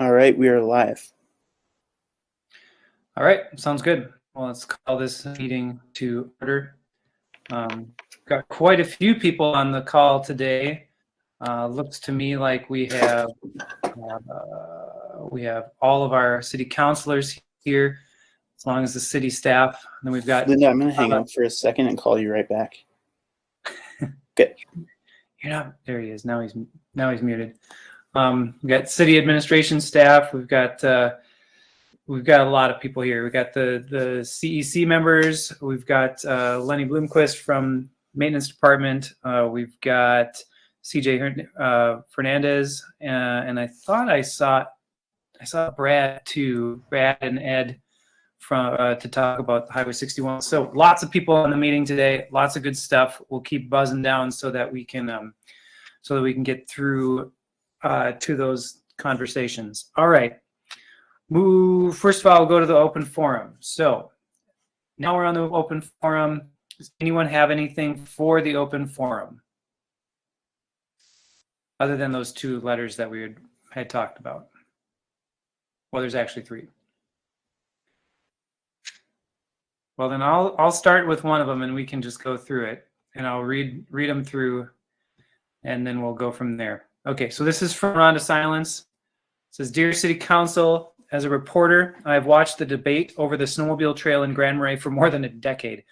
All right, we are live. All right, sounds good. Well, let's call this meeting to order. Got quite a few people on the call today. Looks to me like we have all of our city councilors here, as long as the city staff. And then we've got Linda, I'm going to hang up for a second and call you right back. Good. You're not. There he is. Now he's muted. We've got city administration staff. We've got a lot of people here. We've got the CEC members. We've got Lenny Bloomquist from maintenance department. We've got CJ Fernandez, and I thought I saw Brad too. Brad and Ed from to talk about Highway 61. So lots of people on the meeting today. Lots of good stuff. We'll keep buzzing down so that we can get through to those conversations. All right. First of all, we'll go to the open forum. So now we're on the open forum. Does anyone have anything for the open forum? Other than those two letters that we had talked about. Well, there's actually three. Well, then I'll start with one of them and we can just go through it. And I'll read them through and then we'll go from there. Okay, so this is from Rhonda Silence. It says, Dear City Council, as a reporter, I have watched the debate over the snowmobile trail in Grand Marais for more than a decade.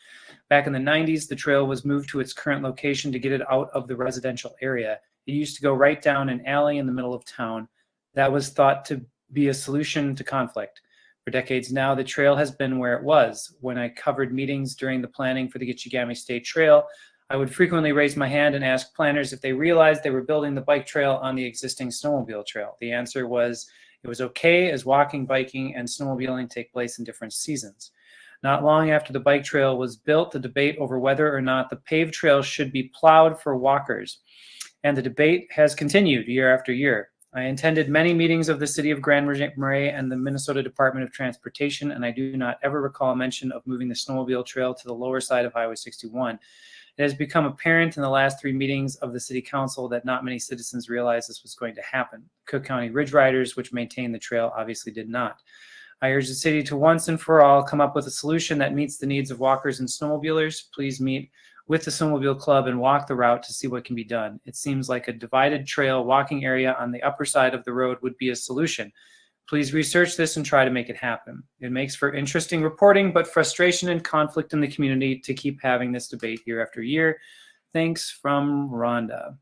Back in the 90s, the trail was moved to its current location to get it out of the residential area. It used to go right down an alley in the middle of town. That was thought to be a solution to conflict. For decades now, the trail has been where it was. When I covered meetings during the planning for the Gitchigami State Trail, I would frequently raise my hand and ask planners if they realized they were building the bike trail on the existing snowmobile trail. The answer was it was okay as walking, biking, and snowmobiling take place in different seasons. Not long after the bike trail was built, the debate over whether or not the paved trail should be plowed for walkers. And the debate has continued year after year. I attended many meetings of the City of Grand Marais and the Minnesota Department of Transportation, and I do not ever recall mention of moving the snowmobile trail to the lower side of Highway 61. It has become apparent in the last three meetings of the City Council that not many citizens realized this was going to happen. Cook County Ridge Riders, which maintain the trail, obviously did not. I urge the city to once and for all come up with a solution that meets the needs of walkers and snowmobilers. Please meet with the Snowmobile Club and walk the route to see what can be done. It seems like a divided trail walking area on the upper side of the road would be a solution. Please research this and try to make it happen. It makes for interesting reporting, but frustration and conflict in the community to keep having this debate year after year. Thanks, from Rhonda.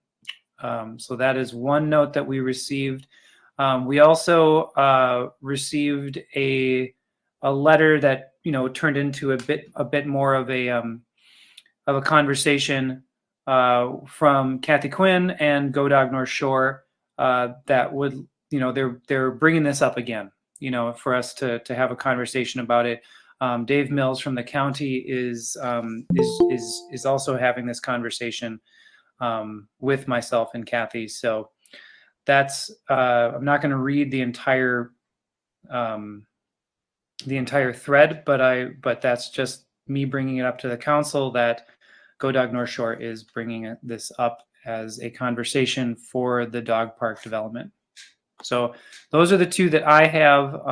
So that is one note that we received. We also received a letter that turned into a bit more of a conversation from Kathy Quinn and Go Dog North Shore that would. They're bringing this up again, for us to have a conversation about it. Dave Mills from the county is also having this conversation with myself and Kathy. So that's I'm not going to read the entire thread, but that's just me bringing it up to the council that Go Dog North Shore is bringing this up as a conversation for the dog park development. So those are the two that I have.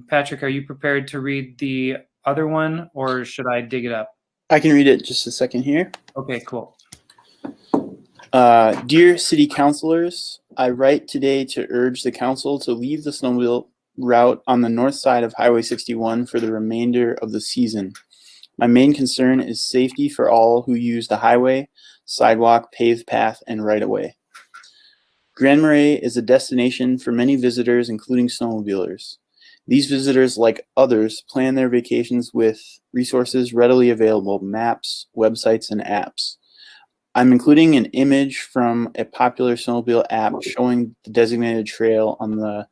Patrick, are you prepared to read the other one, or should I dig it up? I can read it just a second here. Okay, cool. Dear City Councilors, I write today to urge the council to leave the snowmobile route on the north side of Highway 61 for the remainder of the season. My main concern is safety for all who use the highway, sidewalk, paved path, and right-of-way. Grand Marais is a destination for many visitors, including snowmobilers. These visitors, like others, plan their vacations with resources readily available, maps, websites, and apps. I'm including an image from a popular snowmobile app showing the designated trail on the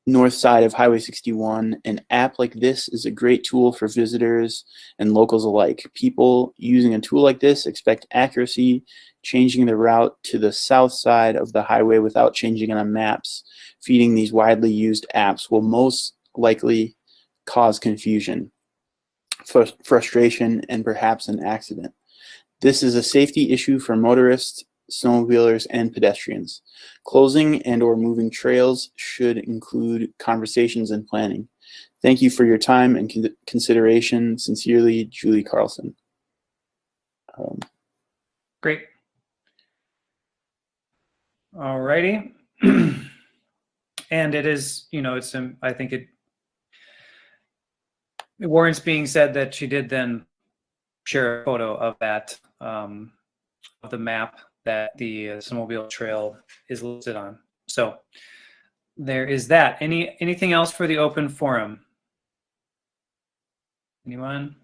north side of Highway 61. An app like this is a great tool for visitors and locals alike. People using a tool like this expect accuracy. Changing the route to the south side of the highway without changing on maps, feeding these widely used apps will most likely cause confusion, frustration, and perhaps an accident. This is a safety issue for motorists snowmobilers, and pedestrians. Closing and or moving trails should include conversations and planning. Thank you for your time and consideration. Sincerely, Julie Carlson. Great. All righty. And it is, you know, it's, I think it warrants being said that she did then share a photo of that, of the map that the snowmobile trail is listed on. So there is that. Anything else for the open forum? Anyone?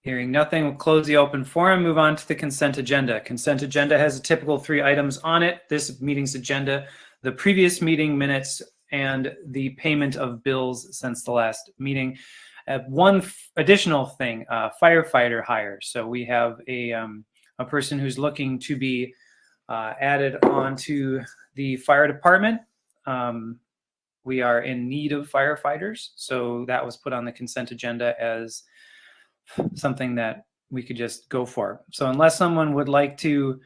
Hearing nothing, we'll close the open forum, move on to the consent agenda. Consent agenda has a typical 3 items on it. This meeting's agenda, the previous meeting minutes, and the payment of bills since the last meeting. One additional thing, firefighter hire. So we have a person who's looking to be added onto the fire department. We are in need of firefighters, so that was put on the consent agenda as something that we could just go for. So unless someone would like to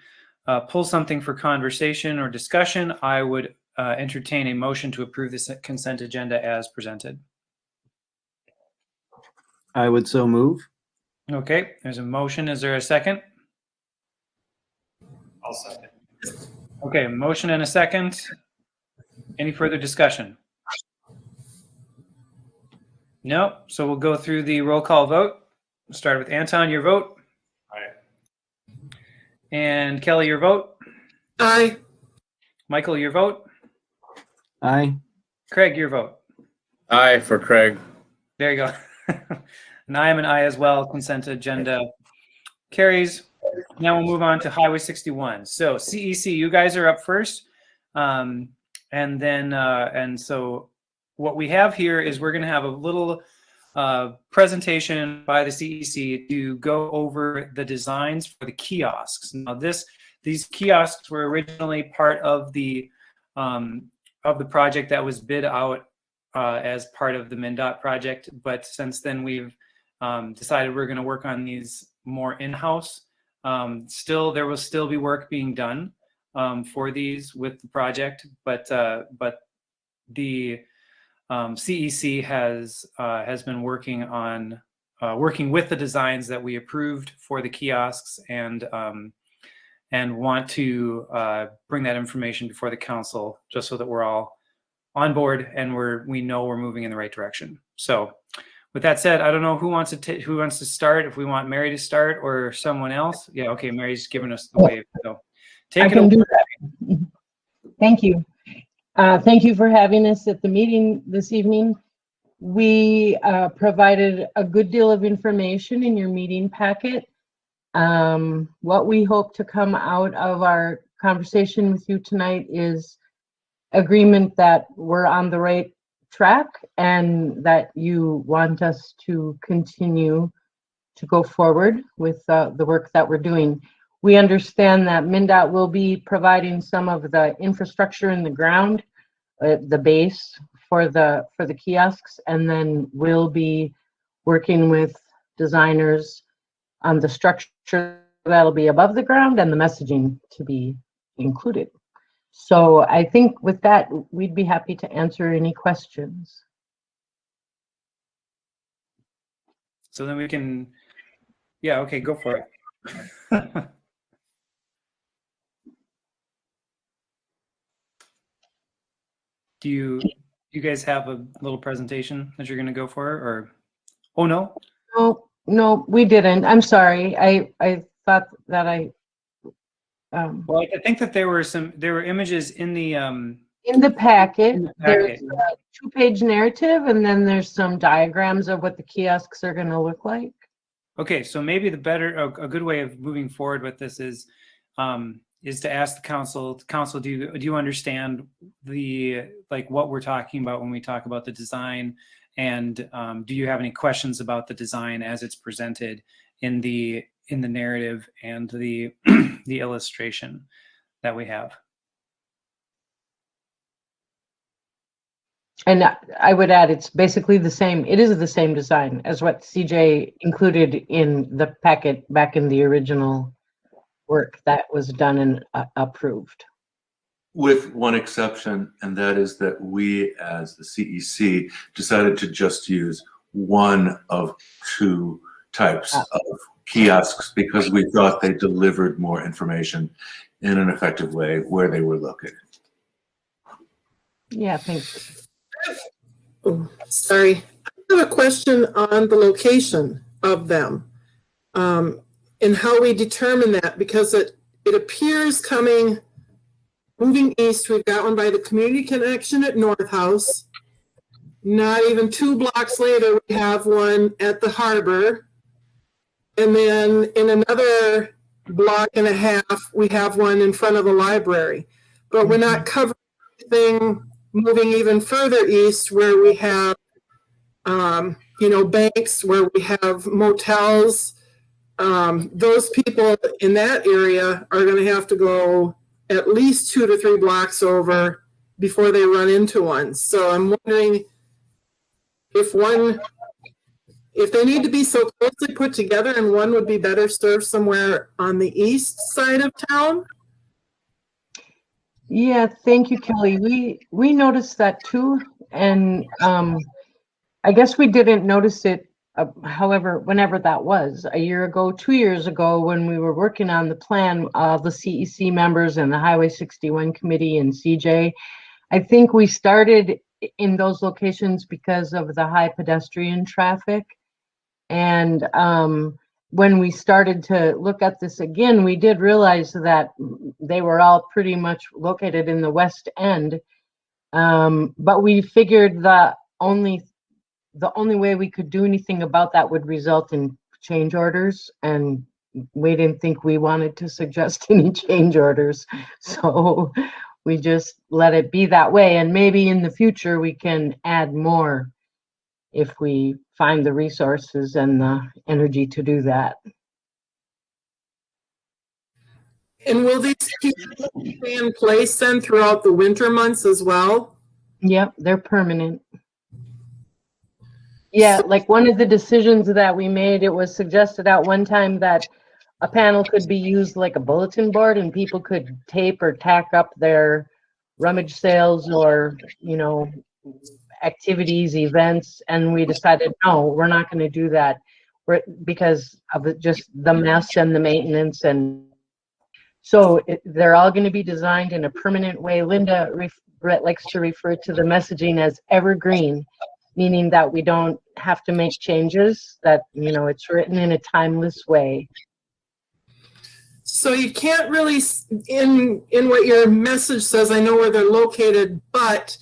pull something for conversation or discussion, I would entertain a motion to approve this consent agenda as presented. I would so move. Okay, there's a motion. Is there a second? I'll second. Okay, motion and a second. Any further discussion? No, so we'll go through the roll call vote. We'll start with Anton, your vote. Aye. And Kelly, your vote. Aye. Michael, your vote. Aye. Craig, your vote. Aye for Craig. There you go. And I am an aye as well. Consent agenda carries. Now we'll move on to Highway 61. So CEC, you guys are up first. And so what we have here is we're going to have a little presentation by the CEC to go over the designs for the kiosks. Now these kiosks were originally part of the project that was bid out as part of the MnDOT project, but since then we've decided we're going to work on these more in-house. There will still be work being done for these with the project, but the CEC has been working on working with the designs that we approved for the kiosks and want to bring that information before the council just so that we're all on board and we know we're moving in the right direction. So with that said, I don't know who wants to start, if we want Mary to start or someone else. Yeah, okay, Mary's giving us the wave. So take it away. Do that. Thank you. Thank you for having us at the meeting this evening. We provided a good deal of information in your meeting packet. What we hope to come out of our conversation with you tonight is agreement that we're on the right track and that you want us to continue to go forward with the work that we're doing. We understand that MnDOT will be providing some of the infrastructure in the ground, the base for the kiosks, and then we'll be working with designers on the structure that'll be above the ground and the messaging to be included. So I think with that, we'd be happy to answer any questions. So then we can, yeah, okay, go for it. Do you guys have a little presentation that you're going to go for, or oh no? No, we didn't. I'm sorry. I thought that well, I think that there were images in the packet. in the There's packet. a 2-page narrative, and then there's some diagrams of what the kiosks are going to look like. Okay, so maybe a good way of moving forward with this is to ask the council. Council, do you understand what we're talking about when we talk about the design, and do you have any questions about the design as it's presented in the narrative and the the illustration that we have? And I would add, it's basically the same. It is the same design as what CJ included in the packet back in the original work that was done and approved. With one exception, and that is that we, as the CEC, decided to just use one of two types of kiosks because we thought they delivered more information in an effective way where they were located. Yeah, thanks. Oh, sorry. I have a question on the location of them and how we determine that, because it appears moving east, we've got one by the community connection at North House. Not even 2 blocks later, we have one at the harbor. And then in another block and a half, we have one in front of the library. But we're not covering anything moving even further east where we have, banks, where we have motels. Those people in that area are going to have to go at least 2 to 3 blocks over before they run into one. So I'm wondering if they need to be so closely put together, and one would be better served somewhere on the east side of town. Yeah, thank you, Kelly. We noticed that too, and I guess we didn't notice it. However, whenever that was, a year ago, 2 years ago, when we were working on the plan, the CEC members and the Highway 61 committee and CJ, I think we started in those locations because of the high pedestrian traffic. And when we started to look at this again, we did realize that they were all pretty much located in the west end. But we figured that the only way we could do anything about that would result in change orders, and we didn't think we wanted to suggest any change orders. So we just let it be that way, and maybe in the future we can add more if we find the resources and the energy to do that. And will these people stay in place then throughout the winter months as well? Yep, they're permanent. Yeah, like one of the decisions that we made, it was suggested at one time that a panel could be used like a bulletin board and people could tape or tack up their rummage sales or, activities, events. And we decided, no, we're not going to do that because of just the mess and the maintenance. And so they're all going to be designed in a permanent way. Linda likes to refer to the messaging as evergreen, meaning that we don't have to make changes, that, it's written in a timeless way. So you can't really, in what your message says, I know where they're located, but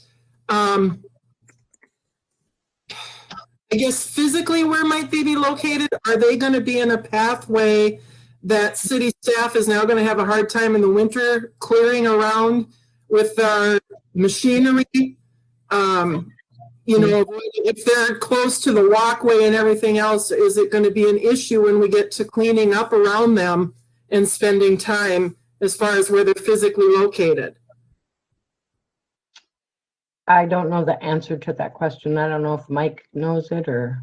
I guess physically where might they be located? Are they going to be in a pathway that city staff is now going to have a hard time in the winter clearing around with our machinery? If they're close to the walkway and everything else, is it going to be an issue when we get to cleaning up around them and spending time as far as where they're physically located? I don't know the answer to that question. I don't know if Mike knows it or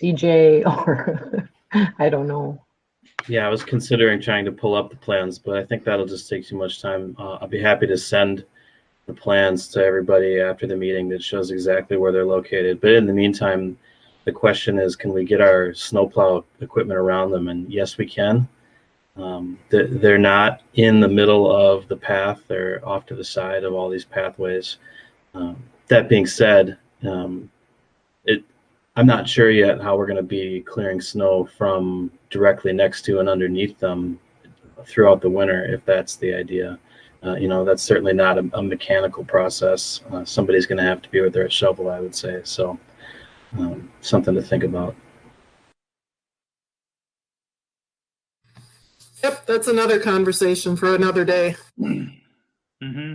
CJ or I don't know. Yeah, I was considering trying to pull up the plans, but I think that'll just take too much time. I'll be happy to send the plans to everybody after the meeting that shows exactly where they're located. But in the meantime, the question is, can we get our snowplow equipment around them? And yes, we can. They're not in the middle of the path. They're off to the side of all these pathways. That being said, I'm not sure yet how we're going to be clearing snow from directly next to and underneath them throughout the winter, if that's the idea. That's certainly not a mechanical process. Somebody's going to have to be with their shovel, I would say. So something to think about. Yep, that's another conversation for another day. Mm-hmm.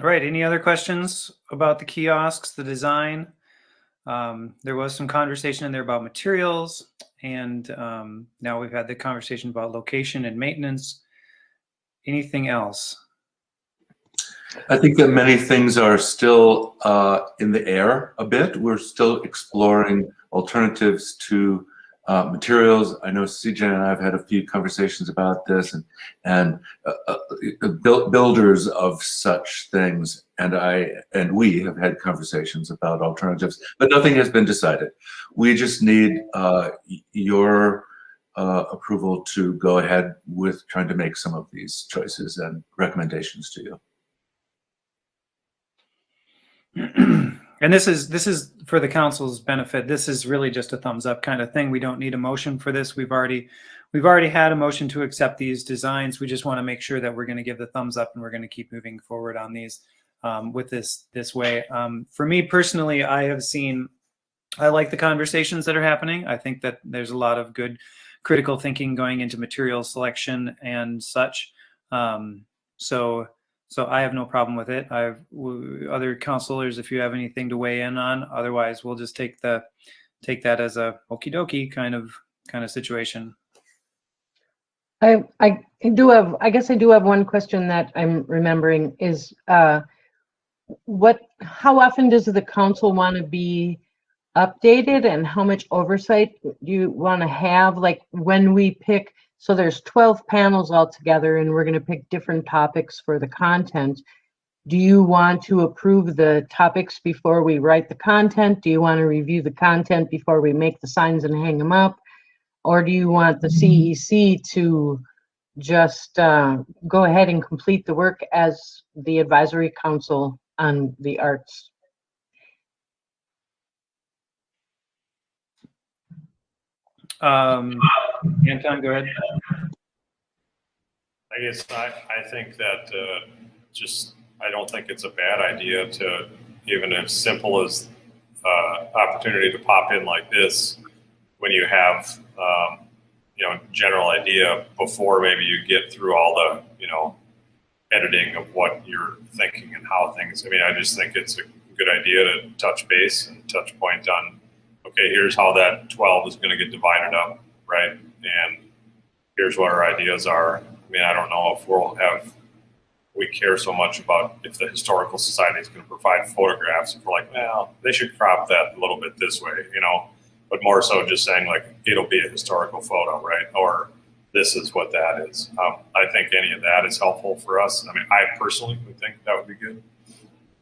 All right, any other questions about the kiosks, the design? There was some conversation in there about materials, and now we've had the conversation about location and maintenance. Anything else? I think that many things are still in the air a bit. We're still exploring alternatives to materials. I know CJ and I have had a few conversations about this, and builders of such things, and we have had conversations about alternatives, but nothing has been decided. We just need your approval to go ahead with trying to make some of these choices and recommendations to you. And this is for the council's benefit. This is really just a thumbs up kind of thing. We don't need a motion for this. We've already had a motion to accept these designs. We just want to make sure that we're going to give the thumbs up and we're going to keep moving forward on these with this way. For me personally, I like the conversations that are happening. I think that there's a lot of good critical thinking going into material selection and such. So I have no problem with it. Other counselors, if you have anything to weigh in on, otherwise we'll just take that as a okie dokie kind of situation. I guess I do have one question that I'm remembering is how often does the council want to be updated, and how much oversight do you want to have? Like when we pick, so there's 12 panels altogether and we're going to pick different topics for the content. Do you want to approve the topics before we write the content? Do you want to review the content before we make the signs and hang them up? Or do you want the CEC to just go ahead and complete the work as the advisory council on the arts? Anton, go ahead. I guess I think that I don't think it's a bad idea to, even as simple as opportunity to pop in like this when you have general idea before maybe you get through all the editing of what you're thinking and how things. I mean, I just think it's a good idea to touch base and touch point on, okay, here's how that 12 is going to get divided up, right? And here's what our ideas are. I mean, I don't know if we care so much about if the Historical Society is going to provide photographs. If we're like, well, they should crop that a little bit this way, but more so just saying like, it'll be a historical photo, right? Or this is what that is. I think any of that is helpful for us. I mean, I personally would think that would be good.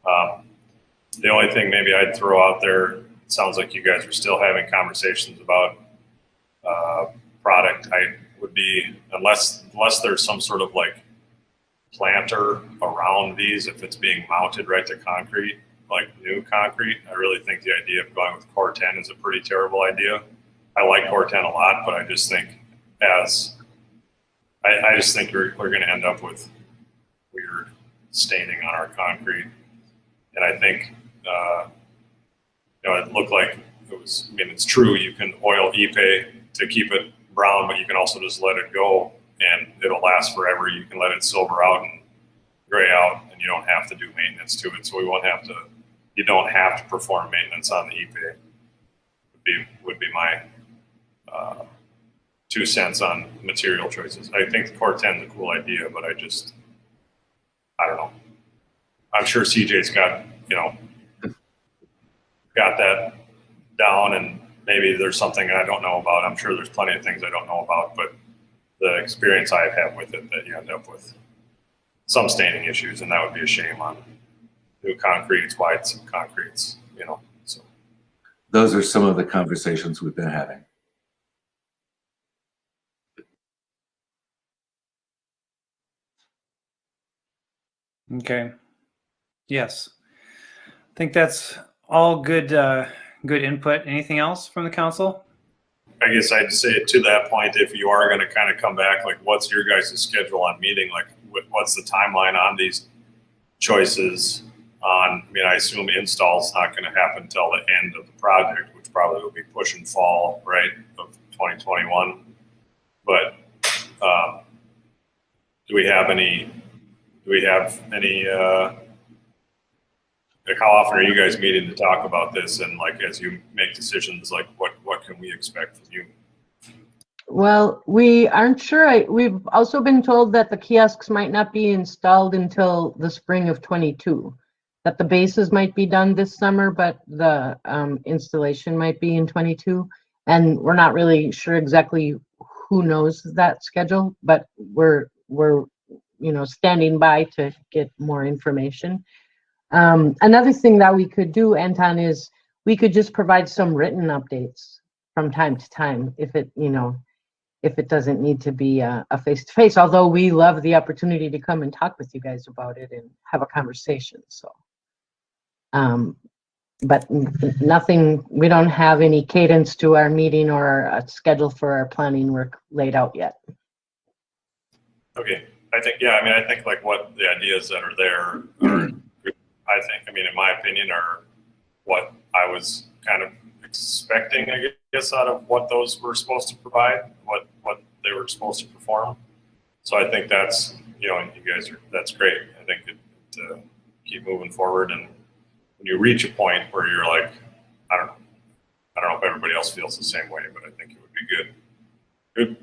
The only thing maybe I'd throw out there, it sounds like you guys are still having conversations about product. I would be, unless there's some sort of like planter around these, if it's being mounted right to concrete, like new concrete, I really think the idea of going with Core 10 is a pretty terrible idea. I like Core 10 a lot, but I just think we're going to end up with weird staining on our concrete. And I think, it looked like it was, I mean, it's true, you can oil Ipe to keep it brown, but you can also just let it go and it'll last forever. You can let it silver out and gray out and you don't have to do maintenance to it. So you don't have to perform maintenance on the Ipe. Would be my 2 cents on material choices. I think the Core 10 is a cool idea, but I don't know. I'm sure CJ's got that down, and maybe there's something I don't know about. I'm sure there's plenty of things I don't know about, but the experience I've had with it, that you end up with some staining issues, and that would be a shame on new concretes, whites, and concretes, so. Those are some of the conversations we've been having. Okay. Yes. I think that's all good input. Anything else from the council? I guess I'd say to that point, if you are going to kind of come back, like what's your guys' schedule on meeting? Like what's the timeline on these choices I assume install's not going to happen until the end of the project, which probably will be pushing fall, right, of 2021. But do we have any like how often are you guys meeting to talk about this? And like, as you make decisions, like what can we expect from you? Well, we aren't sure. We've also been told that the kiosks might not be installed until the spring of 22, that the bases might be done this summer, but the installation might be in 22. And we're not really sure exactly who knows that schedule, but we're standing by to get more information. Another thing that we could do, Anton, is we could just provide some written updates from time to time if it doesn't need to be a face-to-face, although we love the opportunity to come and talk with you guys about it and have a conversation. So, but nothing, we don't have any cadence to our meeting or a schedule for our planning work laid out yet. Okay, I think like what the ideas that are there are, in my opinion, are what I was kind of expecting, I guess, out of what those were supposed to provide, what they were supposed to perform. So I think that's, you guys that's great. I think to keep moving forward, and when you reach a point where you're like, I don't know if everybody else feels the same way, but I think it would be good.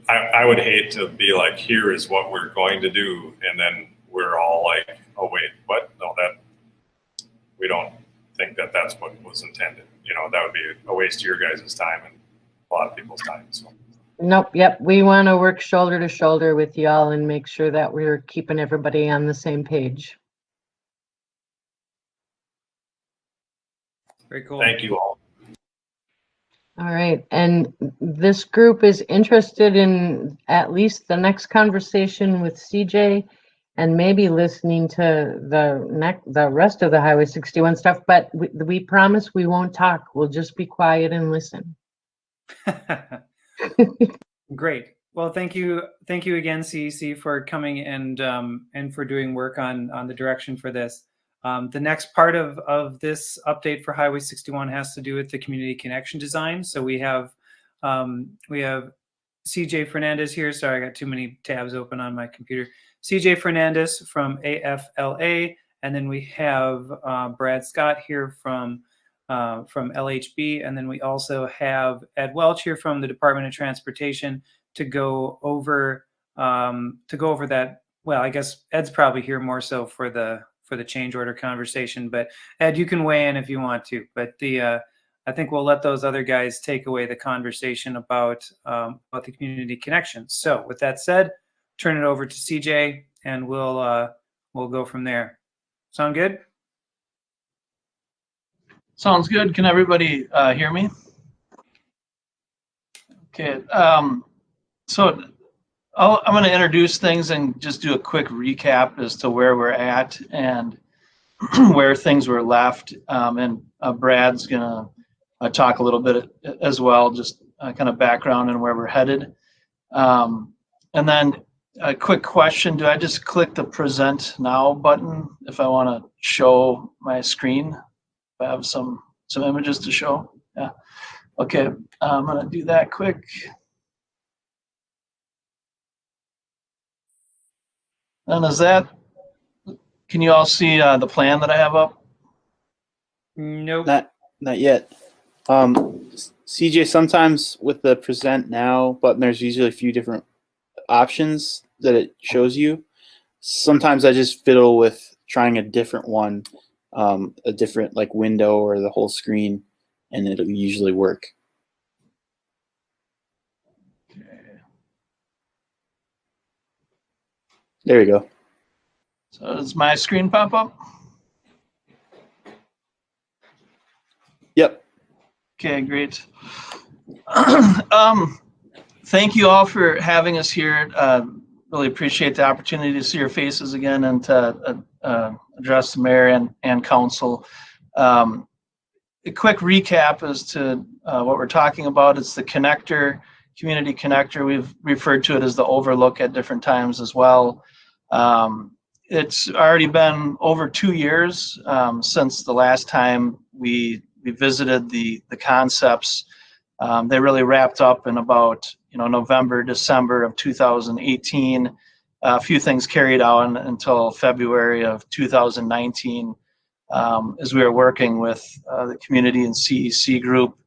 I would hate to be like, here is what we're going to do, and then we're all like, oh wait, what? No, we don't think that that's what was intended. That would be a waste of your guys' time and a lot of people's time. So. Nope. Yep. We want to work shoulder to shoulder with y'all and make sure that we're keeping everybody on the same page. Very cool. Thank you all. All right. And this group is interested in at least the next conversation with CJ and maybe listening to the rest of the Highway 61 stuff, but we promise we won't talk. We'll just be quiet and listen. Great. Well, thank you again, CEC, for coming and for doing work on the direction for this. The next part of this update for Highway 61 has to do with the community connection design. So we have CJ Fernandez here. Sorry, I got too many tabs open on my computer. CJ Fernandez from AFLA, and then we have Brad Scott here from LHB, and then we also have Ed Welch here from the Department of Transportation to go over that. Well, I guess Ed's probably here more so for the change order conversation, but Ed, you can weigh in if you want to. But I think we'll let those other guys take away the conversation about the community connection. So with that said, turn it over to CJ, and we'll go from there. Sound good? Sounds good. Can everybody hear me? Okay. So I'm going to introduce things and just do a quick recap as to where we're at and where things were left. And Brad's going to talk a little bit as well, just kind of background and where we're headed. And then a quick question. Do I just click the present now button if I want to show my screen? If I have some images to show? Yeah. Okay. I'm going to do that quick. And can you all see the plan that I have up? Nope. Not yet. CJ, sometimes with the present now button, there's usually a few different options that it shows you. Sometimes I just fiddle with trying a different one, a different like window or the whole screen, and it'll usually work. There you go. So does my screen pop up? Yep. Okay, great. Thank you all for having us here. Really appreciate the opportunity to see your faces again and to address the mayor and council. A quick recap as to what we're talking about. It's the connector, community connector. We've referred to it as the overlook at different times as well. It's already been over 2 years since the last time we visited the concepts. They really wrapped up in about November, December of 2018. A few things carried on until February of 2019 as we were working with the community and CEC group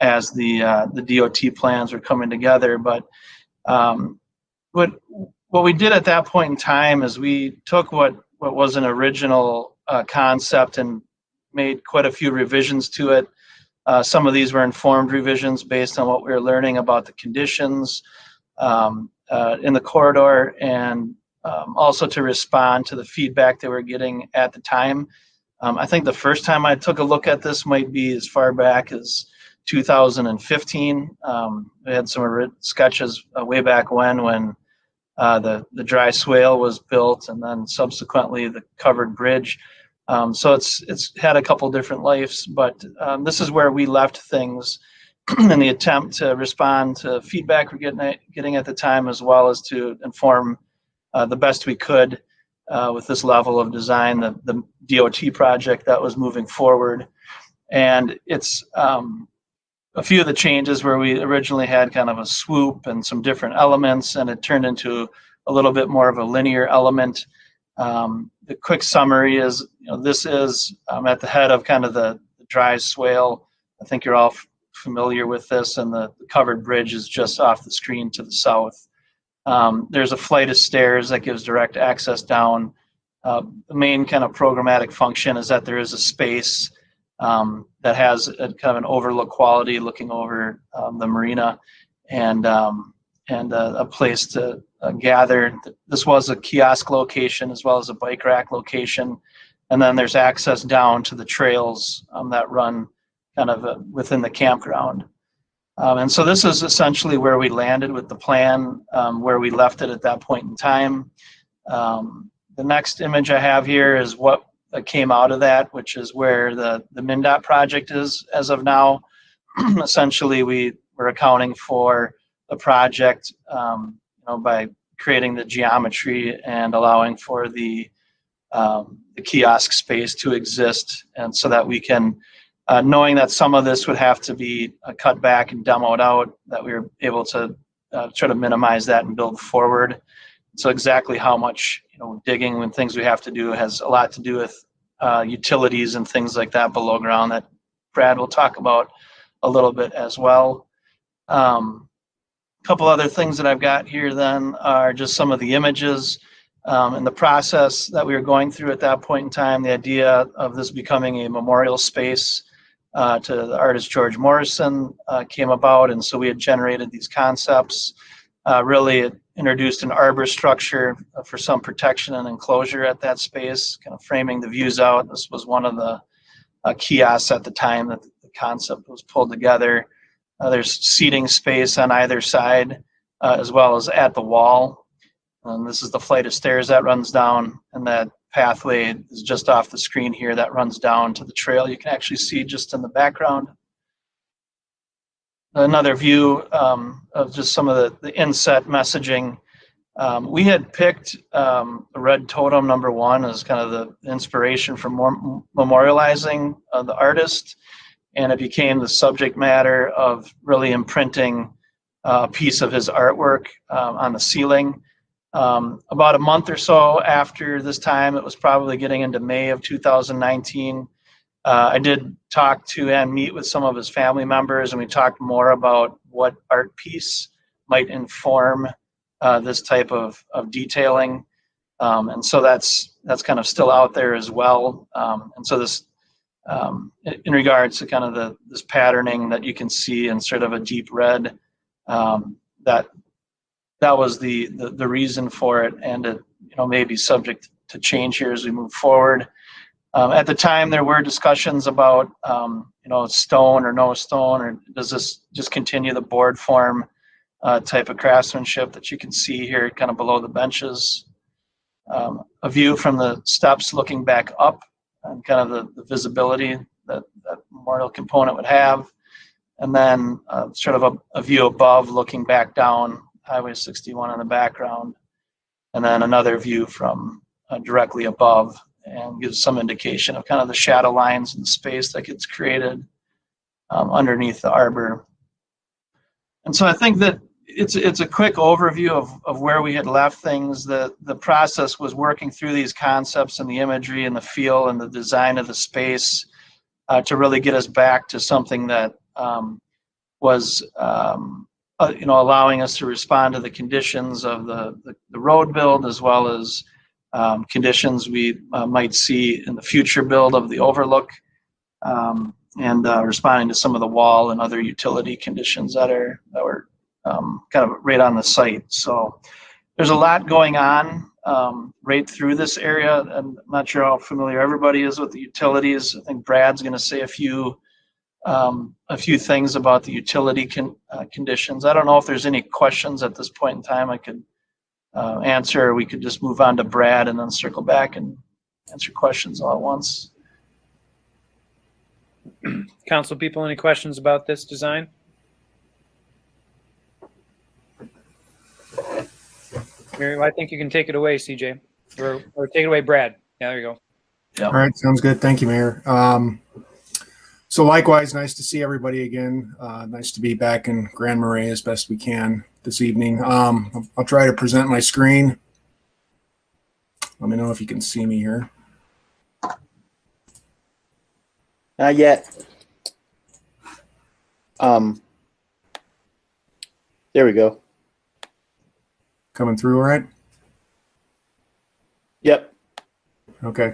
as the DOT plans were coming together. But what we did at that point in time is we took what was an original concept and made quite a few revisions to it. Some of these were informed revisions based on what we were learning about the conditions in the corridor, and also to respond to the feedback they were getting at the time. I think the first time I took a look at this might be as far back as 2015. We had some sketches way back when the dry swale was built, and then subsequently the covered bridge. So it's had a couple different lives, but this is where we left things in the attempt to respond to feedback we're getting at the time, as well as to inform the best we could with this level of design, the DOT project that was moving forward. And it's a few of the changes where we originally had kind of a swoop and some different elements, and it turned into a little bit more of a linear element. The quick summary is, this is at the head of kind of the dry swale. I think you're all familiar with this, and the covered bridge is just off the screen to the south. There's a flight of stairs that gives direct access down. The main kind of programmatic function is that there is a space that has a kind of an overlook quality looking over the marina, and a place to gather. This was a kiosk location as well as a bike rack location, and then there's access down to the trails that run kind of within the campground. And so this is essentially where we landed with the plan, where we left it at that point in time. The next image I have here is what came out of that, which is where the MnDOT project is as of now. Essentially, we were accounting for the project by creating the geometry and allowing for the kiosk space to exist, and so that we can, knowing that some of this would have to be cut back and demoed out, that we were able to try to minimize that and build forward. So exactly how much digging and things we have to do has a lot to do with utilities and things like that below ground that Brad will talk about a little bit as well. A couple other things that I've got here then are just some of the images and the process that we were going through at that point in time. The idea of this becoming a memorial space to the artist George Morrison came about, and so we had generated these concepts. Really, it introduced an arbor structure for some protection and enclosure at that space, kind of framing the views out. This was one of the kiosks at the time that the concept was pulled together. There's seating space on either side, as well as at the wall. This is the flight of stairs that runs down, and that pathway is just off the screen here that runs down to the trail. You can actually see just in the background. Another view of just some of the inset messaging. We had picked the red totem #1 as kind of the inspiration for memorializing the artist, and it became the subject matter of really imprinting a piece of his artwork on the ceiling. About a month or so after this time, it was probably getting into May of 2019, I did talk to and meet with some of his family members, and we talked more about what art piece might inform this type of detailing. And so that's kind of still out there as well. And so this, in regards to kind of this patterning that you can see in sort of a deep red, that was the reason for it, and it may be subject to change here as we move forward. At the time, there were discussions about stone or no stone, or does this just continue the board form type of craftsmanship that you can see here kind of below the benches. A view from the steps looking back up, and kind of the visibility that memorial component would have. And then sort of a view above looking back down Highway 61 in the background. And then another view from directly above, and gives some indication of kind of the shadow lines in the space that gets created underneath the arbor. And so I think that it's a quick overview of where we had left things. The process was working through these concepts and the imagery and the feel and the design of the space to really get us back to something that was allowing us to respond to the conditions of the road build, as well as conditions we might see in the future build of the overlook. responding to some of the wall and other utility conditions that were kind of right on the site. So there's a lot going on right through this area. I'm not sure how familiar everybody is with the utilities. I think Brad's going to say a few things about the utility conditions. I don't know if there's any questions at this point in time I could answer, or we could just move on to Brad and then circle back and answer questions all at once. Council people, any questions about this design? Mary, I think you can take it away, CJ, or take it away, Brad. Yeah, there you go. Yeah. All right, sounds good. Thank you, Mayor. So likewise, nice to see everybody again. Nice to be back in Grand Marais as best we can this evening. I'll try to present my screen. Let me know if you can see me here. Not yet. There we go. Coming through all right? Yep. Okay.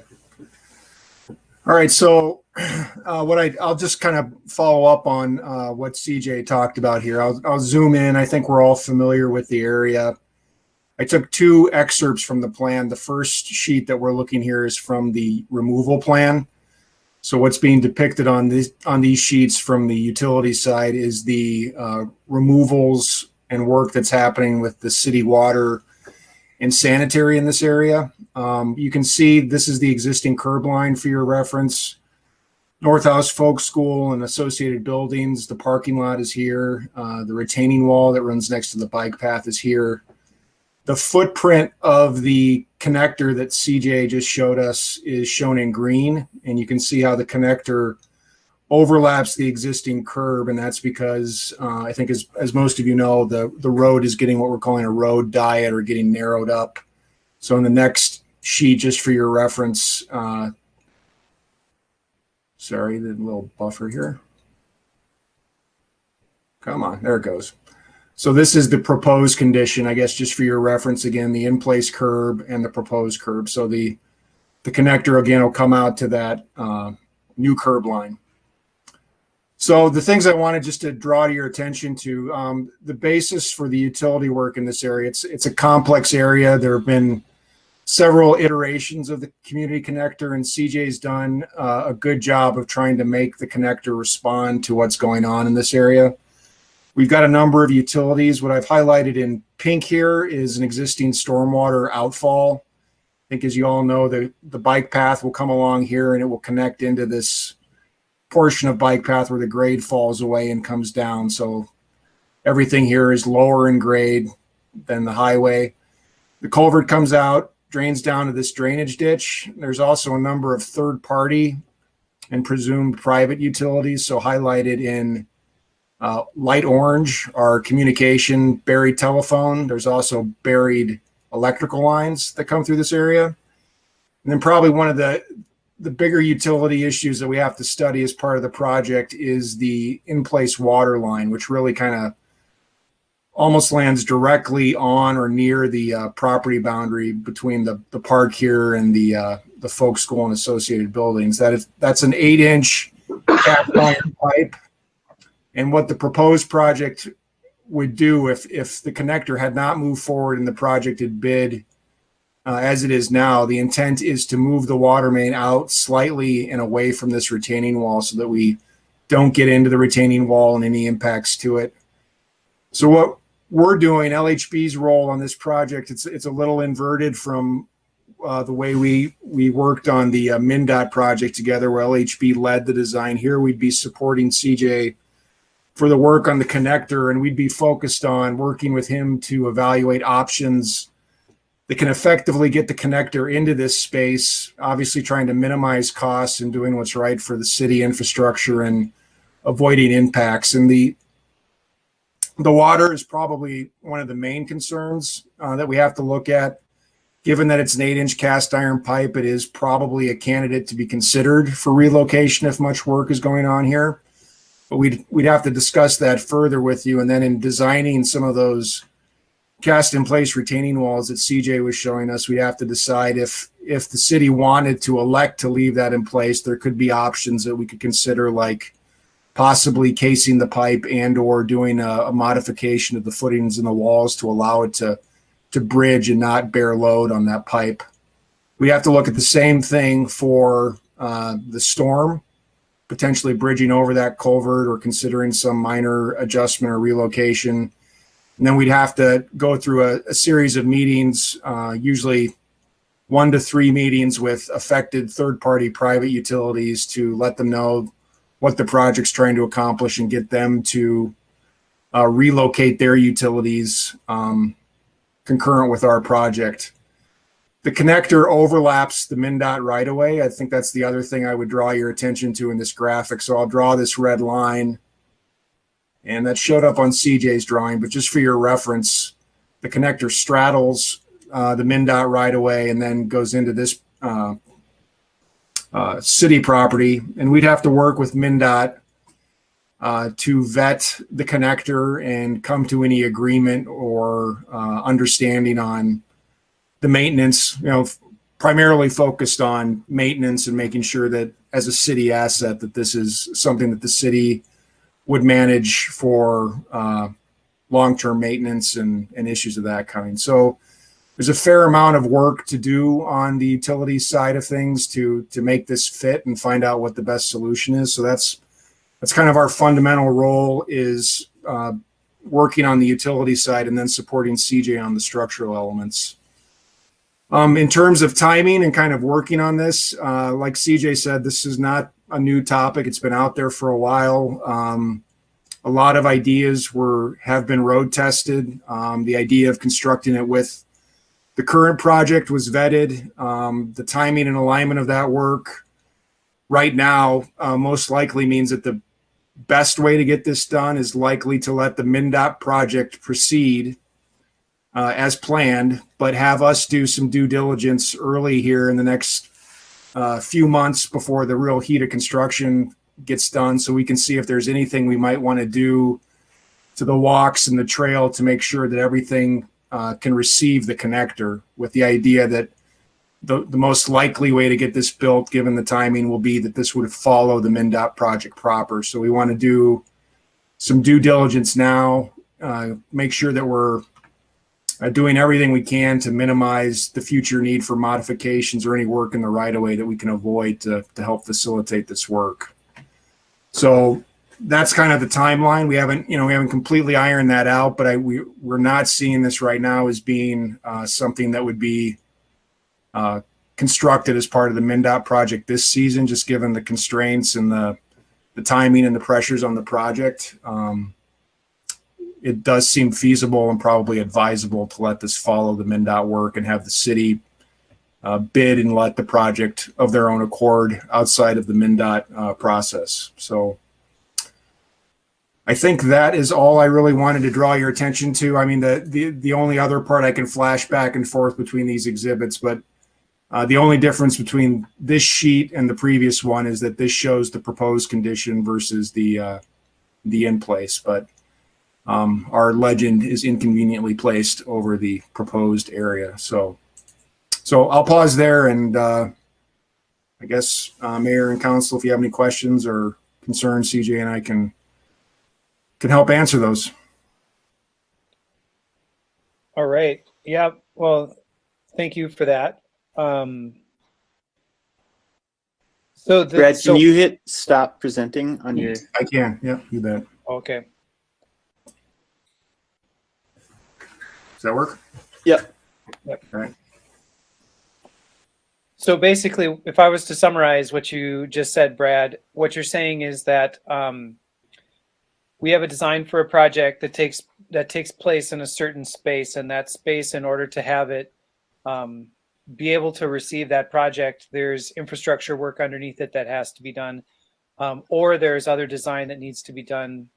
All right, so I'll just kind of follow up on what CJ talked about here. I'll zoom in. I think we're all familiar with the area. I took two excerpts from the plan. The first sheet that we're looking here is from the removal plan. So what's being depicted on these sheets from the utility side is the removals and work that's happening with the city water and sanitary in this area. You can see this is the existing curb line for your reference. North House Folk School and associated buildings. The parking lot is here. The retaining wall that runs next to the bike path is here. The footprint of the connector that CJ just showed us is shown in green, and you can see how the connector overlaps the existing curb, and that's because I think as most of you know, the road is getting what we're calling a road diet, or getting narrowed up. So in the next sheet, just for your reference, sorry, the little buffer here. Come on, there it goes. So this is the proposed condition, I guess, just for your reference, again, the in-place curb and the proposed curb. So the connector, again, will come out to that new curb line. So the things I wanted just to draw to your attention to, the basis for the utility work in this area, it's a complex area. There have been several iterations of the community connector, and CJ's done a good job of trying to make the connector respond to what's going on in this area. We've got a number of utilities. What I've highlighted in pink here is an existing stormwater outfall. I think, as you all know, the bike path will come along here and it will connect into this portion of bike path where the grade falls away and comes down. So everything here is lower in grade than the highway. The culvert comes out, drains down to this drainage ditch. There's also a number of third-party and presumed private utilities. So highlighted in light orange are communication, buried telephone. There's also buried electrical lines that come through this area. And then probably one of the bigger utility issues that we have to study as part of the project is the in-place water line, which really kind of almost lands directly on or near the property boundary between the park here and the folk school and associated buildings. That's an 8-inch cast iron pipe. And what the proposed project would do if the connector had not moved forward and the project had bid as it is now, the intent is to move the water main out slightly and away from this retaining wall so that we don't get into the retaining wall and any impacts to it. So what we're doing, LHB's role on this project, it's a little inverted from the way we worked on the MnDOT project together, where LHB led the design. Here we'd be supporting CJ for the work on the connector, and we'd be focused on working with him to evaluate options that can effectively get the connector into this space, obviously trying to minimize costs and doing what's right for the city infrastructure and avoiding impacts. And the water is probably one of the main concerns that we have to look at. Given that it's an 8-inch cast iron pipe, it is probably a candidate to be considered for relocation if much work is going on here. But we'd have to discuss that further with you. And then in designing some of those cast in place retaining walls that CJ was showing us, we'd have to decide if the city wanted to elect to leave that in place, there could be options that we could consider, like possibly casing the pipe and or doing a modification of the footings and the walls to allow it to bridge and not bear load on that pipe. We have to look at the same thing for the storm, potentially bridging over that culvert or considering some minor adjustment or relocation. And then we'd have to go through a series of meetings, usually 1 to 3 meetings with affected third-party private utilities to let them know what the project's trying to accomplish and get them to relocate their utilities concurrent with our project. The connector overlaps the MnDOT right-of-way. I think that's the other thing I would draw your attention to in this graphic. So I'll draw this red line, and that showed up on CJ's drawing, but just for your reference, the connector straddles the MnDOT right-of-way and then goes into this city property. And we'd have to work with MnDOT to vet the connector and come to any agreement or understanding on the maintenance, primarily focused on maintenance and making sure that as a city asset that this is something that the city would manage for long-term maintenance and issues of that kind. So there's a fair amount of work to do on the utility side of things to make this fit and find out what the best solution is. So that's kind of our fundamental role, is working on the utility side and then supporting CJ on the structural elements. In terms of timing and kind of working on this, like CJ said, this is not a new topic. It's been out there for a while. A lot of ideas have been road tested. The idea of constructing it with the current project was vetted. The timing and alignment of that work right now most likely means that the best way to get this done is likely to let the MnDOT project proceed as planned, but have us do some due diligence early here in the next few months before the real heat of construction gets done, so we can see if there's anything we might want to do to the walks and the trail to make sure that everything can receive the connector, with the idea that the most likely way to get this built, given the timing, will be that this would follow the MnDOT project proper. So we want to do some due diligence now, make sure that we're doing everything we can to minimize the future need for modifications or any work in the right of way that we can avoid to help facilitate this work. So that's kind of the timeline. We haven't completely ironed that out, but we're not seeing this right now as being something that would be constructed as part of the MnDOT project this season, just given the constraints and the timing and the pressures on the project. It does seem feasible and probably advisable to let this follow the MnDOT work and have the city bid and let the project of their own accord outside of the MnDOT process. So I think that is all I really wanted to draw your attention to. I mean, the only other part, I can flash back and forth between these exhibits, but the only difference between this sheet and the previous one is that this shows the proposed condition versus the in place. But our legend is inconveniently placed over the proposed area. So I'll pause there, and I guess Mayor and Council, if you have any questions or concerns, CJ and I can help answer those. All right. Yeah. Well, thank you for that. Brad, can you hit stop presenting on your? I can. Yeah, you bet. Okay. Does that work? Yep. All right. So basically, if I was to summarize what you just said, Brad, what you're saying is that we have a design for a project that takes place in a certain space, and that space, in order to have it be able to receive that project, there's infrastructure work underneath it that has to be done, or there's other design that needs to be done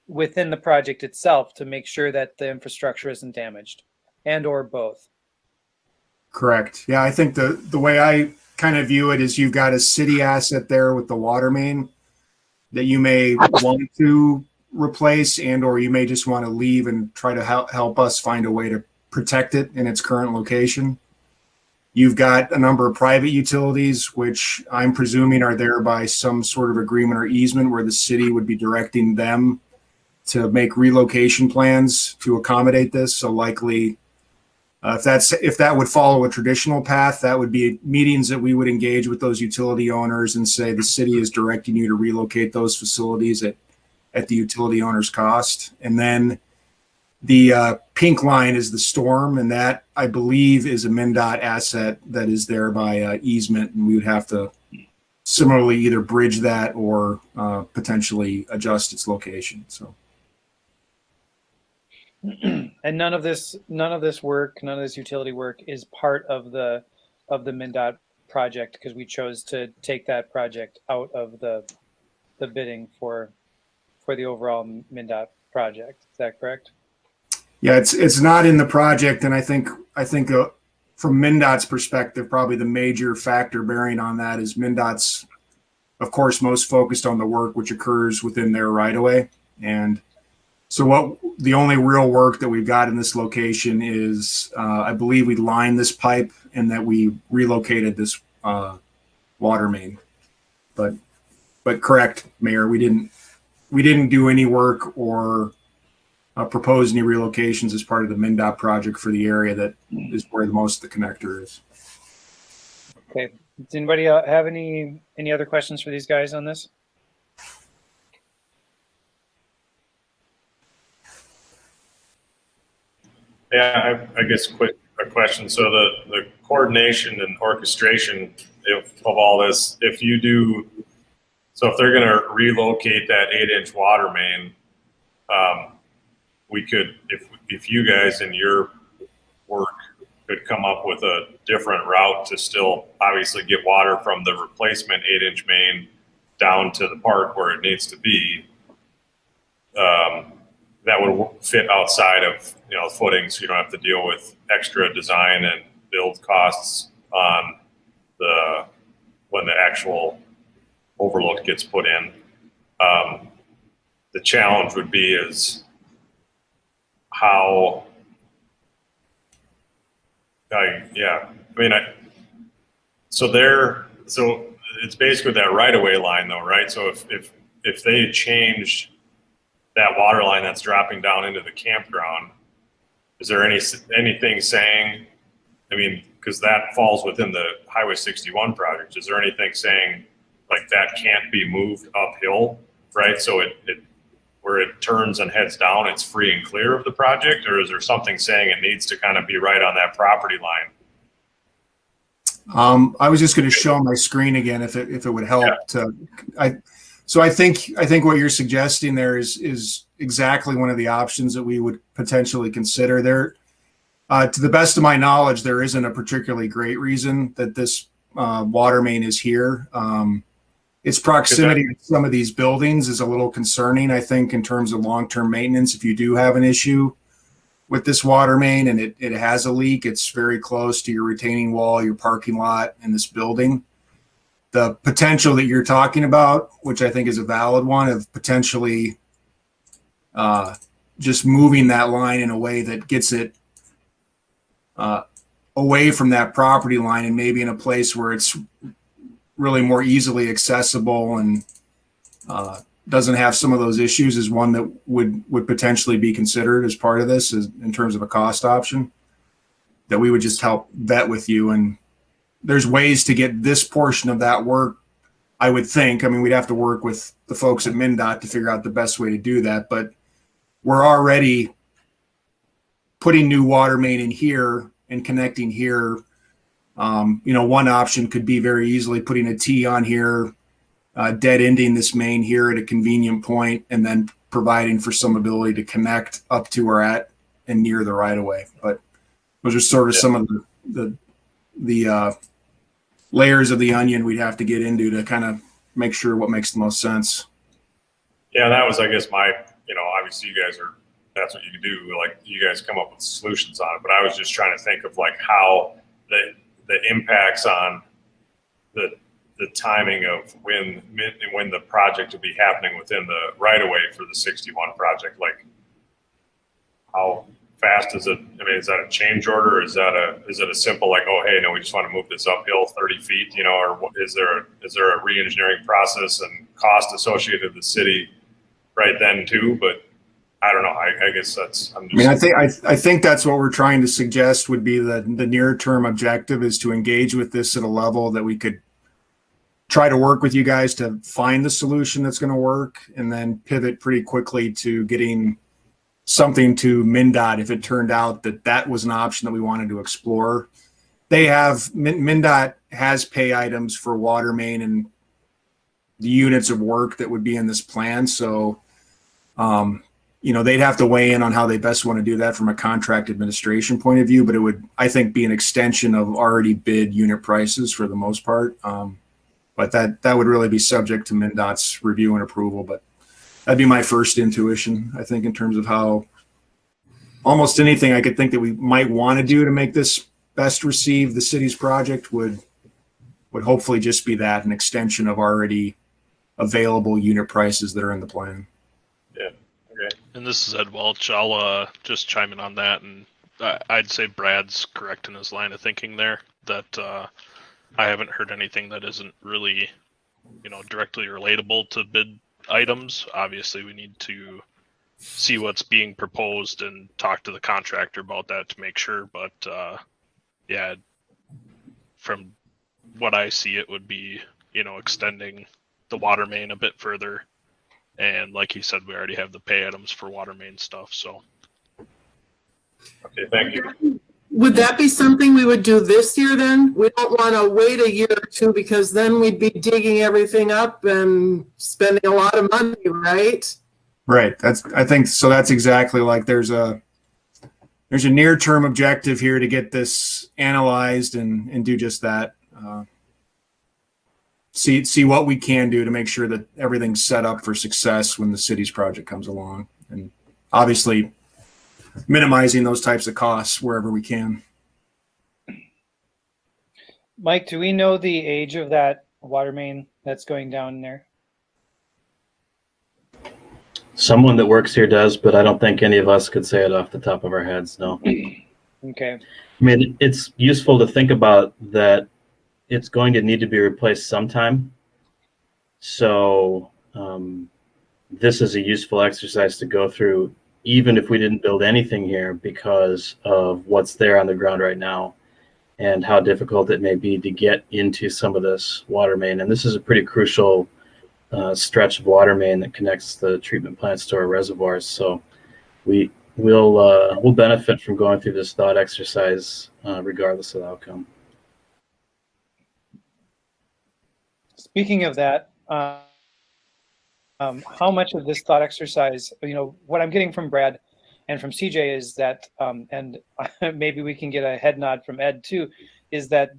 within the project itself to make sure that the infrastructure isn't damaged, and or both. Correct. Yeah, I think the way I kind of view it is you've got a city asset there with the water main that you may want to replace, and or you may just want to leave and try to help us find a way to protect it in its current location. You've got a number of private utilities, which I'm presuming are there by some sort of agreement or easement where the city would be directing them to make relocation plans to accommodate this. So likely, if that would follow a traditional path, that would be meetings that we would engage with those utility owners and say the city is directing you to relocate those facilities at the utility owner's cost. And then the pink line is the storm, and that I believe is a MnDOT asset that is there by easement, and we would have to similarly either bridge that or potentially adjust its location. So. And none of this utility work is part of the MnDOT project because we chose to take that project out of the bidding for the overall MnDOT project. Is that correct? Yeah, it's not in the project, and I think from MnDOT's perspective, probably the major factor bearing on that is MnDOT's, of course, most focused on the work which occurs within their right of way, and so the only real work that we've got in this location is, I believe we lined this pipe and that we relocated this water main, but correct, Mayor, we didn't do any work or propose any relocations as part of the MnDOT project for the area that is where most of the connector is. Okay. Does anybody have any other questions for these guys on this? Yeah, I guess a question. So the coordination and orchestration of all this, if they're going to relocate that 8-inch water main, we could, if you guys in your work could come up with a different route to still obviously get water from the replacement 8-inch main down to the part where it needs to be, that would fit outside of footing, so you don't have to deal with extra design and build costs on when the actual overload gets put in. The challenge would be is how, so it's basically that right of way line though, right? So if they changed that water line that's dropping down into the campground, is there anything saying, because that falls within the Highway 61 project, is there anything saying like that can't be moved uphill, right? So where it turns and heads down, it's free and clear of the project, or is there something saying it needs to kind of be right on that property line? I was just going to show my screen again if it would help. Yeah. So I think what you're suggesting there is exactly one of the options that we would potentially consider there. To the best of my knowledge, there isn't a particularly great reason that this water main is here. Its proximity to some of these buildings is a little concerning, I think, in terms of long-term maintenance. If you do have an issue with this water main and it has a leak, it's very close to your retaining wall, your parking lot, and this building. The potential that you're talking about, which I think is a valid one, of potentially just moving that line in a way that gets it away from that property line and maybe in a place where it's really more easily accessible and doesn't have some of those issues, is one that would potentially be considered as part of this in terms of a cost option that we would just help vet with you. And there's ways to get this portion of that work, I would think. We'd have to work with the folks at MnDOT to figure out the best way to do that, but we're already putting new water main in here and connecting here. One option could be very easily putting a T on here, dead ending this main here at a convenient point, and then providing for some ability to connect up to or at and near the right of way. But those are sort of some of the layers of the onion we'd have to get into to kind of make sure what makes the most sense. Yeah, that was, I guess, obviously you guys that's what you can do. Like, you guys come up with solutions on it, but I was just trying to think of like how the impacts on the timing of when the project will be happening within the right of way for the 61 project, like how fast is it? I mean, is that a change order? Or is it a simple like, oh, hey, no, we just want to move this uphill 30 feet, you know, or is there a re-engineering process and cost associated with the city right then too? But I don't know. I guess that's. I mean, I think that's what we're trying to suggest would be the near term objective is to engage with this at a level that we could try to work with you guys to find the solution that's going to work, and then pivot pretty quickly to getting something to MnDOT if it turned out that was an option that we wanted to explore. They have MnDOT has pay items for water main and the units of work that would be in this plan. So, you know, they'd have to weigh in on how they best want to do that from a contract administration point of view, but it would, I think, be an extension of already bid unit prices for the most part. But that would really be subject to MnDOT's review and approval. But that'd be my first intuition, I think, in terms of how almost anything I could think that we might want to do to make this best receive the city's project would hopefully just be that, an extension of already available unit prices that are in the plan. Yeah. Okay. And this is Ed Welch. I'll just chime in on that, and I'd say Brad's correct in his line of thinking there. That I haven't heard anything that isn't really, you know, directly relatable to bid items. Obviously, we need to see what's being proposed and talk to the contractor about that to make sure. But yeah, from what I see, it would be, you know, extending the water main a bit further. And like he said, we already have the pay items for water main stuff. So. Okay, thank you. Would that be something we would do this year then? We don't want to wait a year or two because then we'd be digging everything up and spending a lot of money, right? Right. I think so. That's exactly like there's a near-term objective here to get this analyzed and do just that. See what we can do to make sure that everything's set up for success when the city's project comes along, and obviously minimizing those types of costs wherever we can. Mike, do we know the age of that water main that's going down there? Someone that works here does, but I don't think any of us could say it off the top of our heads. No. Okay. I mean, it's useful to think about that it's going to need to be replaced sometime. So this is a useful exercise to go through, even if we didn't build anything here, because of what's there on the ground right now and how difficult it may be to get into some of this water main. And this is a pretty crucial stretch of water main that connects the treatment plants to our reservoirs. So we'll benefit from going through this thought exercise regardless of the outcome. Speaking of that, how much of this thought exercise, you know, what I'm getting from Brad and from CJ is that, and maybe we can get a head nod from Ed too, is that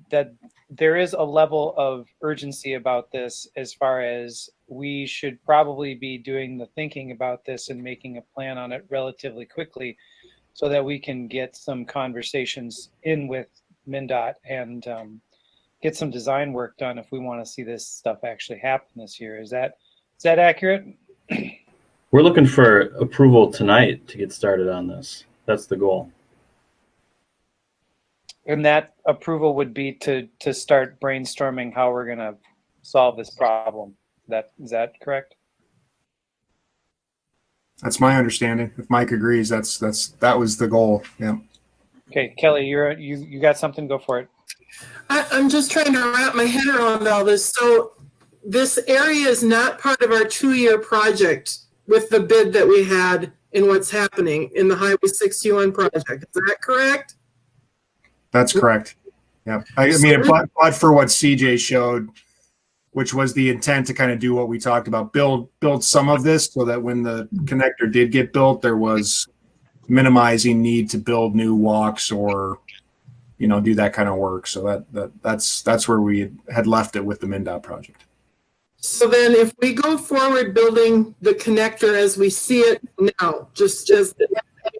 there is a level of urgency about this, as far as we should probably be doing the thinking about this and making a plan on it relatively quickly, so that we can get some conversations in with MnDOT and get some design work done if we want to see this stuff actually happen this year. Is that accurate? We're looking for approval tonight to get started on this. That's the goal. And that approval would be to start brainstorming how we're going to solve this problem. Is that correct? That's my understanding. If Mike agrees, that was the goal. Yeah. Okay, Kelly, you got something? Go for it. I'm just trying to wrap my head around all this. So this area is not part of our 2-year project with the bid that we had in what's happening in the Highway 61 project. Is that correct? That's correct. Yeah. I mean, but for what CJ showed, which was the intent to kind of do what we talked about, build some of this so that when the connector did get built, there was minimizing need to build new walks or, you know, do that kind of work. So that's where we had left it with the MnDOT project. So then if we go forward building the connector as we see it now, just as we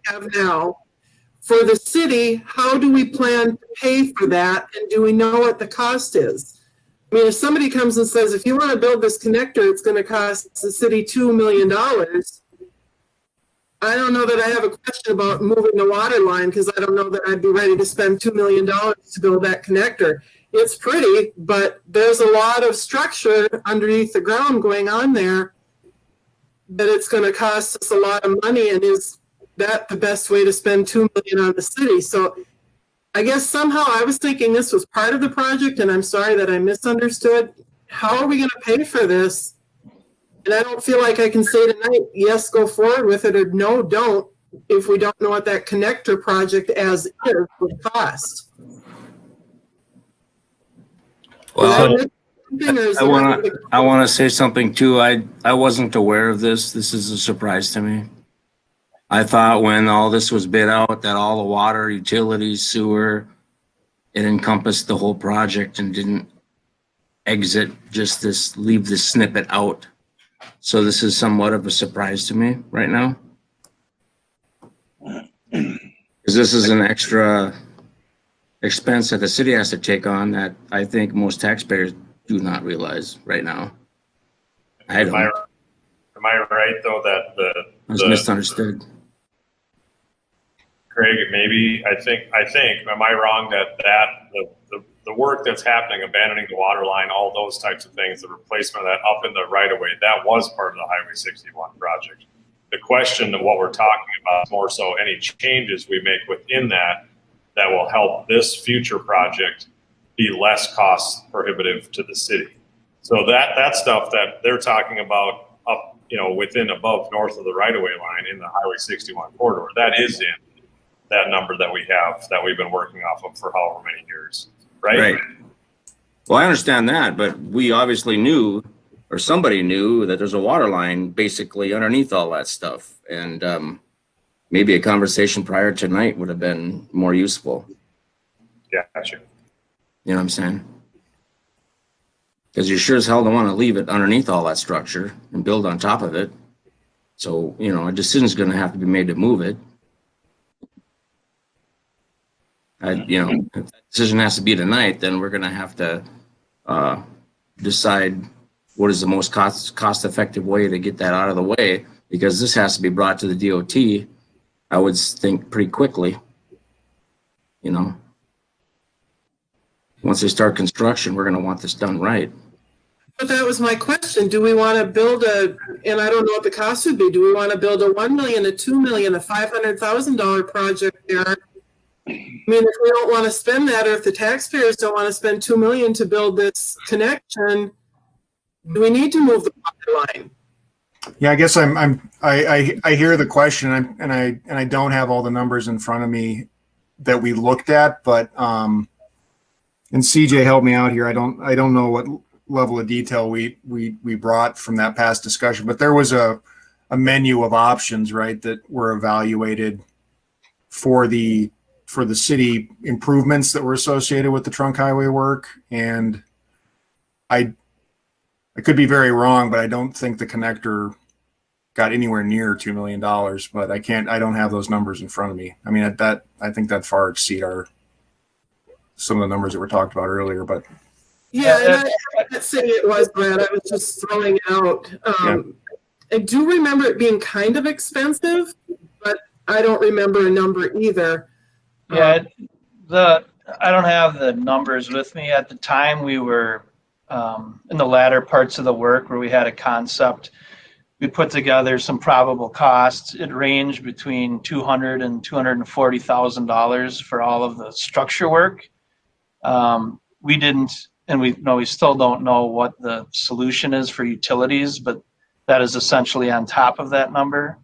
have now, for the city, how do we plan to pay for that? And do we know what the cost is? I mean, if somebody comes and says, if you want to build this connector, it's going to cost the city $2 million. I don't know that I have a question about moving the water line because I don't know that I'd be ready to spend $2 million to build that connector. It's pretty, but there's a lot of structure underneath the ground going on there that it's going to cost us a lot of money. And is that the best way to spend $2 million on the city? So I guess somehow I was thinking this was part of the project, and I'm sorry that I misunderstood. How are we going to pay for this? And I don't feel like I can say tonight, yes, go forward with it, or no, don't, if we don't know what that connector project as is would cost. Well, I want to say something too. I wasn't aware of this. This is a surprise to me. I thought when all this was bid out that all the water, utilities, sewer, it encompassed the whole project and didn't leave this snippet out. So this is somewhat of a surprise to me right now. Because this is an extra expense that the city has to take on that I think most taxpayers do not realize right now. I don't. Am I right though that I was misunderstood. Craig, maybe I think am I wrong that the work that's happening, abandoning the water line, all those types of things, the replacement of that up in the right of way, that was part of the Highway 61 project. The question of what we're talking about is more so any changes we make within that will help this future project be less cost prohibitive to the city. So that stuff that they're talking about up, within above north of the right of way line in the Highway 61 corridor, that is in that number that we have that we've been working off of for however many years. Right. Well, I understand that, but we obviously knew, or somebody knew, that there's a water line basically underneath all that stuff. And maybe a conversation prior to tonight would have been more useful. Yeah, gotcha. You know what I'm saying? Because you sure as hell don't want to leave it underneath all that structure and build on top of it. So, a decision's going to have to be made to move it. If that decision has to be tonight, then we're going to have to decide what is the most cost-effective way to get that out of the way, because this has to be brought to the DOT, I would think, pretty quickly. Once they start construction, we're going to want this done right. But that was my question. Do we want to build and I don't know what the cost would be, do we want to build a $1 million, a $2 million, a $500,000 project there? I mean, if we don't want to spend that, or if the taxpayers don't want to spend $2 million to build this connection, do we need to move the water line? Yeah, I guess I hear the question, and I don't have all the numbers in front of me that we looked at, but and CJ helped me out here. I don't know what level of detail we brought from that past discussion, but there was a menu of options, right, that were evaluated for the city improvements that were associated with the trunk highway work. And I could be very wrong, but I don't think the connector got anywhere near $2 million, but I don't have those numbers in front of me. I mean, I think that far exceed some of the numbers that were talked about earlier, but. Yeah, and I'm not saying it was, Brad, I was just throwing it out. I do remember it being kind of expensive, but I don't remember a number either. Yeah, I don't have the numbers with me. At the time, we were in the latter parts of the work where we had a concept. We put together some probable costs. It ranged between $200,000 and $240,000 for all of the structure work. We didn't, and we still don't know what the solution is for utilities, but that is essentially on top of that number.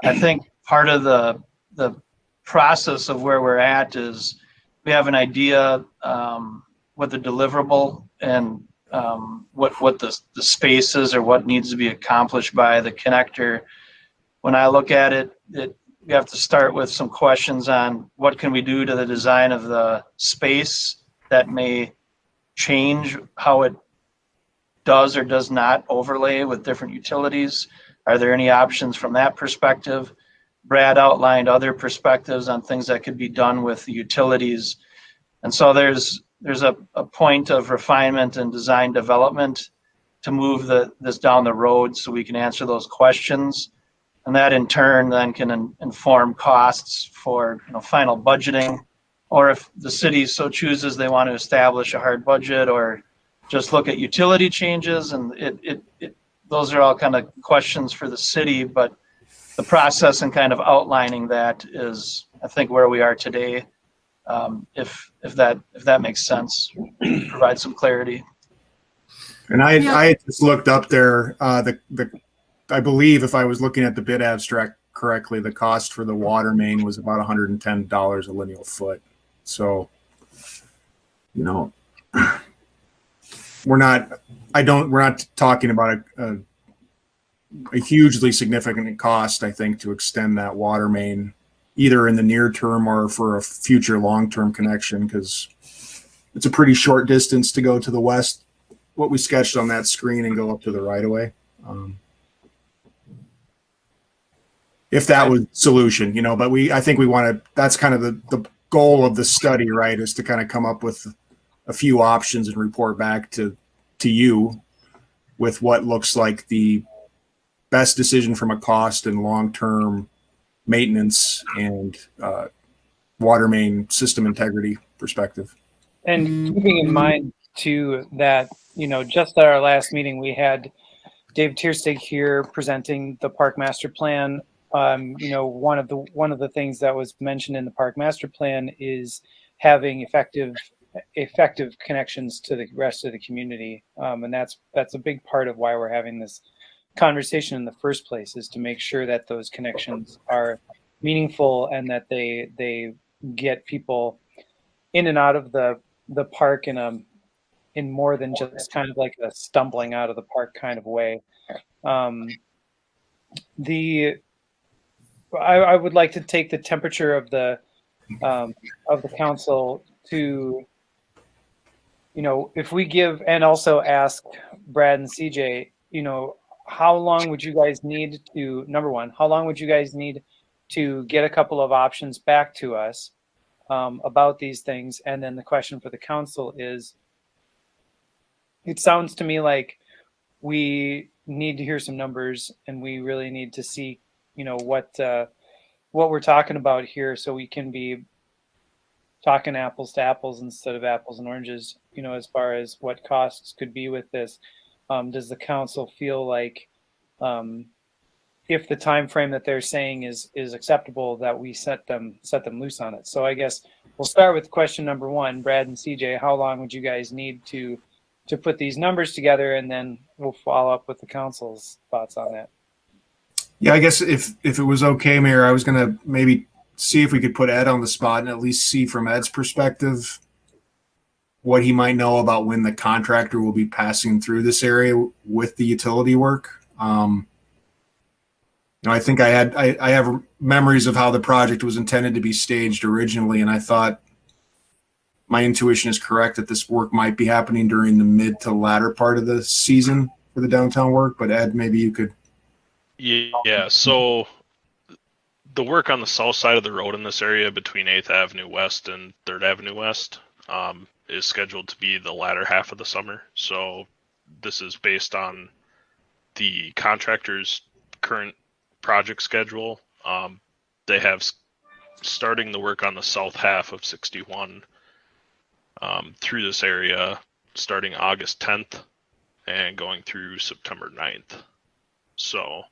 I think part of the process of where we're at is we have an idea what the deliverable and what the space is, or what needs to be accomplished by the connector. When I look at it, we have to start with some questions on what can we do to the design of the space that may change how it does or does not overlay with different utilities. Are there any options from that perspective? Brad outlined other perspectives on things that could be done with the utilities. And so there's a point of refinement and design development to move this down the road so we can answer those questions. And that in turn then can inform costs for final budgeting, or if the city so chooses they want to establish a hard budget or just look at utility changes. And those are all kind of questions for the city, but the process and kind of outlining that is, I think, where we are today. If that makes sense, provide some clarity. And I just looked up there, I believe if I was looking at the bid abstract correctly, the cost for the water main was about $110 a lineal foot. So, we're not talking about a hugely significant cost, I think, to extend that water main either in the near term or for a future long-term connection, because it's a pretty short distance to go to the west, what we sketched on that screen, and go up to the right of way. If that was solution, but I think we want to, that's kind of the goal of the study, right, is to kind of come up with a few options and report back to you with what looks like the best decision from a cost and long-term maintenance and water main system integrity perspective. And keeping in mind too that, just at our last meeting, we had Dave Tierstig here presenting the park master plan. One of the things that was mentioned in the park master plan is having effective connections to the rest of the community, and that's a big part of why we're having this conversation in the first place, is to make sure that those connections are meaningful and that they get people in and out of the park in more than just kind of like a stumbling out of the park kind of way. I would like to take the temperature of the council to, if we give, and also ask Brad and CJ, how long would you guys need to, number one, how long would you guys need to get a couple of options back to us about these things? And then the question for the council is, it sounds to me like we need to hear some numbers, and we really need to see what we're talking about here, so we can be talking apples to apples instead of apples and oranges, as far as what costs could be with this. Does the council feel like if the time frame that they're saying is acceptable, that we set them loose on it? So I guess we'll start with question number one. Brad and CJ, how long would you guys need to put these numbers together, and then we'll follow up with the council's thoughts on that. Yeah, I guess if it was okay, Mayor, I was going to maybe see if we could put Ed on the spot and at least see from Ed's perspective what he might know about when the contractor will be passing through this area with the utility work. I think I have memories of how the project was intended to be staged originally, and I thought my intuition is correct that this work might be happening during the mid to latter part of the season for the downtown work. But Ed, maybe you could. Yeah, so the work on the south side of the road in this area between 8th Avenue West and 3rd Avenue West is scheduled to be the latter half of the summer. So this is based on the contractor's current project schedule. They have starting the work on the south half of 61 through this area starting August 10th and going through September 9th. So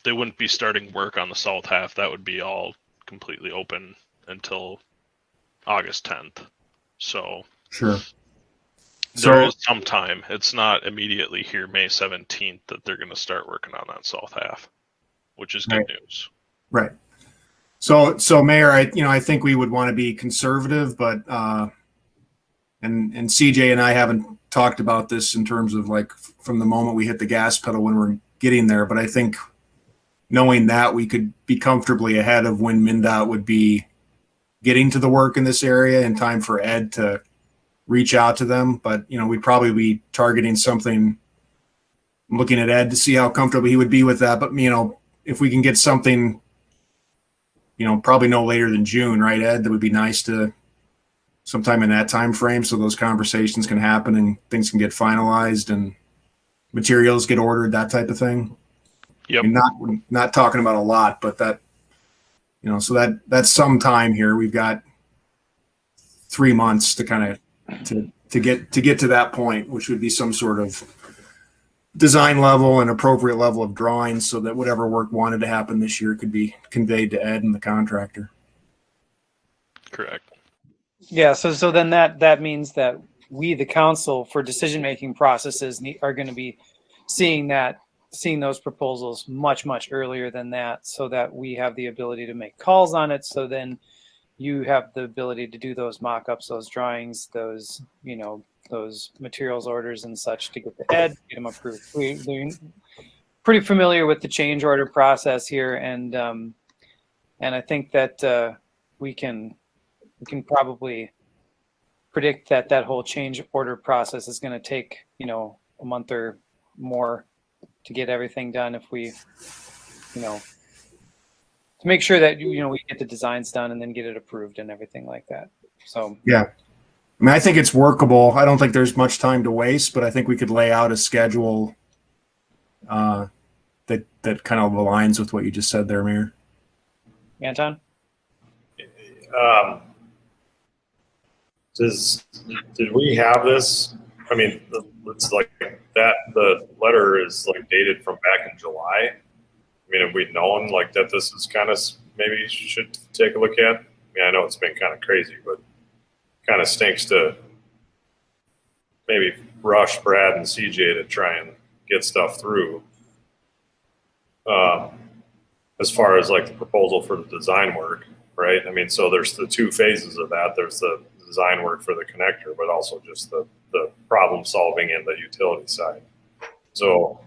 they wouldn't be starting work on the south half. That would be all completely open until August 10th. So sure. There is some time. It's not immediately here May 17th that they're going to start working on that south half, which is good news. Right. So Mayor, I think we would want to be conservative, but and CJ and I haven't talked about this in terms of like from the moment we hit the gas pedal when we're getting there, but I think knowing that we could be comfortably ahead of when MnDOT would be getting to the work in this area in time for Ed to reach out to them. But, we'd probably be targeting something, I'm looking at Ed to see how comfortable he would be with that. But, if we can get something, probably no later than June, right, Ed? That would be nice to sometime in that time frame so those conversations can happen and things can get finalized and materials get ordered, that type of thing. Yep. And not talking about a lot, but that, so that's some time here. We've got 3 months to kind of to get to that point, which would be some sort of design level and appropriate level of drawings, so that whatever work wanted to happen this year could be conveyed to Ed and the contractor. Correct. Yeah, so then that means that we, the council, for decision-making processes, are going to be seeing those proposals much earlier than that, so that we have the ability to make calls on it. So then you have the ability to do those mock-ups, those drawings, those those materials orders and such to get the Ed, get them approved. We're pretty familiar with the change order process here, and I think that we can probably predict that whole change order process is going to take a month or more to get everything done, if we to make sure that we get the designs done and then get it approved and everything like that. So yeah, I mean, I think it's workable. I don't think there's much time to waste, but I think we could lay out a schedule that kind of aligns with what you just said there, Mayor. Anton? Did we have this? I mean, it's like that. The letter is like dated from back in July. I mean, have we known like that this is kind of maybe should take a look at? I mean, I know it's been kind of crazy, but kind of stinks to maybe rush Brad and CJ to try and get stuff through. As far as like the proposal for the design work, right? I mean, so there's the two phases of that. There's the design work for the connector, but also just the problem solving in the utility side. So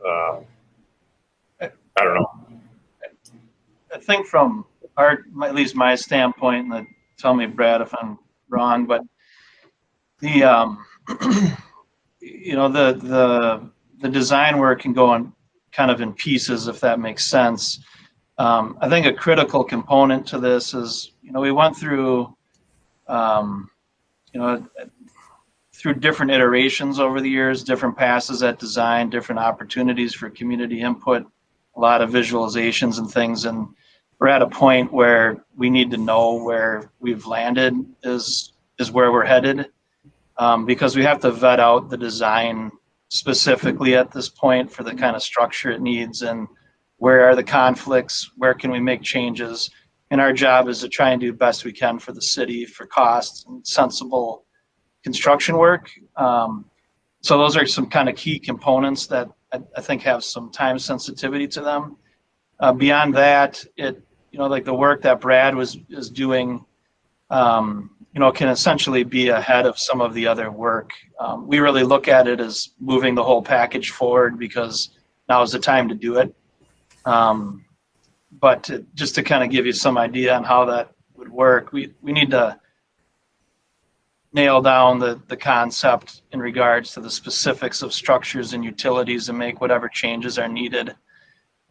I don't know. I think from at least my standpoint, and tell me, Brad, if I'm wrong, but the the design work can go on kind of in pieces, if that makes sense. I think a critical component to this is, we went through, through different iterations over the years, different passes at design, different opportunities for community input, a lot of visualizations and things. And we're at a point where we need to know where we've landed is where we're headed, because we have to vet out the design specifically at this point for the kind of structure it needs, and where are the conflicts, where can we make changes. And our job is to try and do the best we can for the city for costs and sensible construction work. So those are some kind of key components that I think have some time sensitivity to them. Beyond that, like the work that Brad is doing, can essentially be ahead of some of the other work. We really look at it as moving the whole package forward because now is the time to do it. But just to kind of give you some idea on how that would work, we need to nail down the concept in regards to the specifics of structures and utilities and make whatever changes are needed.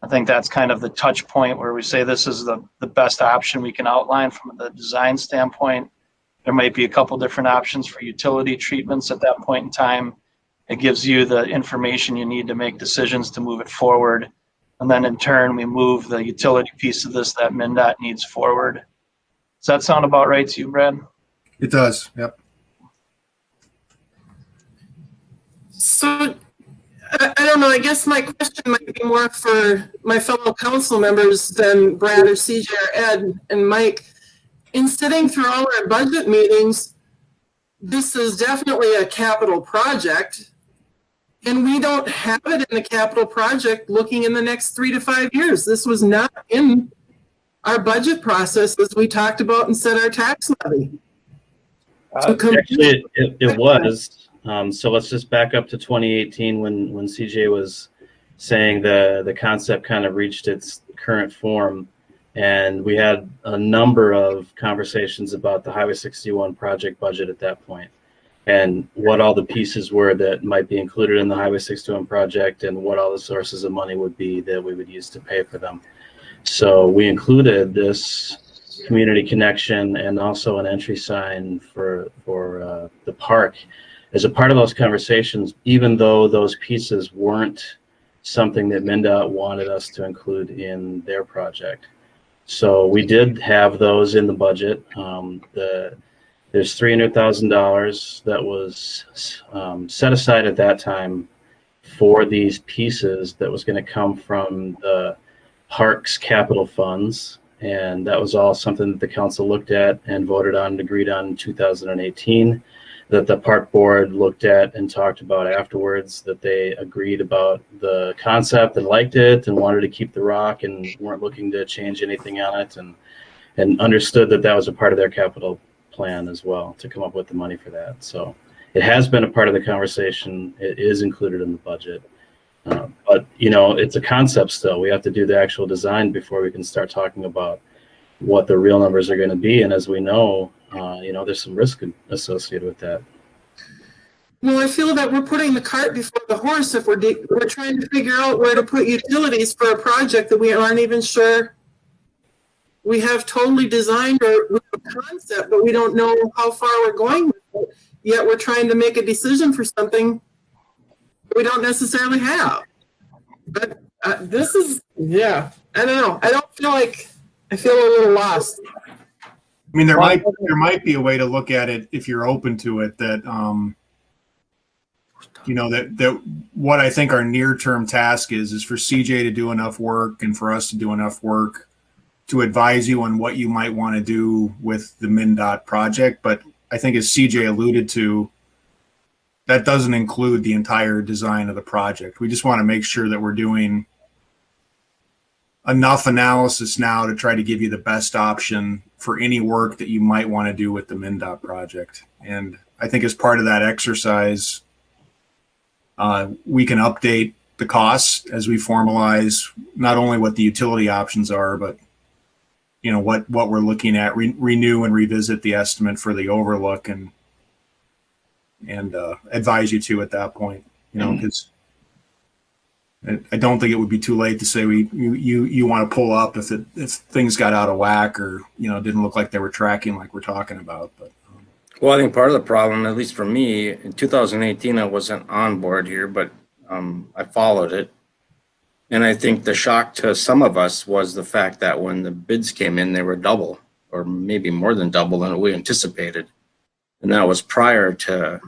I think that's kind of the touch point where we say this is the best option we can outline from the design standpoint. There might be a couple different options for utility treatments at that point in time. It gives you the information you need to make decisions to move it forward. And then in turn, we move the utility piece of this that MnDOT needs forward. Does that sound about right to you, Brad? It does, yep. So, I don't know, I guess my question might be more for my fellow council members than Brad or CJ or Ed and Mike. In sitting through all our budget meetings, this is definitely a capital project, and we don't have it in the capital project looking in the next 3 to 5 years. This was not in our budget process as we talked about and set our tax levy. Actually, it was. So let's just back up to 2018 when CJ was saying the concept kind of reached its current form. And we had a number of conversations about the Highway 61 project budget at that point, and what all the pieces were that might be included in the Highway 61 project, and what all the sources of money would be that we would use to pay for them. So we included this community connection and also an entry sign for the park as a part of those conversations, even though those pieces weren't something that MnDOT wanted us to include in their project. So we did have those in the budget. There's $300,000 that was set aside at that time for these pieces that was going to come from the parks capital funds. And that was all something that the council looked at and voted on and agreed on in 2018, that the park board looked at and talked about afterwards, that they agreed about the concept and liked it and wanted to keep the rock and weren't looking to change anything on it, and understood that that was a part of their capital plan as well, to come up with the money for that. So it has been a part of the conversation. It is included in the budget. But, you know, it's a concept still. We have to do the actual design before we can start talking about what the real numbers are going to be. And as we know, you know, there's some risk associated with that. Well, I feel that we're putting the cart before the horse if we're trying to figure out where to put utilities for a project that we aren't even sure we have totally designed, or with a concept, but we don't know how far we're going with it. Yet we're trying to make a decision for something we don't necessarily have. But this is, yeah, I don't know. I don't feel like, I feel a little lost. I mean, there might be a way to look at it if you're open to it, that you know, that what I think our near-term task is for CJ to do enough work and for us to do enough work to advise you on what you might want to do with the MnDOT project. But I think, as CJ alluded to, that doesn't include the entire design of the project. We just want to make sure that we're doing enough analysis now to try to give you the best option for any work that you might want to do with the MnDOT project. And I think as part of that exercise, we can update the costs as we formalize not only what the utility options are, but you know, what we're looking at, renew and revisit the estimate for the overlook, and advise you to at that point, you know, because I don't think it would be too late to say you want to pull up if things got out of whack, or, you know, didn't look like they were tracking like we're talking about. But Well, I think part of the problem, at least for me, in 2018, I wasn't on board here, but I followed it. And I think the shock to some of us was the fact that when the bids came in, they were double, or maybe more than double than we anticipated. And that was prior to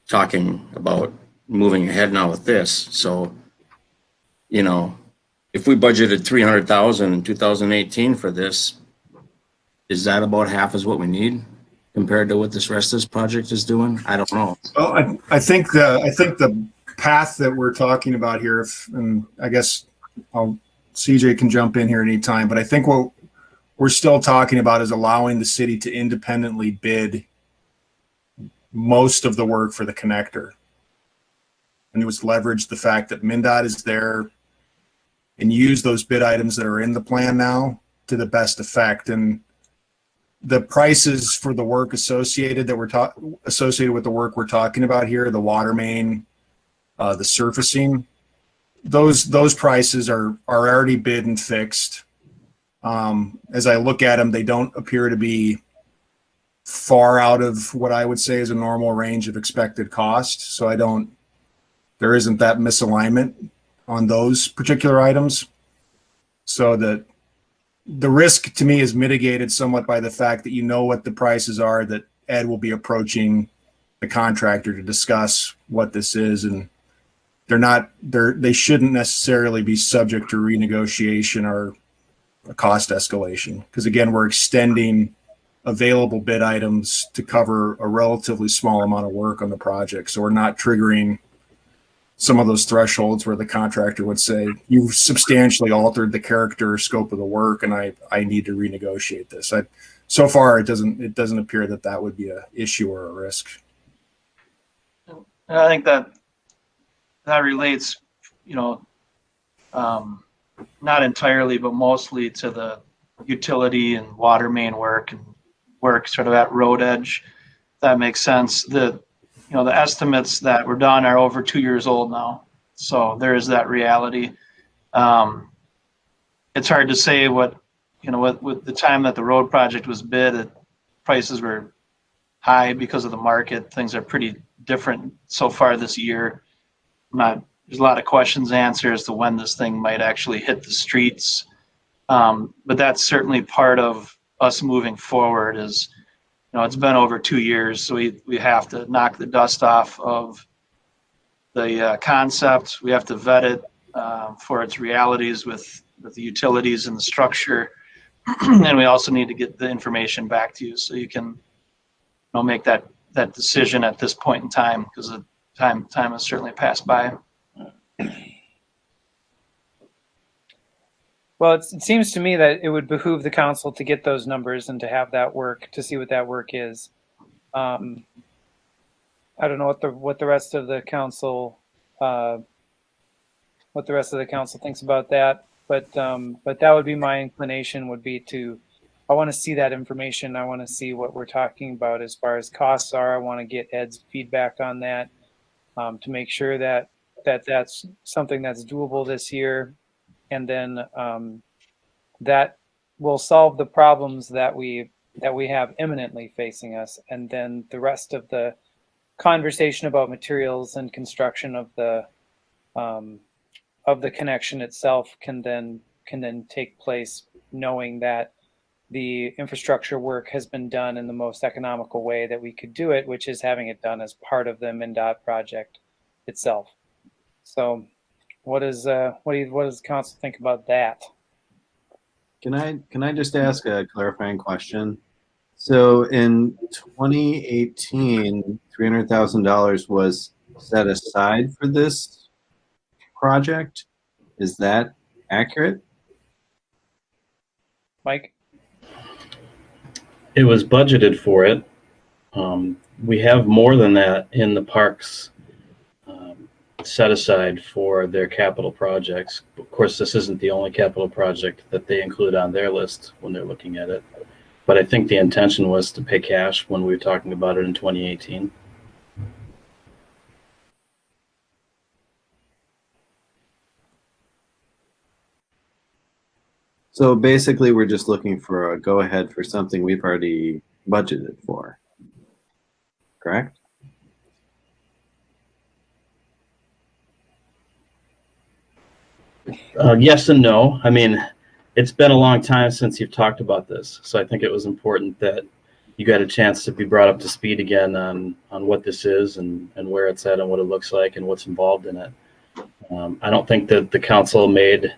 talking about moving ahead now with this. So, you know, if we budgeted $300,000 in 2018 for this, is that about half as what we need compared to what this rest of this project is doing? I don't know. well, I think the path that we're talking about here, and I guess CJ can jump in here anytime, but I think what we're still talking about is allowing the city to independently bid most of the work for the connector. And it was leverage the fact that MnDOT is there and use those bid items that are in the plan now to the best effect. And the prices for the work associated associated with the work we're talking about here, the water main, the surfacing, those prices are already bid and fixed. As I look at them, they don't appear to be far out of what I would say is a normal range of expected cost. So there isn't that misalignment on those particular items. So that the risk to me is mitigated somewhat by the fact that you know what the prices are, that Ed will be approaching the contractor to discuss what this is, and they shouldn't necessarily be subject to renegotiation or a cost escalation, because again, we're extending available bid items to cover a relatively small amount of work on the project. So we're not triggering some of those thresholds where the contractor would say, you've substantially altered the character or scope of the work, and I need to renegotiate this. So far, it doesn't appear that would be an issue or a risk. And I think that relates, you know, not entirely, but mostly to the utility and water main work and work sort of at road edge. If that makes sense. The estimates that were done are over 2 years old now. So there is that reality. It's hard to say with the time that the road project was bid, prices were high because of the market. Things are pretty different so far this year. There's a lot of questions answered as to when this thing might actually hit the streets. But that's certainly part of us moving forward is, it's been over 2 years, so we have to knock the dust off of the concept. We have to vet it for its realities with the utilities and the structure. And we also need to get the information back to you so you can make that decision at this point in time, because the time has certainly passed by. Well, it seems to me that it would behoove the council to get those numbers and to have that work, to see what that work is. I don't know what the rest of the council thinks about that, but that would be my inclination. Would be I want to see that information. I want to see what we're talking about as far as costs are. I want to get Ed's feedback on that to make sure that that's something that's doable this year. And then that will solve the problems that we have imminently facing us. And then the rest of the conversation about materials and construction of the connection itself can then take place, knowing that the infrastructure work has been done in the most economical way that we could do it, which is having it done as part of the MnDOT project itself. So what does council think about that? Can I just ask a clarifying question? So in 2018, $300,000 was set aside for this project. Is that accurate? Mike? It was budgeted for it. We have more than that in the parks set aside for their capital projects. Of course, this isn't the only capital project that they include on their list when they're looking at it. But I think the intention was to pay cash when we were talking about it in 2018. So basically, we're just looking for a go-ahead for something we've already budgeted for, correct? Yes and no. I mean, it's been a long time since you've talked about this, so I think it was important that you got a chance to be brought up to speed again on what this is and where it's at and what it looks like and what's involved in it. I don't think that the council made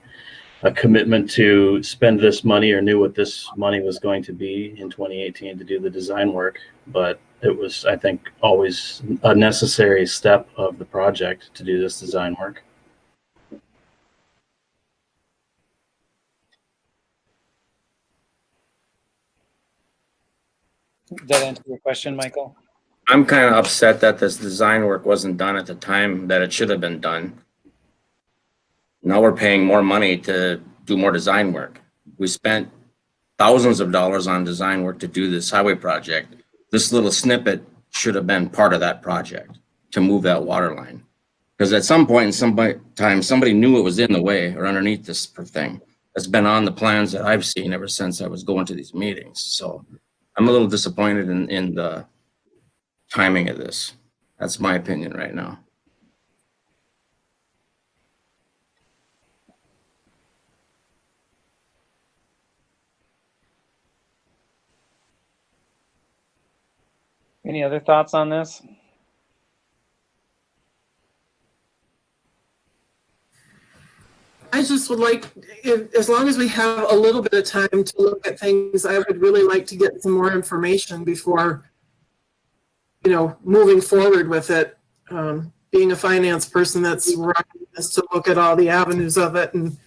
a commitment to spend this money or knew what this money was going to be in 2018 to do the design work, but it was, I think, always a necessary step of the project to do this design work. Did that answer your question, Michael? I'm kind of upset that this design work wasn't done at the time that it should have been done. Now we're paying more money to do more design work. We spent thousands of dollars on design work to do this highway project. This little snippet should have been part of that project to move that water line. Because at some point in time, somebody knew it was in the way or underneath this thing. It's been on the plans that I've seen ever since I was going to these meetings. So I'm a little disappointed in the timing of this. That's my opinion right now. Any other thoughts on this? I just would like, as long as we have a little bit of time to look at things, I would really like to get some more information before, moving forward with it. Being a finance person, that's working is to look at all the avenues of it and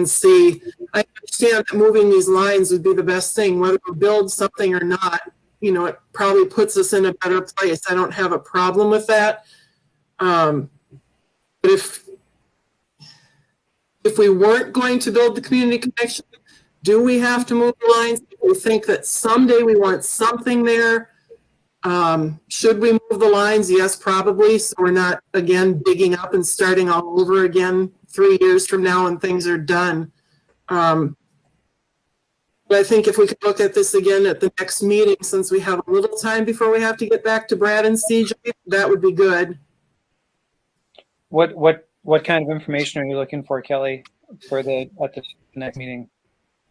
see. I understand that moving these lines would be the best thing, whether we build something or not. It probably puts us in a better place. I don't have a problem with that. But if we weren't going to build the community connection, do we have to move the lines? If we think that someday we want something there, should we move the lines? Yes, probably. So we're not, again, digging up and starting all over again 3 years from now when things are done. But But I think if we could look at this again at the next meeting, since we have a little time before we have to get back to Brad and CJ, that would be good. What kind of information are you looking for, Kelly, at the next meeting?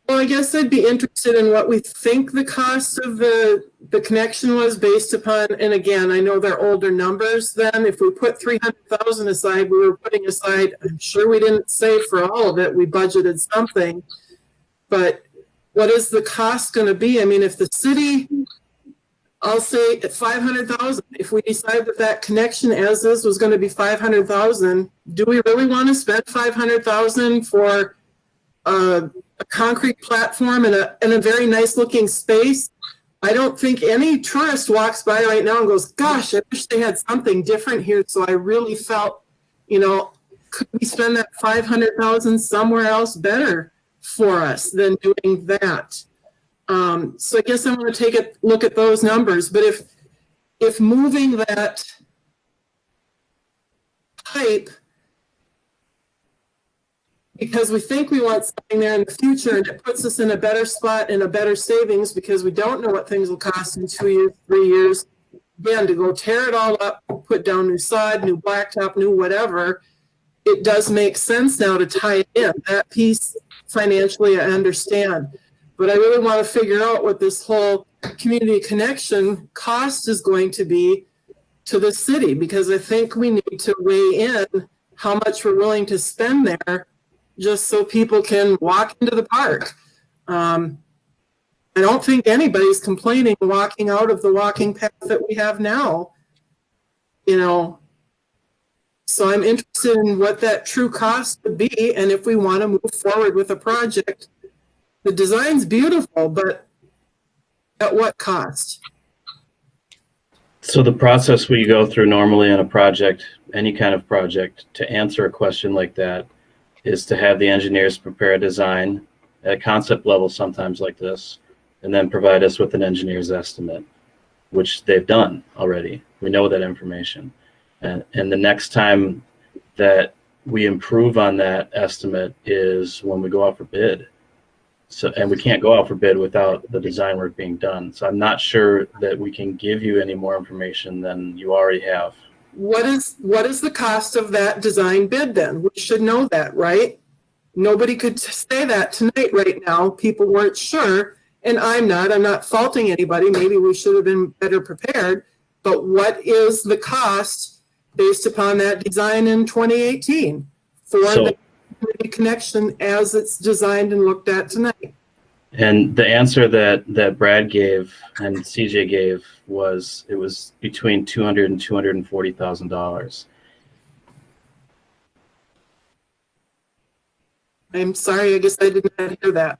Well, I guess I'd be interested in what we think the cost of the connection was based upon, and again, I know they're older numbers then. If we put 300,000 aside, we were putting aside, I'm sure we didn't say for all of it, we budgeted something. But what is the cost going to be? I mean, if the city, I'll say at 500,000, if we decide that that connection as is was going to be 500,000, do we really want to spend 500,000 for a concrete platform in a very nice looking space? I don't think any tourist walks by right now and goes, gosh, I wish they had something different here. So I really felt, could we spend that 500,000 somewhere else better for us than doing that? So I guess I want to take a look at those numbers. But if moving that pipe, because we think we want something there in the future, and it puts us in a better spot and a better savings because we don't know what things will cost in 2 years, 3 years. Again, to go tear it all up, put down new sod, new blacktop, new whatever, it does make sense now to tie it in. That piece financially I understand. But I really want to figure out what this whole community connection cost is going to be to the city, because I think we need to weigh in how much we're willing to spend there just so people can walk into the park. I don't think anybody's complaining walking out of the walking path that we have now, So I'm interested in what that true cost would be, and if we want to move forward with a project. The design's beautiful, but at what cost? So the process we go through normally on a project, any kind of project, to answer a question like that is to have the engineers prepare a design at a concept level, sometimes like this, and then provide us with an engineer's estimate, which they've done already. We know that information. And the next time that we improve on that estimate is when we go out for bid. And we can't go out for bid without the design work being done. So I'm not sure that we can give you any more information than you already have. What is the cost of that design bid then? We should know that, right? Nobody could say that tonight right now. People weren't sure, and I'm not faulting anybody. Maybe we should have been better prepared. But what is the cost based upon that design in 2018 for the community connection as it's designed and looked at tonight? And the answer that Brad gave and CJ gave was it was between $200,000 and $240,000. I'm sorry, I guess I did not hear that.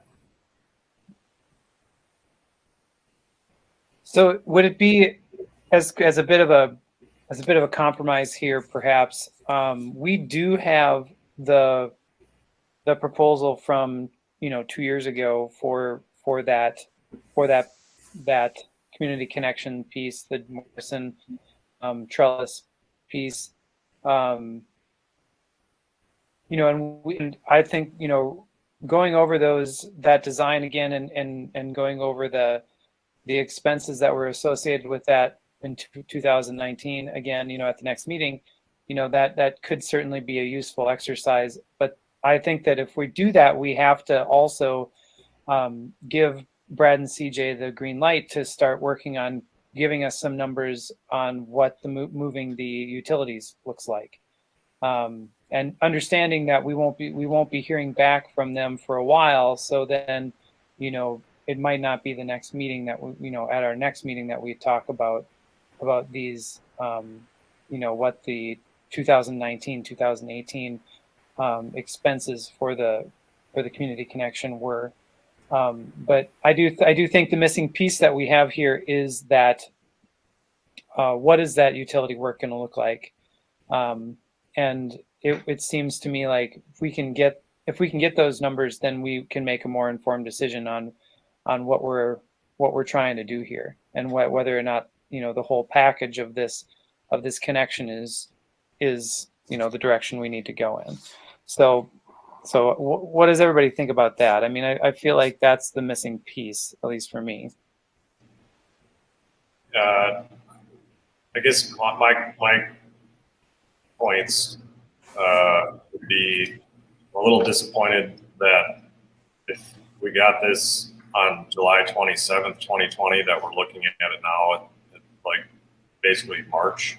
So would it be as a bit of a compromise here, perhaps? We do have the proposal from 2 years ago for that community connection piece, the Morrison trellis piece, and I think going over that design again and going over the expenses that were associated with that in 2019 again, at the next meeting, that could certainly be a useful exercise. But I think that if we do that, we have to also give Brad and CJ the green light to start working on giving us some numbers on what the moving the utilities looks like, and understanding that we won't be hearing back from them for a while. So then, it might not be the next meeting that at our next meeting that we talk about these, what the 2019, 2018 expenses for the community connection were. But I do think the missing piece that we have here is that what is that utility work going to look like? And it seems to me like if we can get those numbers, then we can make a more informed decision on what we're trying to do here, and whether or not the whole package of this connection is the direction we need to go in. So So what does everybody think about that? I mean, I feel like that's the missing piece, at least for me. I guess my points would be a little disappointed that if we got this on July 27th, 2020, that we're looking at it now at like basically March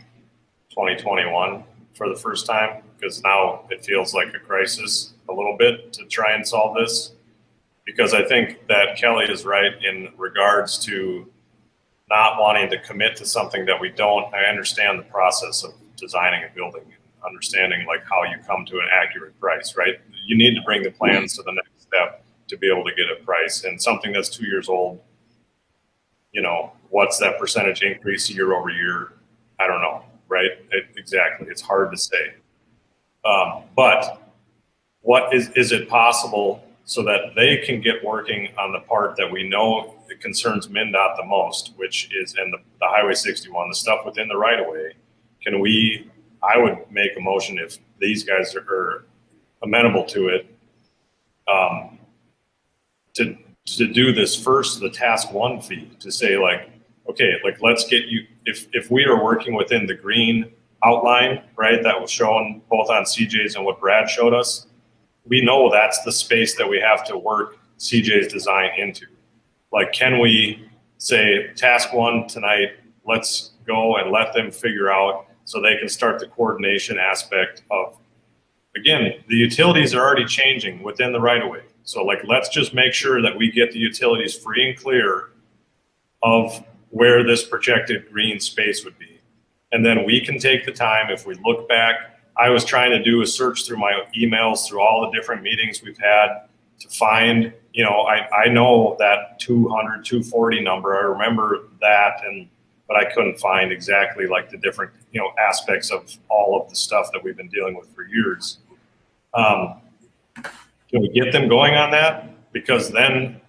2021 for the first time, because now it feels like a crisis a little bit to try and solve this. Because I think that Kelly is right in regards to not wanting to commit to something that we don't. I understand the process of designing a building, understanding like how you come to an accurate price, right? You need to bring the plans to the next step to be able to get a price. And something that's 2 years old, you know, what's that percentage increase year over year? I don't know, right? Exactly. It's hard to say. But what is it possible so that they can get working on the part that we know it concerns MnDOT the most, which is in the Highway 61, the stuff within the right of way? Can we, I would make a motion if these guys are amenable to it, to do this first, the task 1 fee, to say like, okay, like let's get you, if we are working within the green outline, right, that was shown both on CJ's and what Brad showed us, we know that's the space that we have to work CJ's design into. Like, can we say task 1 tonight, let's go and let them figure out so they can start the coordination aspect of, again, the utilities are already changing within the right of way. So like, let's just make sure that we get the utilities free and clear of where this projected green space would be. And then we can take the time, if we look back, I was trying to do a search through my emails, through all the different meetings we've had to find, you know, I know that 200, 240 number, I remember that, but I couldn't find exactly like the different, you know, aspects of all of the stuff that we've been dealing with for years. Can we get them going on that? Because then,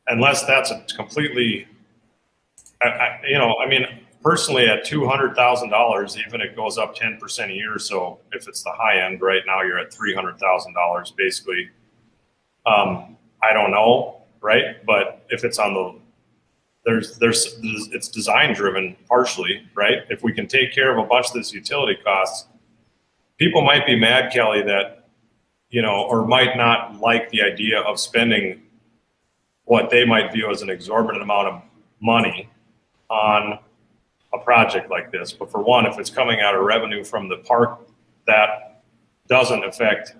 unless that's a completely, you know, I mean, personally at $200,000, even it goes up 10% a year. So if it's the high end, right now you're at $300,000 basically. I don't know, right? But if it's on the, it's design driven partially, right? If we can take care of a bunch of this utility costs, people might be mad, Kelly, that, you know, or might not like the idea of spending what they might view as an exorbitant amount of money on a project like this. But for one, if it's coming out of revenue from the park, that doesn't affect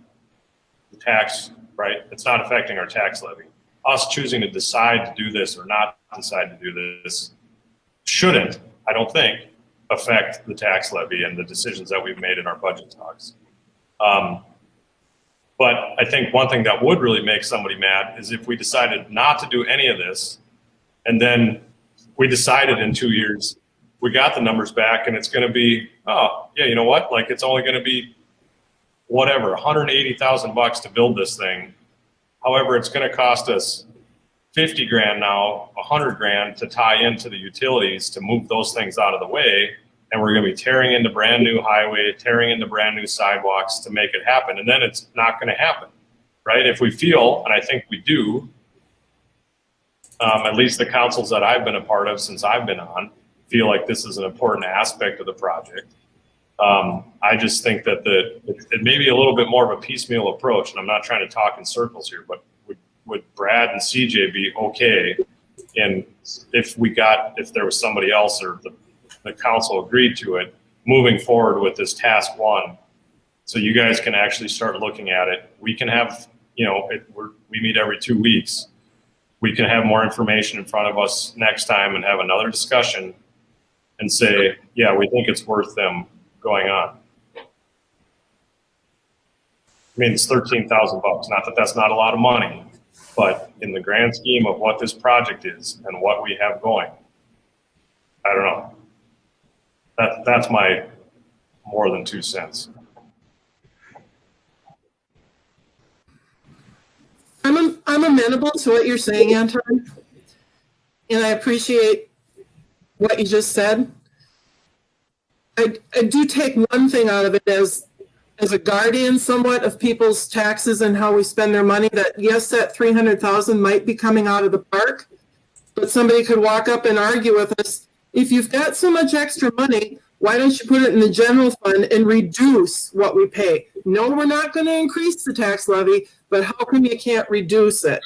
the tax, right? It's not affecting our tax levy. Us choosing to decide to do this or not decide to do this shouldn't, I don't think, affect the tax levy and the decisions that we've made in our budget talks. But I think one thing that would really make somebody mad is if we decided not to do any of this, and then we decided in 2 years, we got the numbers back and it's going to be, oh yeah, you know what? Like it's only going to be whatever, $180,000 to build this thing. However, it's going to cost us 50 grand now, 100 grand to tie into the utilities to move those things out of the way. And we're going to be tearing into brand new highway, tearing into brand new sidewalks to make it happen. And then it's not going to happen, right? If we feel, and I think we do, at least the councils that I've been a part of since I've been on, feel like this is an important aspect of the project. I just think that it may be a little bit more of a piecemeal approach, and I'm not trying to talk in circles here, but would Brad and CJ be okay? And if there was somebody else or the council agreed to it, moving forward with this task 1, so you guys can actually start looking at it. We can have, you know, we meet every 2 weeks. We can have more information in front of us next time and have another discussion and say, yeah, we think it's worth them going on. I mean, it's $13,000. Not that that's not a lot of money, but in the grand scheme of what this project is and what we have going, I don't know. That's my more than 2 cents. I'm amenable to what you're saying, Anton, and I appreciate what you just said. I do take one thing out of it as as a guardian somewhat of people's taxes and how we spend their money, that yes, that 300,000 might be coming out of the park, but somebody could walk up and argue with us, if you've got so much extra money, why don't you put it in the general fund and reduce what we pay? No, we're not going to increase the tax levy, but how come you can't reduce it?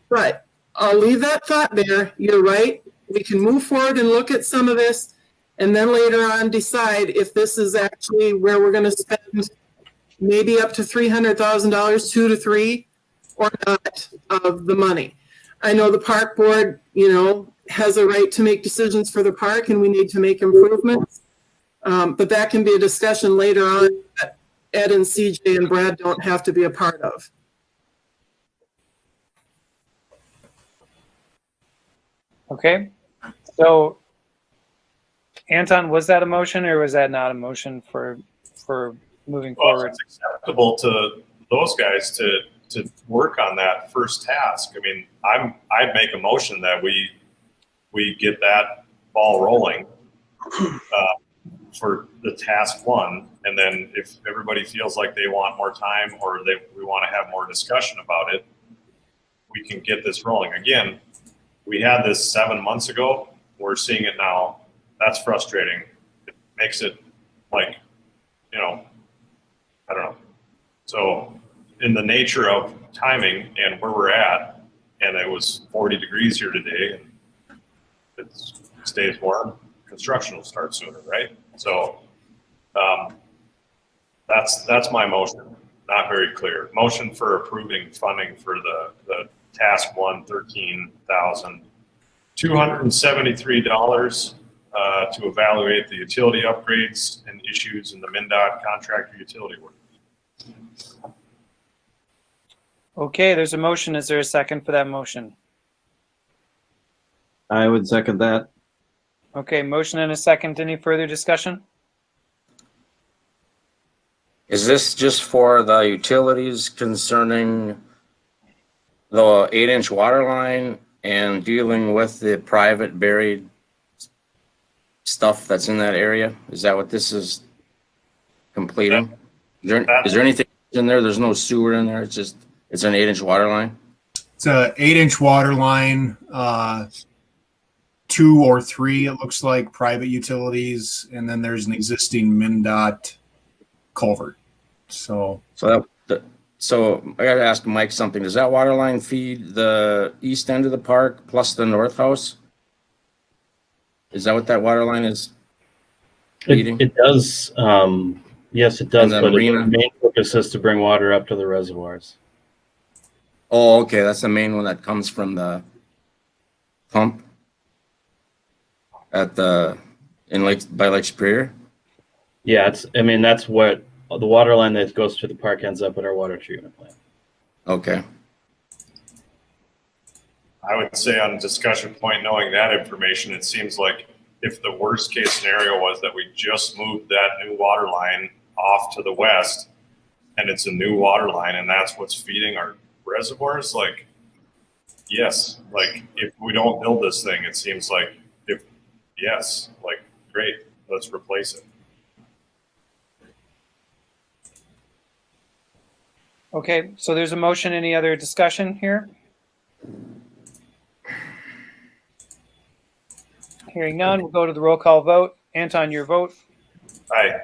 But I'll leave that thought there. You're right. We can move forward and look at some of this, and then later on decide if this is actually where we're going to spend maybe up to $300,000, 2 to 3, or not of the money. I know the park board, has a right to make decisions for the park, and we need to make improvements. But that can be a discussion later on that Ed and CJ and Brad don't have to be a part of. Okay, so Anton, was that a motion or was that not a motion for moving Well, forward? it's acceptable to those guys to work on that first task. I mean, I'd make a motion that we get that ball rolling for the task one, and then if everybody feels like they want more time or we want to have more discussion about it, we can get this rolling. Again, we had this 7 months ago. We're seeing it now. That's frustrating. It makes it like, I don't know. So in the nature of timing and where we're at, and it was 40 degrees here today, and it stays warm, construction will start sooner, right? So that's my motion. Not very clear. Motion for approving funding for the task one, $13,273 to evaluate the utility upgrades and issues in the MnDOT contractor utility work. Okay, there's a motion. Is there a second for that motion? I would second that. Okay, motion and a second. Any further discussion? Is this just for the utilities concerning the 8-inch water line and dealing with the private buried stuff that's in that area? Is that what this is completing? Is there anything in there? There's no sewer in there. It's an 8-inch water line. It's a 8-inch water line, 2 or 3, it looks like, private utilities, and then there's an existing MnDOT culvert. So I got to ask Mike something. Does that water line feed the east end of the park plus the north house? Is that what that water line is feeding? It does. Yes, it does. And the But marina? the main focus is to bring water up to the reservoirs. Oh, okay. That's the main one that comes from the pump at by Lake Superior. Yeah, that's what the water line that goes to the park ends up at our water treatment plant. Okay. I would say on discussion point, knowing that information, it seems like if the worst case scenario was that we just moved that new water line off to the west and it's a new water line and that's what's feeding our reservoirs, like, yes, like if we don't build this thing, it seems like great, let's replace it. Okay, so there's a motion. Any other discussion here? Hearing none, we'll go to the roll call vote. Anton, your vote. Aye.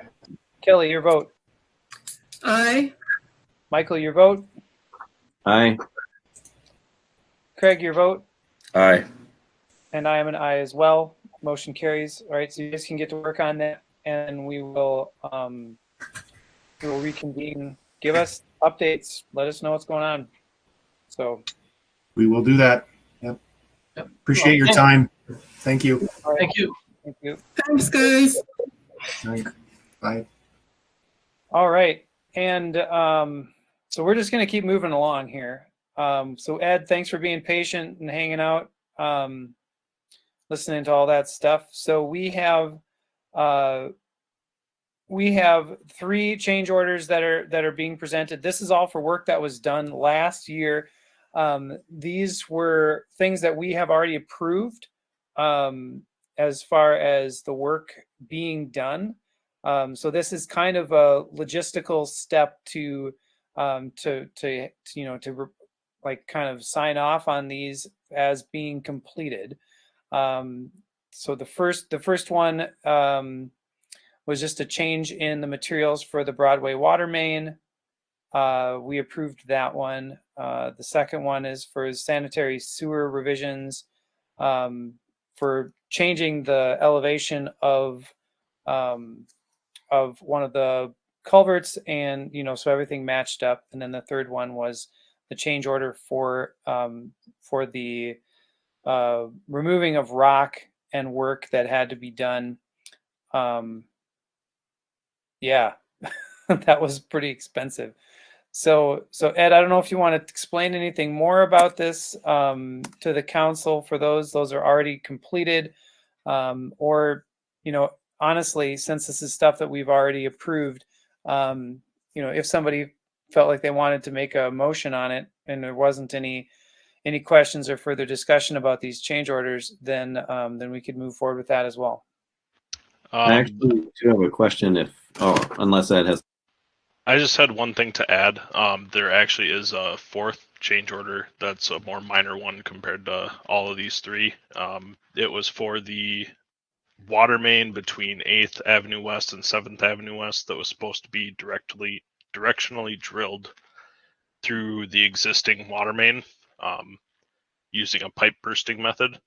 Kelly, your vote. Aye. Michael, your vote. Aye. Craig, your vote. Aye. And I am an aye as well. Motion carries. All right, so you guys can get to work on that, and we will reconvene. Give us updates. Let us know what's going on. So we will do that. Yep. Appreciate your time. Thank you. right. Thank you. Thank you. Thanks, guys. Bye. All right, and so we're just going to keep moving along here. So Ed, thanks for being patient and hanging out, listening to all that stuff. So we have 3 change orders that are being presented. This is all for work that was done last year. These were things that we have already approved as far as the work being done. So this is kind of a logistical step to like kind of sign off on these as being completed. So the first one was just a change in the materials for the Broadway water main. We approved that one. The second one is for sanitary sewer revisions, for changing the elevation of one of the culverts, and so everything matched up. And then the third one was the change order for the removing of rock and work that had to be done. Yeah, that was pretty expensive. So Ed, I don't know if you want to explain anything more about this to the council for those are already completed, or honestly, since this is stuff that we've already approved, if somebody felt like they wanted to make a motion on it and there wasn't any questions or further discussion about these change orders, then we could move forward with that as well. I actually do have a question unless Ed has. I just had one thing to add. There actually is a fourth change order that's a more minor one compared to all of these three. It was for the water main between 8th Avenue West and 7th Avenue West that was supposed to be directionally drilled through the existing water main using a pipe bursting method.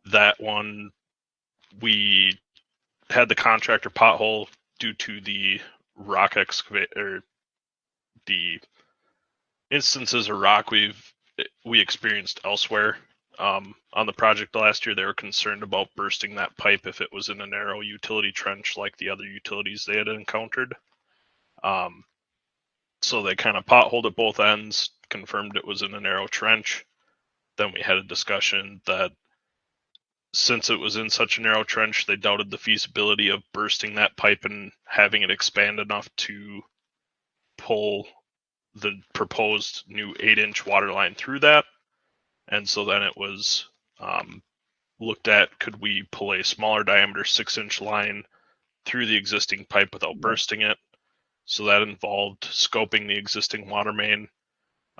That one, we had the contractor pothole due to the rock excavate, or the instances of rock we experienced elsewhere on the project last year. They were concerned about bursting that pipe if it was in a narrow utility trench like the other utilities they had encountered. So they kind of potholed at both ends, confirmed it was in a narrow trench. Then we had a discussion that since it was in such a narrow trench, they doubted the feasibility of bursting that pipe and having it expand enough to pull the proposed new 8-inch water line through that. And so then it was looked at, could we pull a smaller diameter 6-inch line through the existing pipe without bursting it? So that involved scoping the existing water main,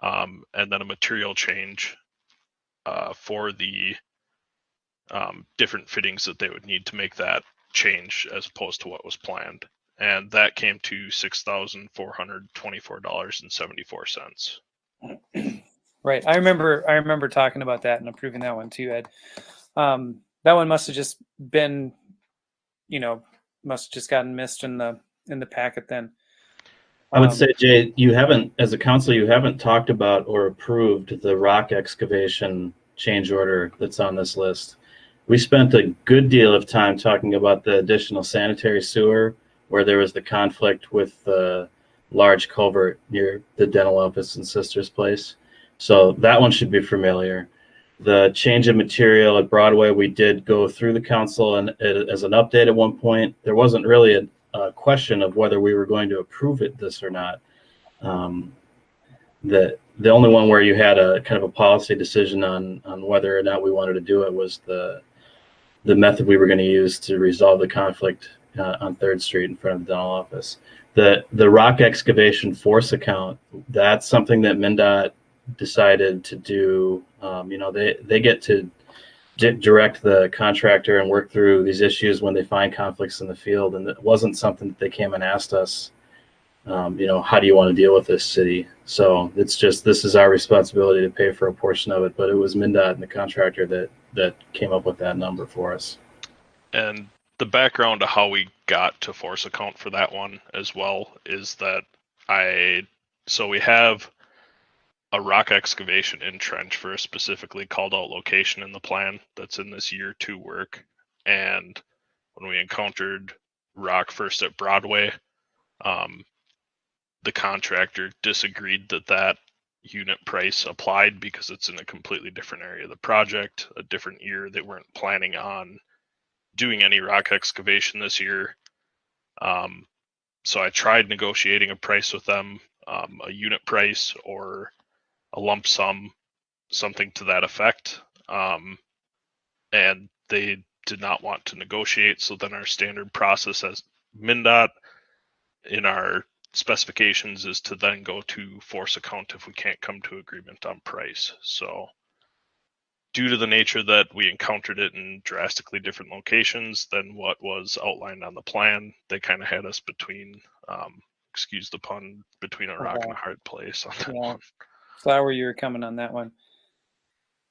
and then a material change for the different fittings that they would need to make that change as opposed to what was planned. And that came to $6,424.74. Right. I remember talking about that and approving that one too, Ed. That one must have just been, must have just gotten missed in the packet then. I would say, Jay, you haven't, as a council, you haven't talked about or approved the rock excavation change order that's on this list. We spent a good deal of time talking about the additional sanitary sewer, where there was the conflict with the large culvert near the dental office and Sister's place. So that one should be familiar. The change in material at Broadway, we did go through the council, and as an update at one point, there wasn't really a question of whether we were going to approve this or not. The only one where you had a kind of a policy decision on whether or not we wanted to do it was the method we were going to use to resolve the conflict on 3rd Street in front of the dental office. The rock excavation force account, that's something that MnDOT decided to do. They get to direct the contractor and work through these issues when they find conflicts in the field, and it wasn't something that they came and asked us, how do you want to deal with this, city? So it's just, this is our responsibility to pay for a portion of it, but it was MnDOT and the contractor that came up with that number for us. And the background to how we got to force account for that one as well is that we have a rock excavation in trench for a specifically called out location in the plan that's in this year 2 work. And when we encountered rock first at Broadway, the contractor disagreed that unit price applied because it's in a completely different area of the project, a different year. They weren't planning on doing any rock excavation this year. So I tried negotiating a price with them, a unit price or a lump sum, something to that effect. And they did not want to negotiate. So then our standard process MnDOT in our specifications is to then go to force account if we can't come to agreement on price. So due to the nature that we encountered it in drastically different locations than what was outlined on the plan, they kind of had us between, excuse the pun, between a rock and a hard place on that one. Saw where you were coming on that one.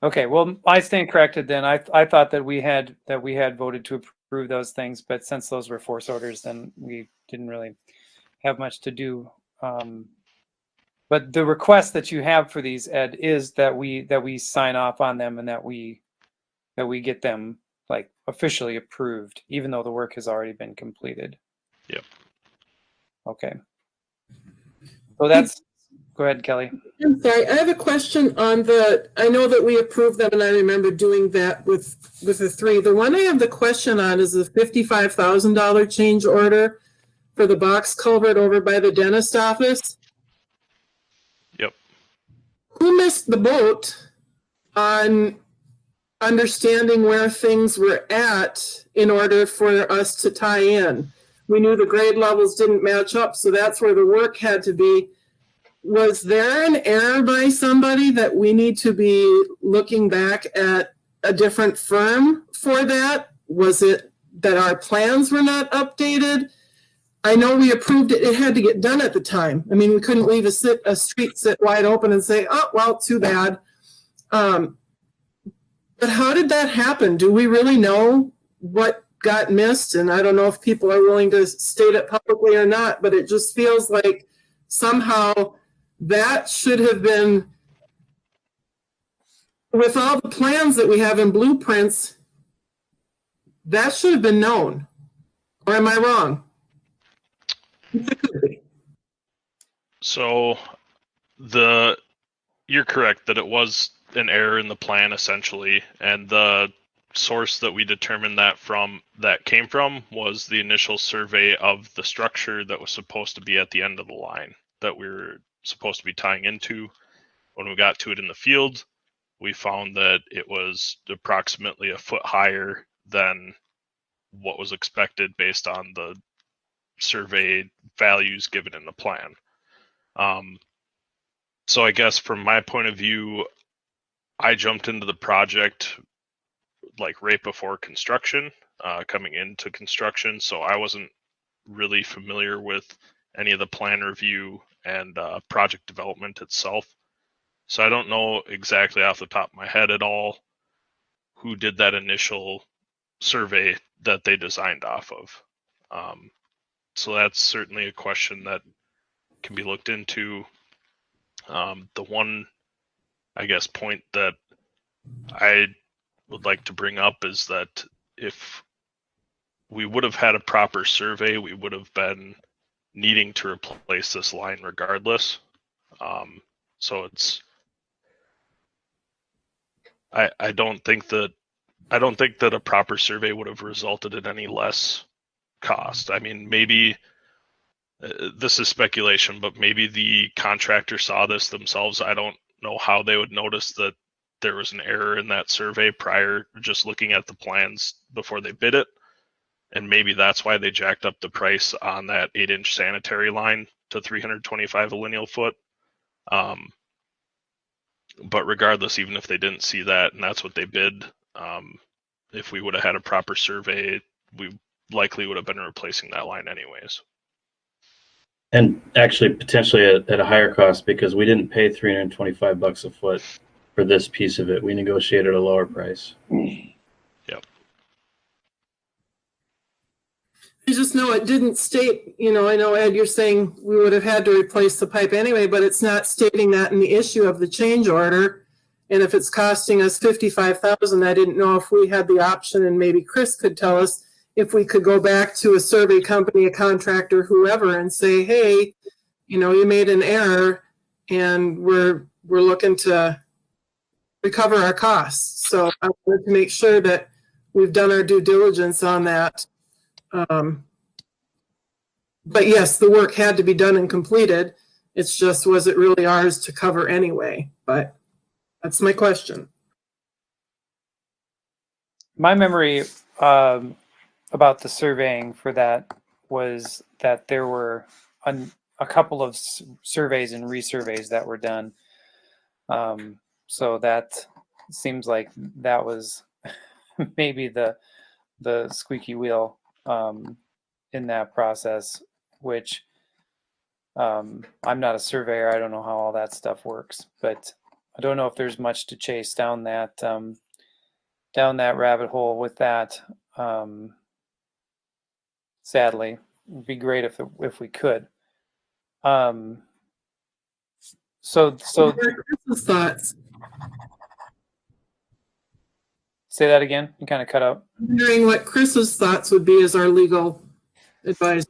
Okay, well, I stand corrected then. I thought that we had voted to approve those things, but since those were force orders, then we didn't really have much to do. But the request that you have for these, Ed, is that we sign off on them and that we get them like officially approved, even though the work has already been completed. Yep. Okay. So that's. Go ahead, Kelly. I'm sorry, I have a question on I know that we approved them and I remember doing that with the three. The one I have the question on is the $55,000 change order for the box culvert over by the dentist office. Yep. Who missed the boat on understanding where things were at in order for us to tie in? We knew the grade levels didn't match up, so that's where the work had to be. Was there an error by somebody that we need to be looking back at a different firm for that? Was it that our plans were not updated? I know we approved it. It had to get done at the time. I mean, we couldn't leave a street sit wide open and say, oh, well, too bad. But how did that happen? Do we really know what got missed? And I don't know if people are willing to state it publicly or not, but it just feels like somehow that should have been, with all the plans that we have in blueprints, that should have been known. Or am I wrong? So you're correct that it was an error in the plan essentially, and the source that we determined that came from was the initial survey of the structure that was supposed to be at the end of the line that we were supposed to be tying into. When we got to it in the field, we found that it was approximately a foot higher than what was expected based on the survey values given in the plan. So I guess from my point of view, I jumped into the project like right before construction, coming into construction. So I wasn't really familiar with any of the plan review and project development itself. So I don't know exactly off the top of my head at all who did that initial survey that they designed off of. So that's certainly a question that can be looked into. The one, I guess, point that I would like to bring up is that if we would have had a proper survey, we would have been needing to replace this line regardless. So it's, I don't think that a proper survey would have resulted in any less cost. I mean, maybe this is speculation, but maybe the contractor saw this themselves. I don't know how they would notice that there was an error in that survey prior, just looking at the plans before they bid it. And maybe that's why they jacked up the price on that 8-inch sanitary line to 325 a lineal foot. But regardless, even if they didn't see that and that's what they bid, if we would have had a proper survey, we likely would have been replacing that line anyways. And actually potentially at a higher cost, because we didn't pay $325 a foot for this piece of it. We negotiated a lower price. Yep. You just know it didn't state, I know, Ed, you're saying we would have had to replace the pipe anyway, but it's not stating that in the issue of the change order. And if it's costing us $55,000, I didn't know if we had the option, and maybe Chris could tell us, if we could go back to a survey company, a contractor, whoever, and say, hey, you made an error and we're looking to recover our costs. So I wanted to make sure that we've done our due diligence on that. But yes, the work had to be done and completed. It's just, was it really ours to cover anyway? But that's my question. My memory about the surveying for that was that there were a couple of surveys and resurveys that were done. So that seems like that was maybe the squeaky wheel in that process, which I'm not a surveyor. I don't know how all that stuff works, but I don't know if there's much to chase down that rabbit hole with that. Sadly, it'd be great if we could. So Chris's thoughts. say that again. You kind of cut out. I'm wondering what Chris's thoughts would be as our legal advisor.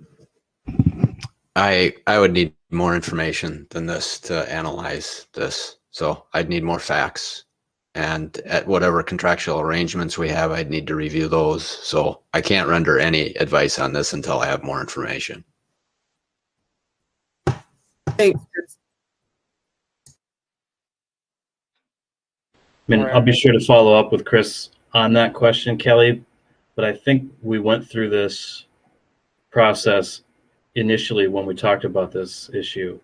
I would need more information than this to analyze this. So I'd need more facts. And at whatever contractual arrangements we have, I'd need to review those. So I can't render any advice on this until I have more information. Thanks, Chris. I mean, I'll be sure to follow up with Chris on that question, Kelly, but I think we went through this process initially when we talked about this issue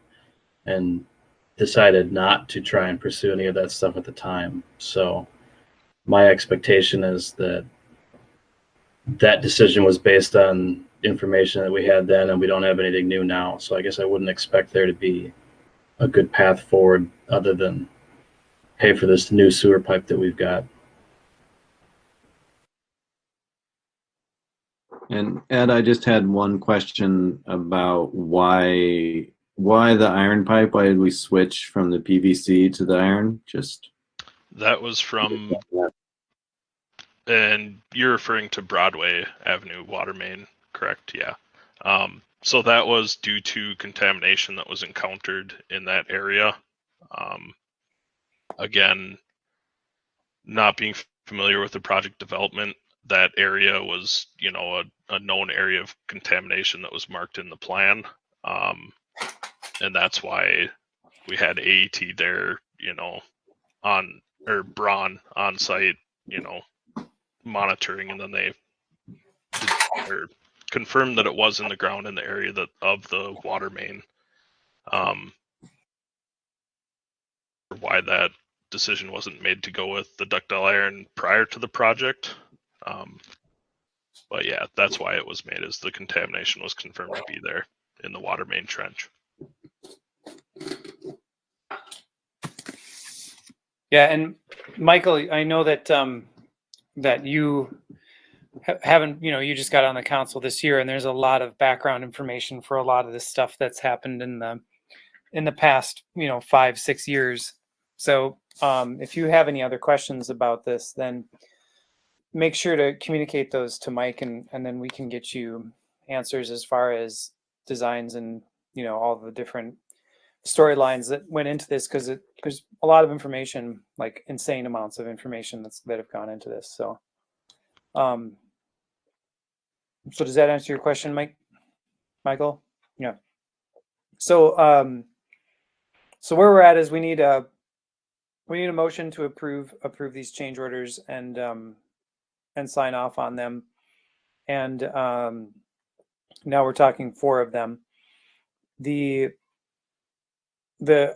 and decided not to try and pursue any of that stuff at the time. So my expectation is that that decision was based on information that we had then, and we don't have anything new now. So I guess I wouldn't expect there to be a good path forward other than pay for this new sewer pipe that we've got. And Ed, I just had one question about why the iron pipe? Why did we switch from the PVC to the iron? Just That was from, and you're referring to Broadway Avenue water main, correct? Yeah. So that was due to contamination that was encountered in that area. Again, not being familiar with the project development, that area was, you know, a known area of contamination that was marked in the plan. And that's why we had AET there, you know, or Braun on site, you know, monitoring, and then they confirmed that it was in the ground in the area of the water main. Why that decision wasn't made to go with the ductile iron prior to the project. But yeah, that's why it was made, as the contamination was confirmed to be there in the water main trench. Yeah, and Michael, I know that that you haven't, you know, you just got on the council this year, and there's a lot of background information for a lot of this stuff that's happened in the past, you know, 5-6 years. So if you have any other questions about this, then make sure to communicate those to Mike, and then we can get you answers as far as designs and, you know, all the different storylines that went into this, because there's a lot of information, like insane amounts of information that have gone into this. So so does that answer your question, Michael? Yeah. So so where we're at is we need a motion to approve these change orders and sign off on them. And now we're talking 4 of them. The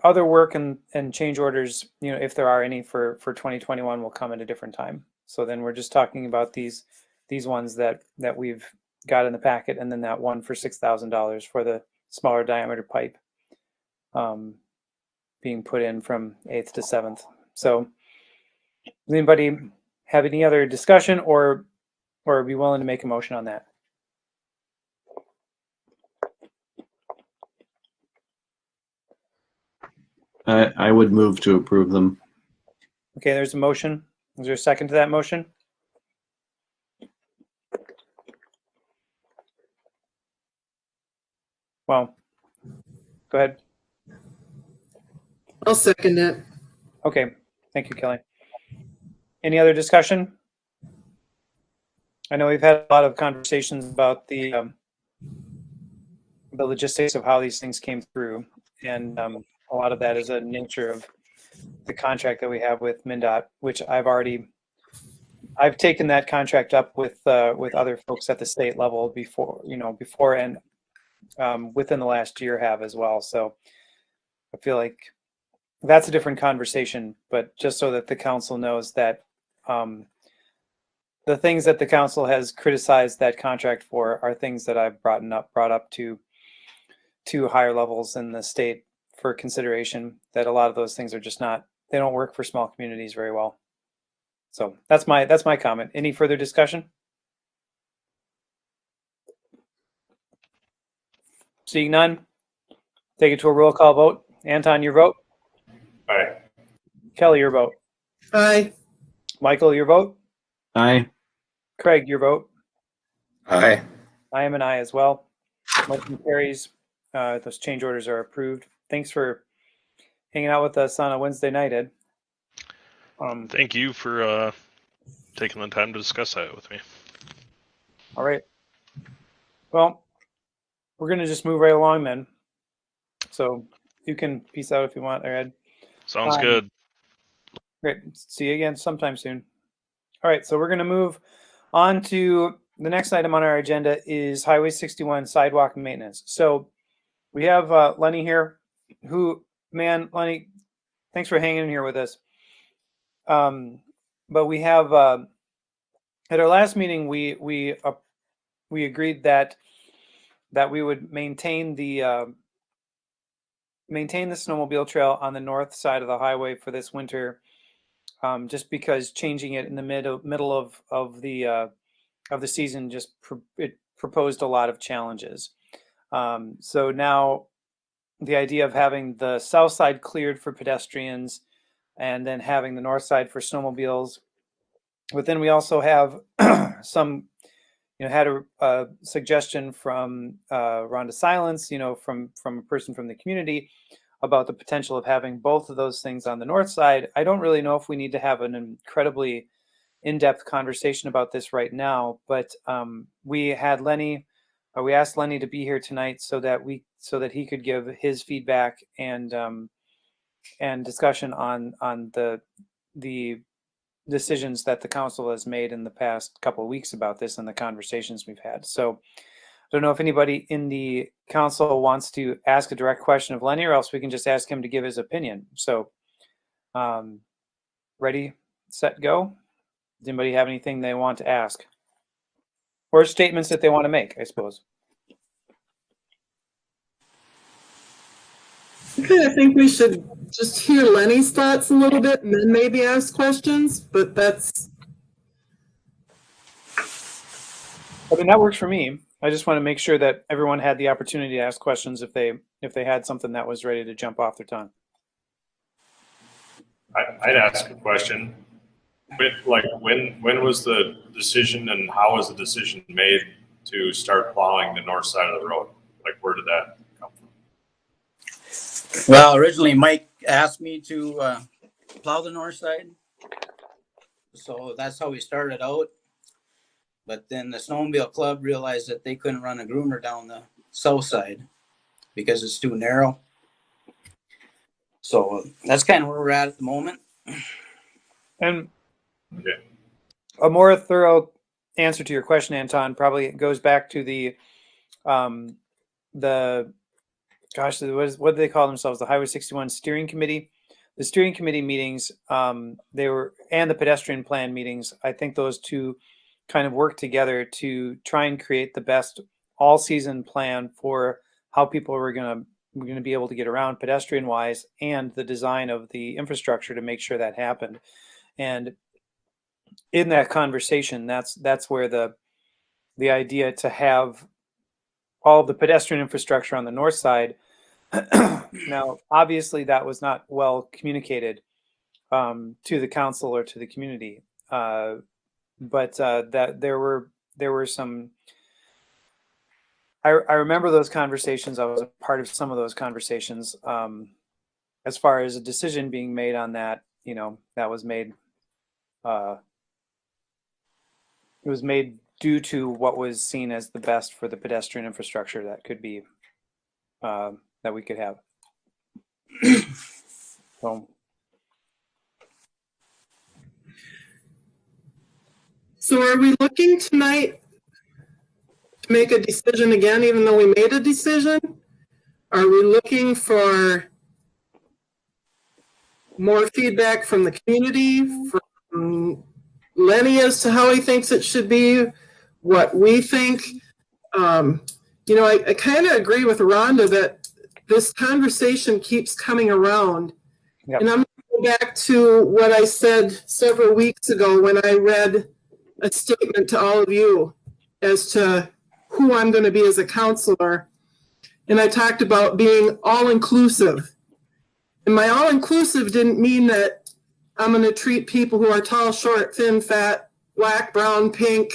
other work and change orders, you know, if there are any for 2021, will come at a different time. So then we're just talking about these ones that we've got in the packet, and then that one for $6,000 for the smaller diameter pipe being put in from 8th to 7th. So does anybody have any other discussion or be willing to make a motion on that? I would move to approve them. Okay, there's a motion. Is there a second to that motion? Well, go ahead. I'll second it. Okay, thank you, Kelly. Any other discussion? I know we've had a lot of conversations about the logistics of how these things came through, and a lot of that is a nature of the contract that we have with MnDOT, which I've already I've taken that contract up with other folks at the state level before, and within the last year have as well. So I feel like that's a different conversation, but just so that the council knows that the things that the council has criticized that contract for are things that I've brought up to higher levels in the state for consideration, that a lot of those things are just they don't work for small communities very well. So that's my comment. Any further discussion? Seeing none, take it to a roll call vote. Anton, your vote? Aye. Kelly, your vote? Aye. Michael, your vote? Aye. Craig, your vote? Aye. I am an aye as well. Motion carries. Those change orders are approved. Thanks for hanging out with us on a Wednesday night, Ed. Thank you for taking the time to discuss that with me. All right. Well, we're going to just move right along then. So you can peace out if you want, Ed. Sounds good. Great. See you again sometime soon. All right. So we're going to move on to the next item on our agenda is Highway 61 sidewalk maintenance. So we have Lenny here Lenny, thanks for hanging in here with us. But we have at our last meeting, we agreed that we would maintain the snowmobile trail on the north side of the highway for this winter, just because changing it in the middle of the season it proposed a lot of challenges. So now the idea of having the south side cleared for pedestrians and then having the north side for snowmobiles. But then we also have had a suggestion from Rhonda Silence, from a person from the community about the potential of having both of those things on the north side. I don't really know if we need to have an incredibly in-depth conversation about this right now, but we asked Lenny to be here tonight so that he could give his feedback and discussion on the decisions that the council has made in the past couple of weeks about this and the conversations we've had. So I don't know if anybody in the council wants to ask a direct question of Lenny, or else we can just ask him to give his opinion. So ready, set, go. Does anybody have anything they want to ask? Or statements that they want to make, I suppose. I kind of think we should just hear Lenny's thoughts a little bit and then maybe ask questions, but that's... I mean, that works for me. I just want to make sure that everyone had the opportunity to ask questions if they had something that was ready to jump off their tongue. I'd ask a question. When was the decision and how was the decision made to start plowing the north side of the road? Like, where did that come from? Well, originally Mike asked me to plow the north side. So that's how we started out. But then the snowmobile club realized that they couldn't run a groomer down the south side because it's too narrow. So that's kind of where we're at the moment. And a more thorough answer to your question, Anton, probably goes back to what do they call themselves? The Highway 61 Steering Committee. The steering committee meetings, and the pedestrian plan meetings. I think those two kind of work together to try and create the best all-season plan for how people are going to be able to get around pedestrian-wise, and the design of the infrastructure to make sure that happened. And in that conversation, that's where the idea to have all the pedestrian infrastructure on the north side. Now, obviously, that was not well communicated to the council or to the community, but that there were some. I remember those conversations. I was a part of some of those conversations. As far as a decision being made on that, that was made. It was made due to what was seen as the best for the pedestrian infrastructure that could be that we could have. So. So are we looking tonight to make a decision again, even though we made a decision? Are we looking for more feedback from the community, from Lenny as to how he thinks it should be, what we think? You know, I kind of agree with Rhonda that this conversation keeps coming around. Yep. And I'm going to go back to what I said several weeks ago when I read a statement to all of you as to who I'm going to be as a counselor. And I talked about being all-inclusive. And my all-inclusive didn't mean that I'm going to treat people who are tall, short, thin, fat, black, brown, pink.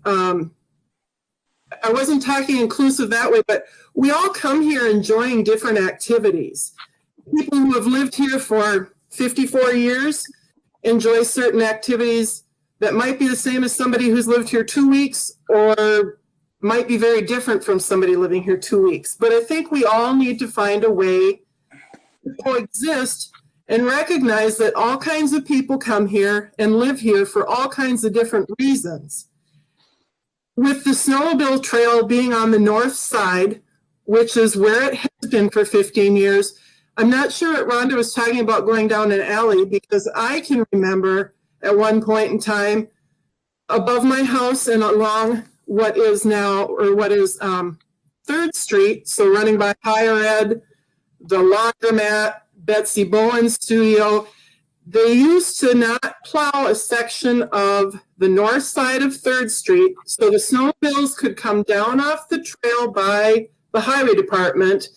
I wasn't talking inclusive that way, but we all come here enjoying different activities. People who have lived here for 54 years enjoy certain activities that might be the same as somebody who's lived here 2 weeks, or might be very different from somebody living here 2 weeks. But I think we all need to find a way to coexist and recognize that all kinds of people come here and live here for all kinds of different reasons. With the snowmobile trail being on the north side, which is where it has been for 15 years, I'm not sure what Rhonda was talking about going down an alley, because I can remember at one point in time above my house and along what is now, or what is 3rd Street, so running by Higher Ed, the laundromat, Betsy Bowen's studio, they used to not plow a section of the north side of 3rd Street, so the snowmobiles could come down off the trail by the highway department,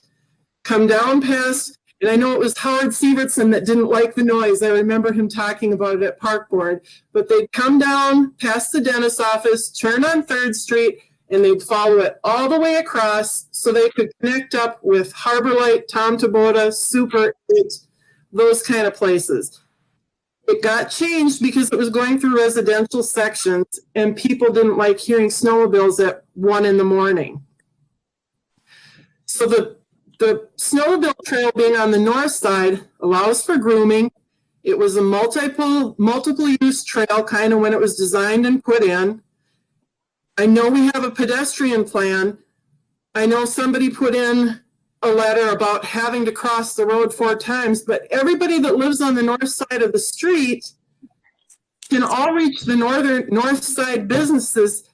come down past, and I know it was Howard Sievertson that didn't like the noise. I remember him talking about it at Park Board, but they'd come down past the dentist's office, turn on 3rd Street, and they'd follow it all the way across so they could connect up with Harbor Light, Tom Tabota, Super 8, those kind of places. It got changed because it was going through residential sections and people didn't like hearing snowmobiles at 1 in the morning. So the snowmobile trail being on the north side allows for grooming. It was a multiple use trail kind of when it was designed and put in. I know we have a pedestrian plan. I know somebody put in a letter about having to cross the road 4 times, but everybody that lives on the north side of the street can all reach the north side businesses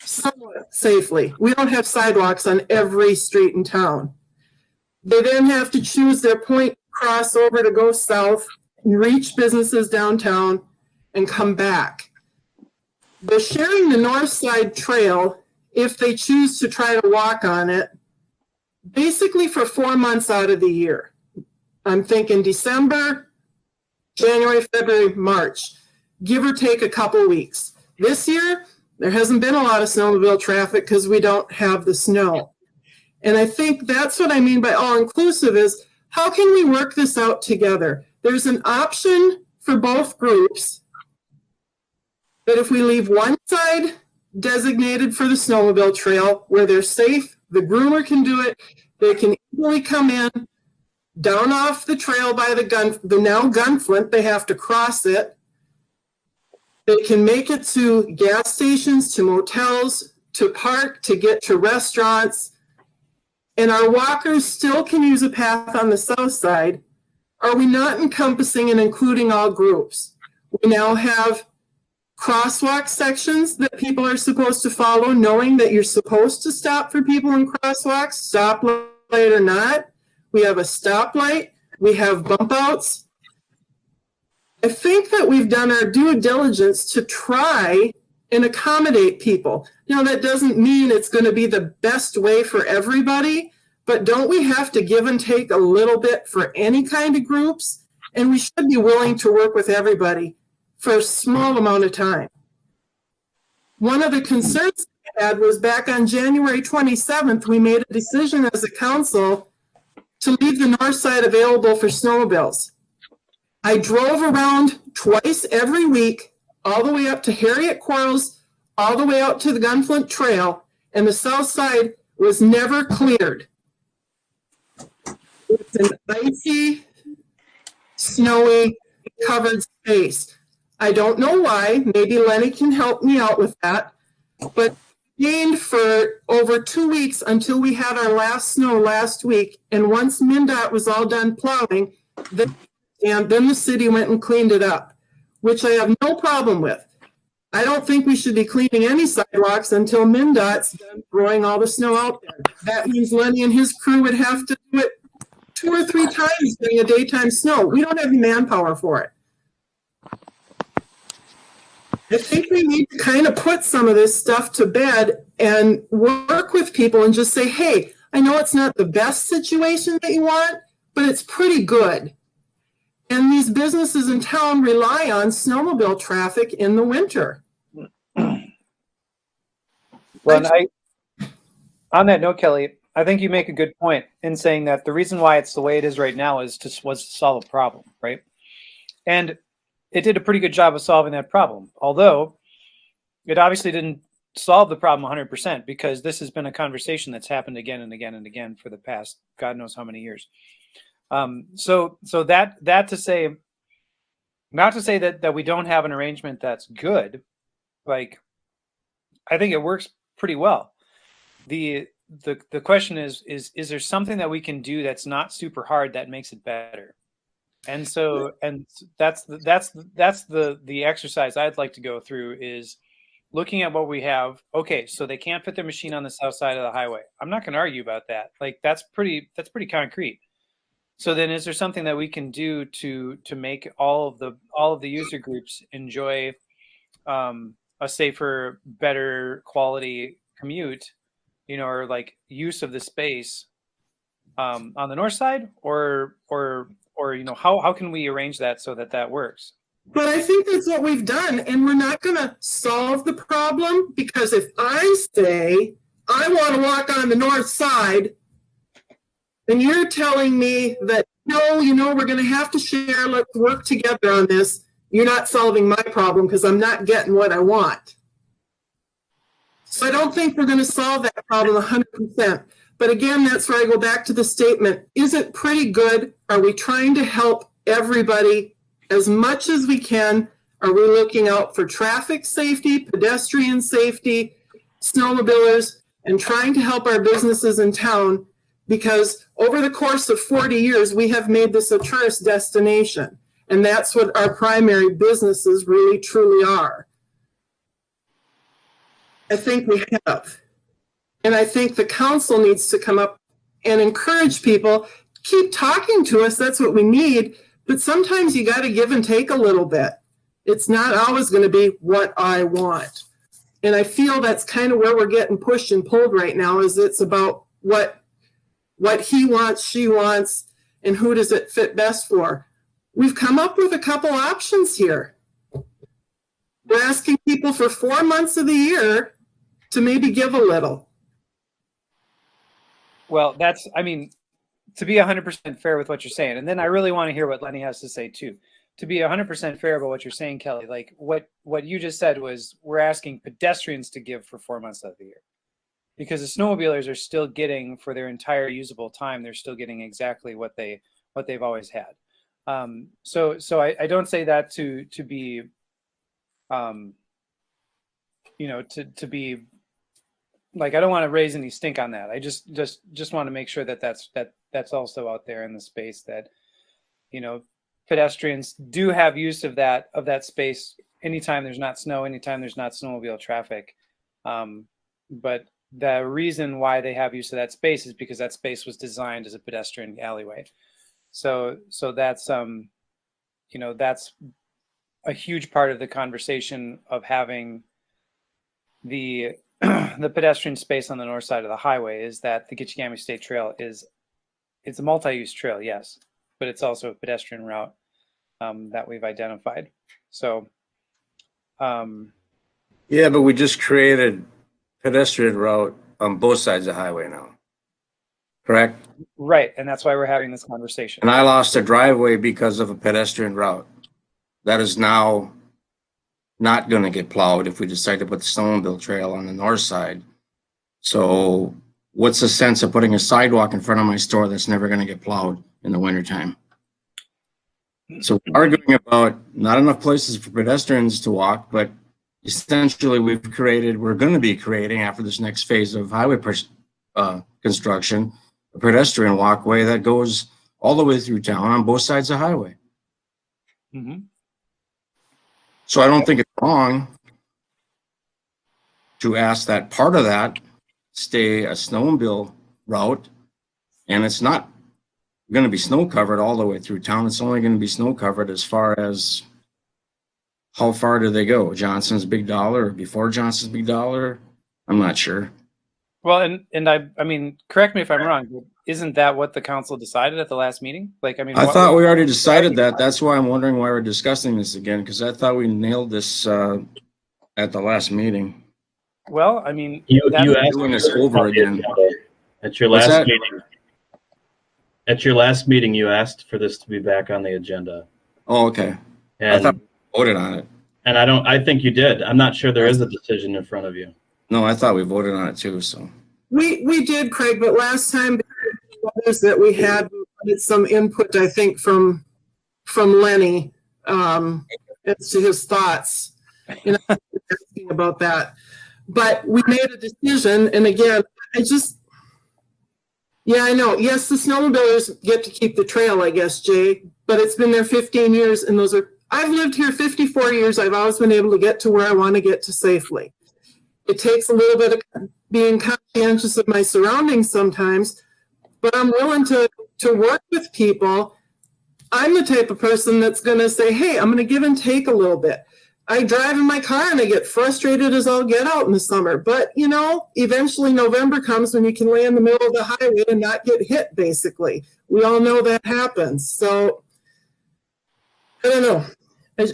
somewhat safely. We don't have sidewalks on every street in town. They then have to choose their point crossover to go south and reach businesses downtown and come back. They're sharing the north side trail if they choose to try to walk on it, basically for 4 months out of the year. I'm thinking December, January, February, March, give or take a couple weeks. This year, there hasn't been a lot of snowmobile traffic because we don't have the snow. And I think that's what I mean by all-inclusive is, how can we work this out together? There's an option for both groups that if we leave one side designated for the snowmobile trail where they're safe, the groomer can do it, they can easily come in, down off the trail by the now Gunflint, they have to cross it. They can make it to gas stations, to motels, to park, to get to restaurants. And our walkers still can use a path on the south side. Are we not encompassing and including all groups? We now have crosswalk sections that people are supposed to follow, knowing that you're supposed to stop for people in crosswalks, stoplight or not. We have a stoplight. We have bump outs. I think that we've done our due diligence to try and accommodate people. Now, that doesn't mean it's going to be the best way for everybody, but don't we have to give and take a little bit for any kind of groups? And we should be willing to work with everybody for a small amount of time. One of the concerns I had was back on January 27th, we made a decision as a council to leave the north side available for snowmobiles. I drove around twice every week, all the way up to Harriet Quarles, all the way out to the Gunflint Trail, and the south side was never cleared. It's an icy, snowy, covered space. I don't know why. Maybe Lenny can help me out with that. But rained for over 2 weeks until we had our last snow last week. And once MnDOT was all done plowing, then the city went and cleaned it up, which I have no problem with. I don't think we should be cleaning any sidewalks until MnDOT's done throwing all the snow out there. That means Lenny and his crew would have to do it 2 or 3 times during a daytime snow. We don't have the manpower for it. I think we need to kind of put some of this stuff to bed and work with people and just say, hey, I know it's not the best situation that you want, but it's pretty good. And these businesses in town rely on snowmobile traffic in the winter. Well, and on that note, Kelly, I think you make a good point in saying that the reason why it's the way it is right now was to solve a problem, right? And it did a pretty good job of solving that problem, although it obviously didn't solve the problem 100% because this has been a conversation that's happened again and again and again for the past God knows how many years. So that to say, not to say that we don't have an arrangement that's good, like I think it works pretty well. The question is there something that we can do that's not super hard that makes it better? And so, and that's the exercise I'd like to go through is looking at what we have. Okay, so they can't put their machine on the south side of the highway. I'm not going to argue about that. Like that's pretty concrete. So then, is there something that we can do to make all of the user groups enjoy a safer, better quality commute, you know, or like use of the space on the north side, or you know, how can we arrange that so that works? But I think that's what we've done, and we're not going to solve the problem because if I say I want to walk on the north side, then you're telling me that no, you know, we're going to have to share, let's work together on this. You're not solving my problem because I'm not getting what I want. So I don't think we're going to solve that problem 100%. But again, that's where I go back to the statement. Is it pretty good? Are we trying to help everybody as much as we can? Are we looking out for traffic safety, pedestrian safety, snowmobilers, and trying to help our businesses in town? Because over the course of 40 years, we have made this a tourist destination. And that's what our primary businesses really, truly are. I think we have. And I think the council needs to come up and encourage people, keep talking to us, that's what we need, but sometimes you got to give and take a little bit. It's not always going to be what I want. And I feel that's kind of where we're getting pushed and pulled right now, is it's about what he wants, she wants, and who does it fit best for. We've come up with a couple options here. We're asking people for 4 months of the year to maybe give a little. Well, that's, I mean, to be 100% fair with what you're saying, and then I really want to hear what Lenny has to say too. To be 100% fair about what you're saying, Kelly, like what you just said was we're asking pedestrians to give for 4 months of the year. Because the snowmobilers are still getting, for their entire usable time, they're still getting exactly what they've always had. So I don't say that to be, you know, to be like, I don't want to raise any stink on that. I just want to make sure that that's also out there in the space, that, you know, pedestrians do have use of that space anytime there's not snow, anytime there's not snowmobile traffic. But the reason why they have use of that space is because that space was designed as a pedestrian alleyway. So that's, you know, that's a huge part of the conversation of having the pedestrian space on the north side of the highway, is that the Gitchigami State Trail it's a multi-use trail, yes, but it's also a pedestrian route that we've identified. So, yeah, but we just created pedestrian route on both sides of the highway now, correct? Right, and that's why we're having this conversation. And I lost a driveway because of a pedestrian route. That is now not going to get plowed if we decide to put the snowmobile trail on the north side. So what's the sense of putting a sidewalk in front of my store that's never going to get plowed in the wintertime? So we're arguing about not enough places for pedestrians to walk, but essentially we're going to be creating after this next phase of highway construction, a pedestrian walkway that goes all the way through town on both sides of the highway. Mm-hmm. So I don't think it's wrong to ask that part of that stay a snowmobile route, and it's not going to be snow covered all the way through town. It's only going to be snow covered as far as how far do they go? Johnson's Big Dollar or before Johnson's Big Dollar? I'm not sure. Well, and I mean, correct me if I'm wrong, but isn't that what the council decided at the last meeting? Like, I mean, I thought we already decided that. That's why I'm wondering why we're discussing this again, because I thought we nailed this at the last meeting. Well, I mean, You We're asked doing this over again. at your What's last that? meeting. At your last meeting, you asked for this to be back on the agenda. Oh, okay. I And thought we voted on it. and I think you did. I'm not sure there is a decision in front of you. No, I thought we voted on it too. So We did, Craig, but last time others that we had some input, I think, from Lenny as to his thoughts, asking about that. But we made a decision, and again, I know. Yes, the snowmobilers get to keep the trail, I guess, Jay, but it's been there 15 years, and I've lived here 54 years. I've always been able to get to where I want to get to safely. It takes a little bit of being conscientious of my surroundings sometimes, but I'm willing to work with people. I'm the type of person that's going to say, hey, I'm going to give and take a little bit. I drive in my car and I get frustrated as all get out in the summer. But, eventually November comes when you can lay in the middle of the highway and not get hit, basically. We all know that happens. So, I don't know. I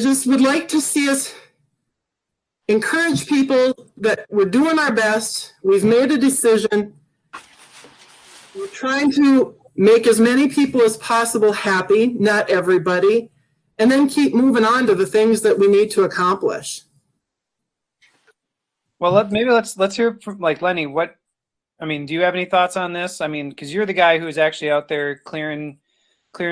just would like to see us encourage people that we're doing our best. We've made a decision. We're trying to make as many people as possible happy, not everybody, and then keep moving on to the things that we need to accomplish. Well, let's hear from like Lenny. Do you have any thoughts on this? I mean, because you're the guy who's actually out there clearing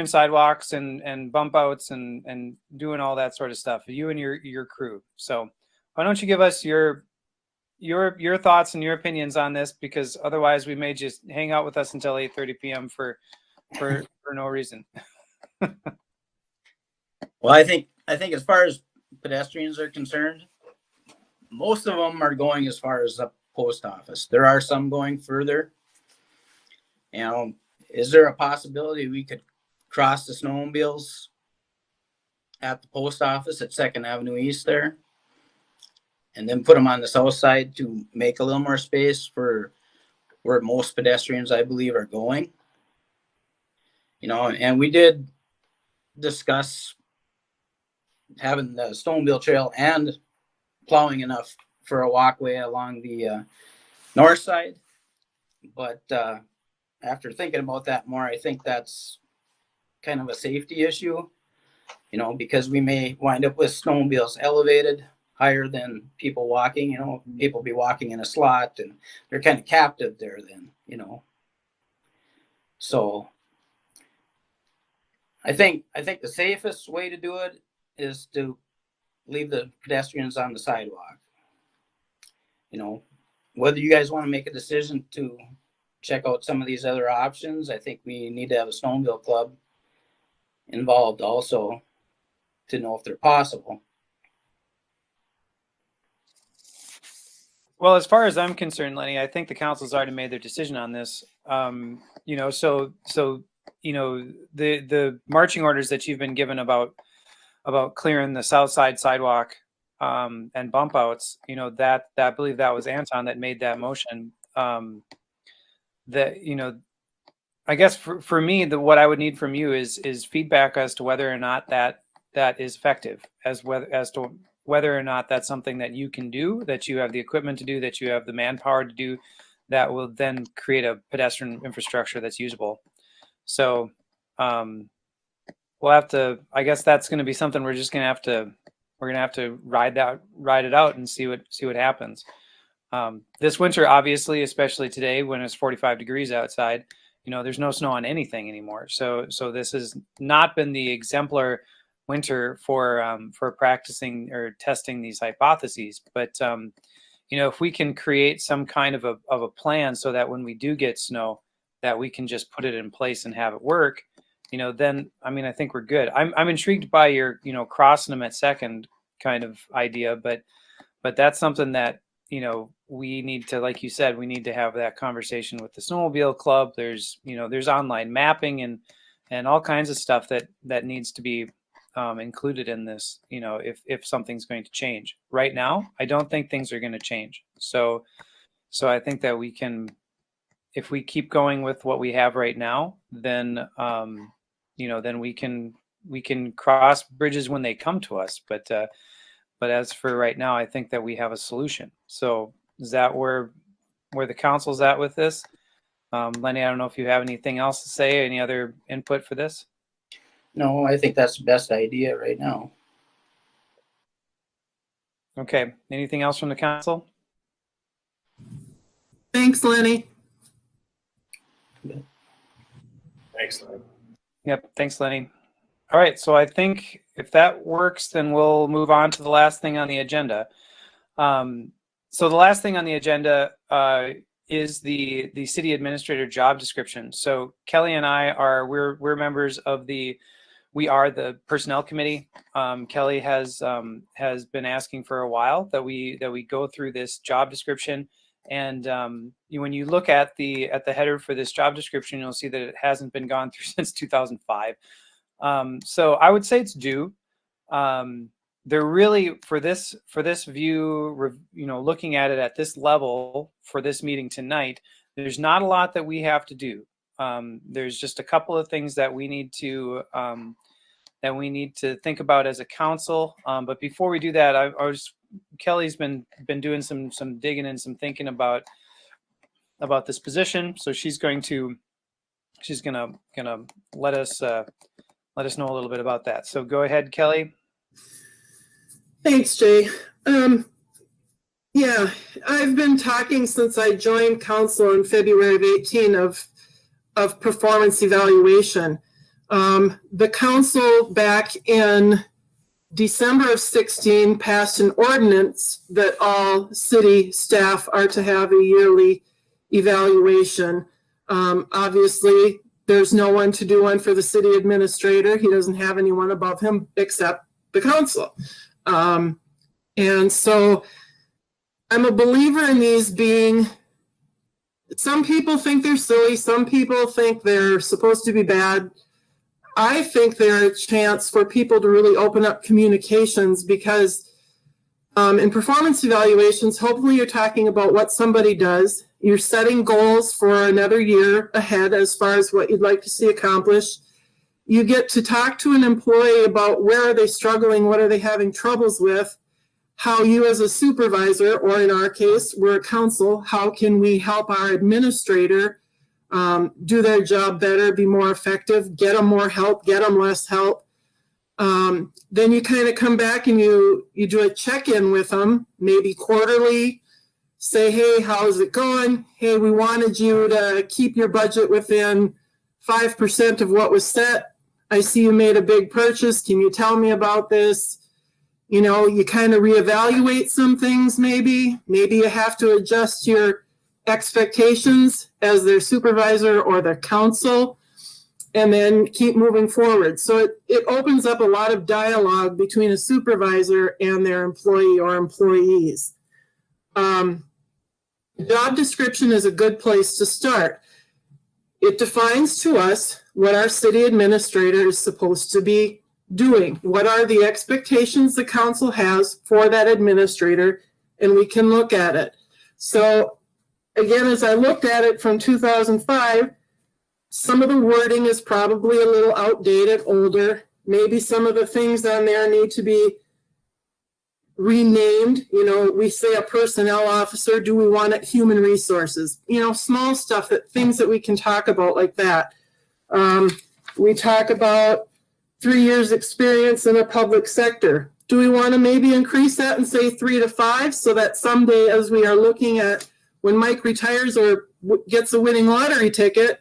sidewalks and bump outs and doing all that sort of stuff. You and your crew. So why don't you give us your thoughts and your opinions on this? Because otherwise, we may just hang out with us until 8:30 p.m. for no reason. Well, I think as far as pedestrians are concerned, most of them are going as far as the post office. There are some going further. Is there a possibility we could cross the snowmobiles at the post office at 2nd Avenue East there, and then put them on the south side to make a little more space for where most pedestrians, I believe, are going? And we did discuss having the snowmobile trail and plowing enough for a walkway along the north side. But after thinking about that more, I think that's kind of a safety issue, because we may wind up with snowmobiles elevated higher than people walking. People be walking in a slot and they're kind of captive there then, So I think the safest way to do it is to leave the pedestrians on the sidewalk. Whether you guys want to make a decision to check out some of these other options, I think we need to have a snowmobile club involved also to know if they're possible. Well, as far as I'm concerned, Lenny, I think the council's already made their decision on this. The marching orders that you've been given about clearing the south side sidewalk and bump outs, that I believe that was Anton that made that motion. I guess for me, what I would need from you is feedback as to whether or not that is effective, as to whether or not that's something that you can do, that you have the equipment to do, that you have the manpower to do, that will then create a pedestrian infrastructure that's usable. So we'll have to, I guess that's going to be something we're going to have to ride it out and see what happens. This winter, obviously, especially today when it's 45 degrees outside, there's no snow on anything anymore. So this has not been the exemplar winter for practicing or testing these hypotheses. But if we can create some kind of a plan so that when we do get snow, that we can just put it in place and have it work, then I think we're good. I'm intrigued by your crossing them at second kind of idea, but that's something that we need to, like you said, we need to have that conversation with the snowmobile club. There's online mapping and all kinds of stuff that needs to be included in this, if something's going to change. Right now, I don't think things are going to change. So I think that we can, if we keep going with what we have right now, then then we can cross bridges when they come to us. But as for right now, I think that we have a solution. So is that where the council's at with this? Lenny, I don't know if you have anything else to say, any other input for this? No, I think that's the best idea right now. Okay. Anything else from the council? Thanks, Lenny. Thanks, Lenny. Yep. Thanks, Lenny. All right. So I think if that works, then we'll move on to the last thing on the agenda. So the last thing on the agenda is the city administrator job description. So Kelly and I we're members of we are the personnel committee. Kelly has been asking for a while that we go through this job description. And when you look at the header for this job description, you'll see that it hasn't been gone through since 2005. So I would say it's due. They're really for this view, looking at it at this level for this meeting tonight, there's not a lot that we have to do. There's just a couple of things that we need to think about as a council. But before we do that, Kelly's been doing some digging and some thinking about this position. So she's gonna let us know a little bit about that. So go ahead, Kelly. Thanks, Jay. Yeah, I've been talking since I joined council in February of 18 of performance evaluation. The council back in December of 16 passed an ordinance that all city staff are to have a yearly evaluation. Obviously, there's no one to do one for the city administrator. He doesn't have anyone above him except the council. And so I'm a believer in these being, some people think they're silly, some people think they're supposed to be bad. I think they're a chance for people to really open up communications because in performance evaluations, hopefully you're talking about what somebody does. You're setting goals for another year ahead as far as what you'd like to see accomplished. You get to talk to an employee about where are they struggling, what are they having troubles with, how you as a supervisor, or in our case, we're a council, how can we help our administrator do their job better, be more effective, get them more help, get them less help. Then you kind of come back and you do a check-in with them, maybe quarterly, say, hey, how's it going? Hey, we wanted you to keep your budget within 5% of what was set. I see you made a big purchase. Can you tell me about this? You kind of reevaluate some things maybe. Maybe you have to adjust your expectations as their supervisor or their council, and then keep moving forward. So it opens up a lot of dialogue between a supervisor and their employee or employees. Job description is a good place to start. It defines to us what our city administrator is supposed to be doing. What are the expectations the council has for that administrator, and we can look at it. So again, as I looked at it from 2005, some of the wording is probably a little outdated, older. Maybe some of the things on there need to be renamed. We say a personnel officer. Do we want it human resources? Small stuff, things that we can talk about like that. We talk about 3 years experience in a public sector. Do we want to maybe increase that and say 3 to 5 so that someday as we are looking at when Mike retires or gets a winning lottery ticket,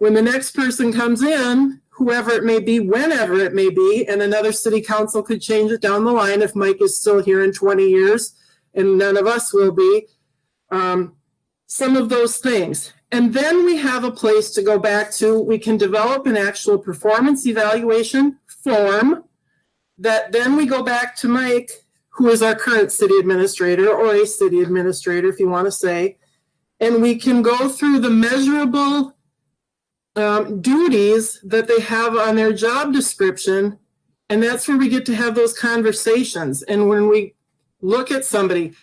When the next person comes in, whoever it may be, whenever it may be, and another city council could change it down the line if Mike is still here in 20 years, and none of us will be, some of those things. And then we have a place to go back to. We can develop an actual performance evaluation form that then we go back to Mike, who is our current city administrator, or a city administrator, if you want to say, and we can go through the measurable duties that they have on their job description, and that's where we get to have those conversations. And when we look at somebody,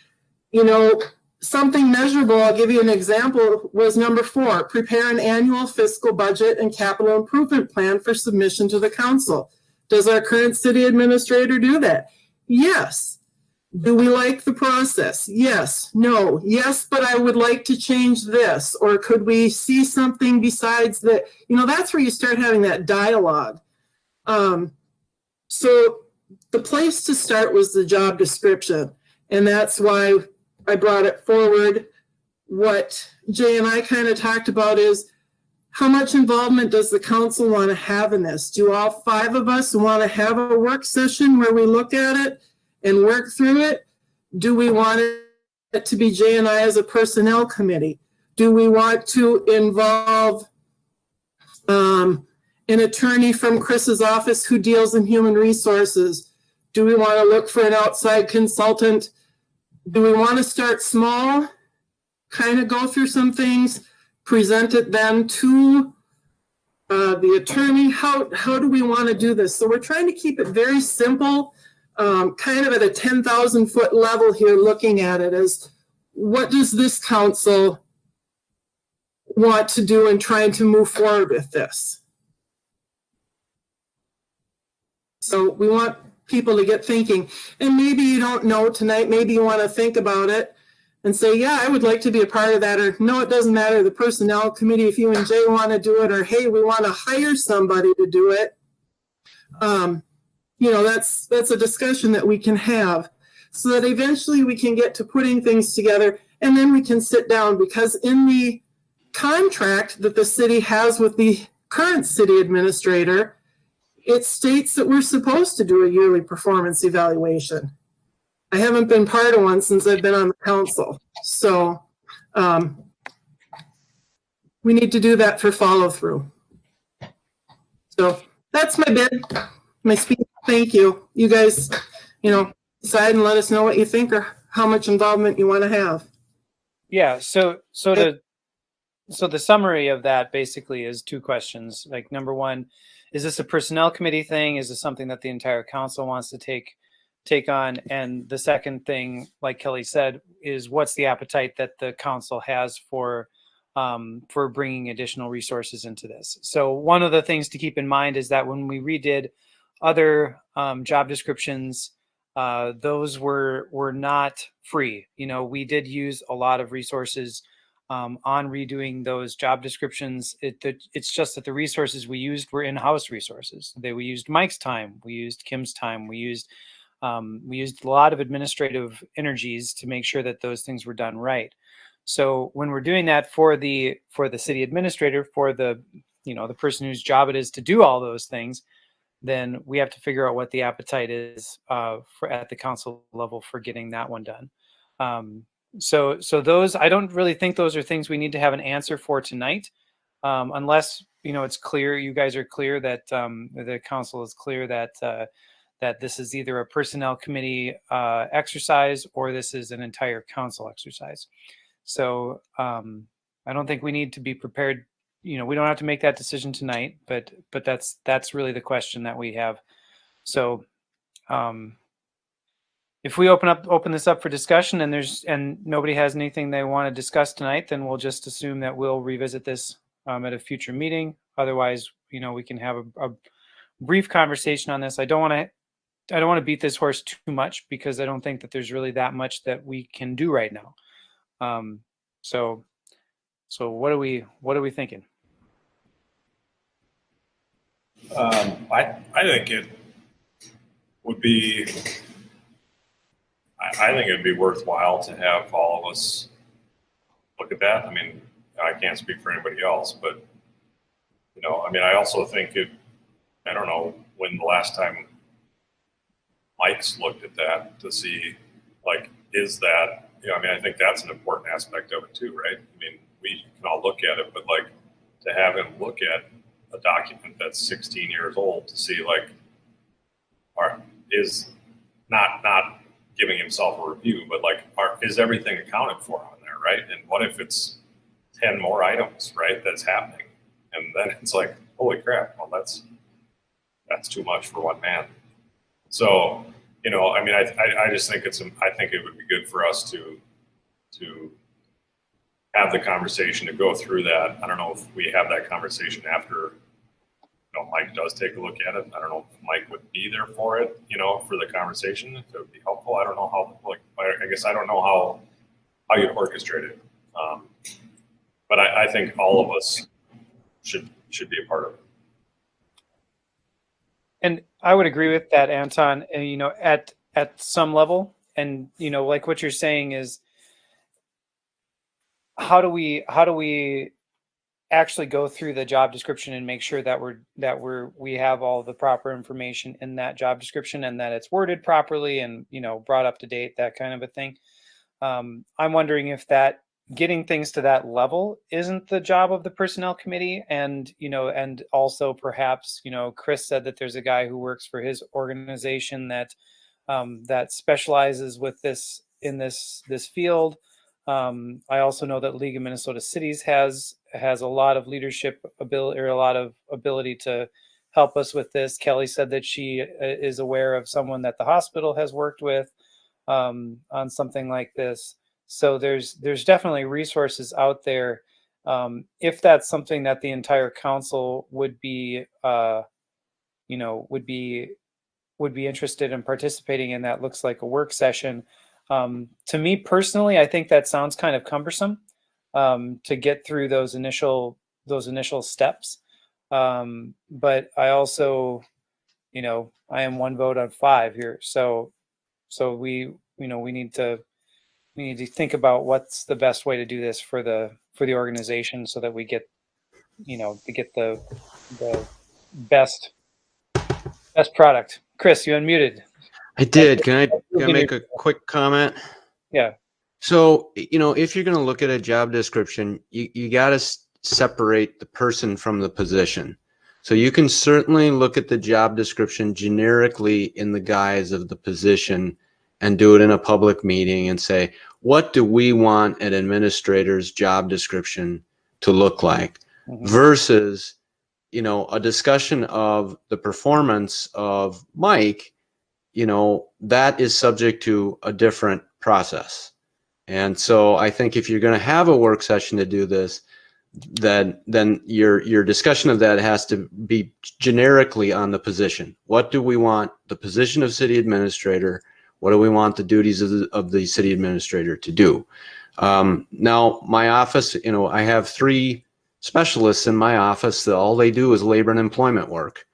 you know, something measurable, I'll give you an example, was number 4, prepare an annual fiscal budget and capital improvement plan for submission to the council. Does our current city administrator do that? Yes. Do we like the process? Yes. No. Yes, but I would like to change this. Or could we see something besides that? You know, that's where you start having that dialogue. So the place to start was the job description. And that's why I brought it forward. What Jay and I kind of talked about is, how much involvement does the council want to have in this? Do all 5 of us want to have a work session where we look at it and work through it? Do we want it to be Jay and I as a personnel committee? Do we want to involve an attorney from Chris's office who deals in human resources? Do we want to look for an outside consultant? Do we want to start small, kind of go through some things, present it then to the attorney? How do we want to do this? So we're trying to keep it very simple, kind of at a 10,000 foot level here, looking at it as, what does this council want to do and trying to move forward with this? So we want people to get thinking. And maybe you don't know tonight, maybe you want to think about it and say, yeah, I would like to be a part of that, or no, it doesn't matter, the personnel committee, if you and Jay want to do it, or hey, we want to hire somebody to do it. You know, that's a discussion that we can have so that eventually we can get to putting things together, and then we can sit down, because in the contract that the city has with the current city administrator, it states that we're supposed to do a yearly performance evaluation. I haven't been part of one since I've been on the council. So we need to do that for follow through. So that's my bid, my speech. Thank you. You guys, you know, decide and let us know what you think or how much involvement you want to have. Yeah. So the summary of that basically is 2 questions. Like, number 1, is this a personnel committee thing? Is this something that the entire council wants to take on? And the second thing, like Kelly said, is what's the appetite that the council has for bringing additional resources into this? So one of the things to keep in mind is that when we redid other job descriptions, those were not free. You know, we did use a lot of resources on redoing those job descriptions. It's just that the resources we used were in-house resources. We used Mike's time, we used Kim's time, we used a lot of administrative energies to make sure that those things were done right. So when we're doing that for the city administrator, for the person whose job it is to do all those things, then we have to figure out what the appetite is at the council level for getting that one done. So those, I don't really think those are things we need to have an answer for tonight, unless, you know, it's clear, you guys are clear that the council is clear that this is either a personnel committee exercise or this is an entire council exercise. So I don't think we need to be prepared. You know, we don't have to make that decision tonight, but that's really the question that we have. So if we open this up for discussion and nobody has anything they want to discuss tonight, then we'll just assume that we'll revisit this at a future meeting. Otherwise, you know, we can have a brief conversation on this. I don't want to beat this horse too much, because I don't think that there's really that much that we can do right now. So what are we thinking? I think it would be, I think it'd be worthwhile to have all of us look at that. I mean, I can't speak for anybody else, but You know, I mean, I also think I don't know when the last time Mike's looked at that to see, like, is that, you know, I mean, I think that's an important aspect of it too, right? I mean, we can all look at it, but like to have him look at a document that's 16 years old to see like, is not giving himself a review, but like, is everything accounted for on there, right? And what if it's 10 more items, right, that's happening? And then it's like, holy crap, well, that's too much for one man. So, you know, I mean, I just think I think it would be good for us to have the conversation, to go through that. I don't know if we have that conversation after, you know, Mike does take a look at it. I don't know if Mike would be there for it, you know, for the conversation, if it would be helpful. I don't know how, like, I guess I don't know how you'd orchestrate it. But I think all of us should be a part of it. And I would agree with that, Anton, you know, at some level. And, you know, like what you're saying is, how do we actually go through the job description and make sure that we have all the proper information in that job description, and that it's worded properly and, you know, brought up to date, that kind of a thing. I'm wondering if that getting things to that level isn't the job of the personnel committee. And, you know, and also perhaps, you know, Chris said that there's a guy who works for his organization that that specializes with this in this field. I also know that League of Minnesota Cities has a lot of leadership ability, or a lot of ability to help us with this. Kelly said that she is aware of someone that the hospital has worked with on something like this. So there's definitely resources out there. If that's something that the entire council would be, you know, would be interested in participating in, that looks like a work session. To me personally, I think that sounds kind of cumbersome to get through those initial steps. But I also, you know, I am 1 vote on 5 here. So we, you know, we need to think about what's the best way to do this for the organization, so that we get, you know, to get the best product. Chris, you unmuted. I did. Can I make a quick comment? Yeah. So, you know, if you're going to look at a job description, you got to separate the person from the position. So you can certainly look at the job description generically in the guise of the position and do it in a public meeting and say, what do we want an administrator's job description to look like? Versus, you know, a discussion of the performance of Mike, you know, that is subject to a different process. And so I think if you're going to have a work session to do this, then your discussion of that has to be generically on the position. What do we want the position of city administrator? What do we want the duties of the city administrator to do? Now, my office, you know, I have 3 specialists in my office that all they do is labor and employment work.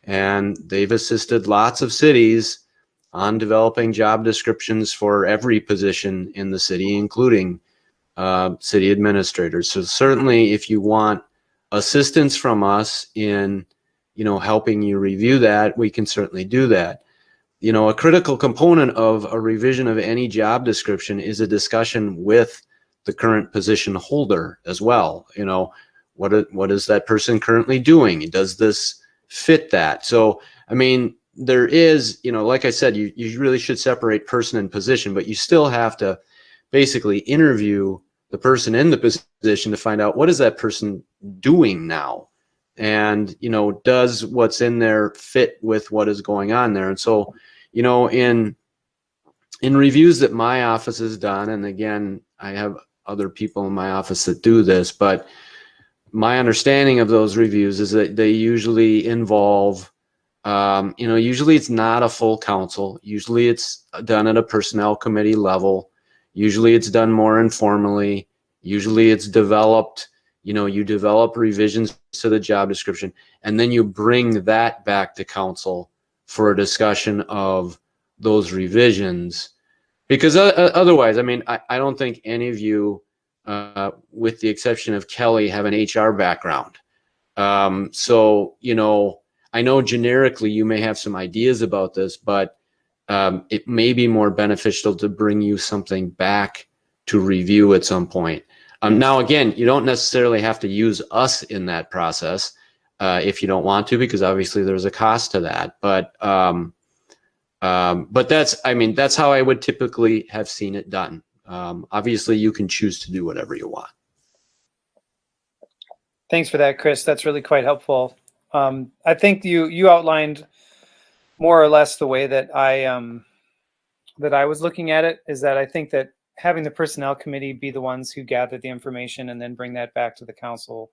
And they've assisted lots of cities on developing job descriptions for every position in the city, including city administrators. So certainly if you want assistance from us in, you know, helping you review that, we can certainly do that. You know, a critical component of a revision of any job description is a discussion with the current position holder as well. You know, what is that person currently doing? Does this fit that? So, I mean, there is, you know, like I said, you really should separate person and position, but you still have to basically interview the person in the position to find out what is that person doing now? And, you know, does what's in there fit with what is going on there? And so, you know, in reviews that my office has done, and again, I have other people in my office that do this, but my understanding of those reviews is that they usually involve, you know, usually it's not a full council. Usually it's done at a personnel committee level. Usually it's done more informally. Usually it's developed, you know, you develop revisions to the job description, and then you bring that back to council for a discussion of those revisions. Because otherwise, I mean, I don't think any of you, with the exception of Kelly, have an HR background. So, you know, I know generically you may have some ideas about this, but it may be more beneficial to bring you something back to review at some point. Now, again, you don't necessarily have to use us in that process if you don't want to, because obviously there's a cost to that. But that's, I mean, that's how I would typically have seen it done. Obviously, you can choose to do whatever you want. Thanks for that, Chris. That's really quite helpful. I think you outlined more or less the way that I was looking at it, is that I think that having the personnel committee be the ones who gather the information and then bring that back to the council,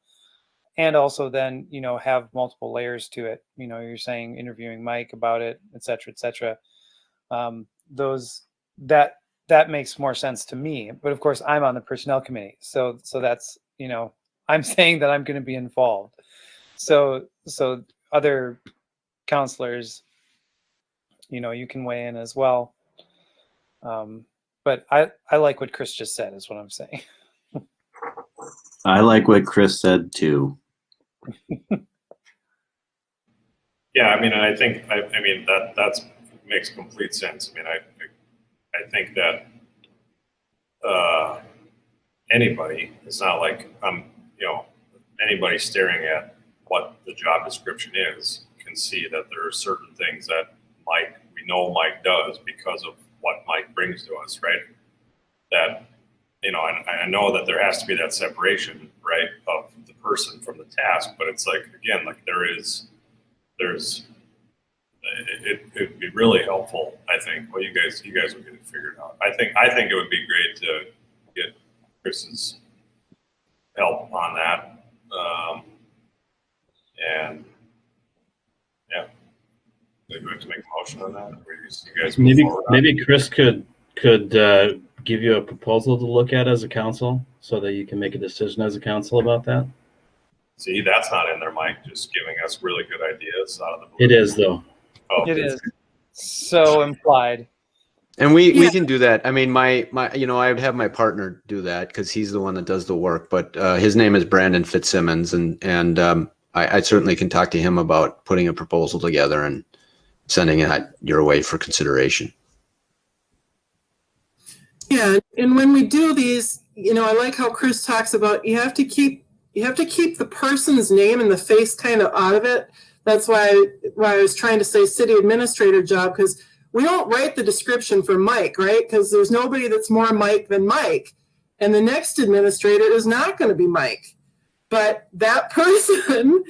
and also then, you know, have multiple layers to it. You know, you're saying interviewing Mike about it, et cetera, et cetera. That makes more sense to me. But of course, I'm on the personnel committee, so that's, you know, I'm saying that I'm going to be involved. So other counselors, you know, you can weigh in as well. But I like what Chris just said, is what I'm saying. I like what Chris said too. Yeah, I mean, and I think I mean that makes complete sense. I mean, I think that anybody, it's not like you know, anybody staring at what the job description is can see that there are certain things that we know Mike does because of what Mike brings to us, right? That, you know, and I know that there has to be that separation, right, of the person from the task, but it's like, again, like it'd be really helpful, I think. Well, you guys will get it figured out. I think it would be great to get Chris's help on that. And yeah, maybe we have to make a motion on that. Or you guys maybe Chris could give you a proposal to look at as a council, so that you can make a decision as a council about that. See, that's not in there, Mike. Just giving us really good ideas out of the blue. It is, though. Oh, it is so implied. And we can do that. I mean, my you know, I would have my partner do that because he's the one that does the work. But his name is Brandon Fitzsimmons, and I certainly can talk to him about putting a proposal together and sending it your way for consideration. Yeah, and when we do these, you know, I like how Chris talks about you have to keep the person's name and the face kind of out of it. That's why I was trying to say city administrator job, because we don't write the description for Mike, right? Because there's nobody that's more Mike than Mike. And the next administrator is not going to be Mike. But that person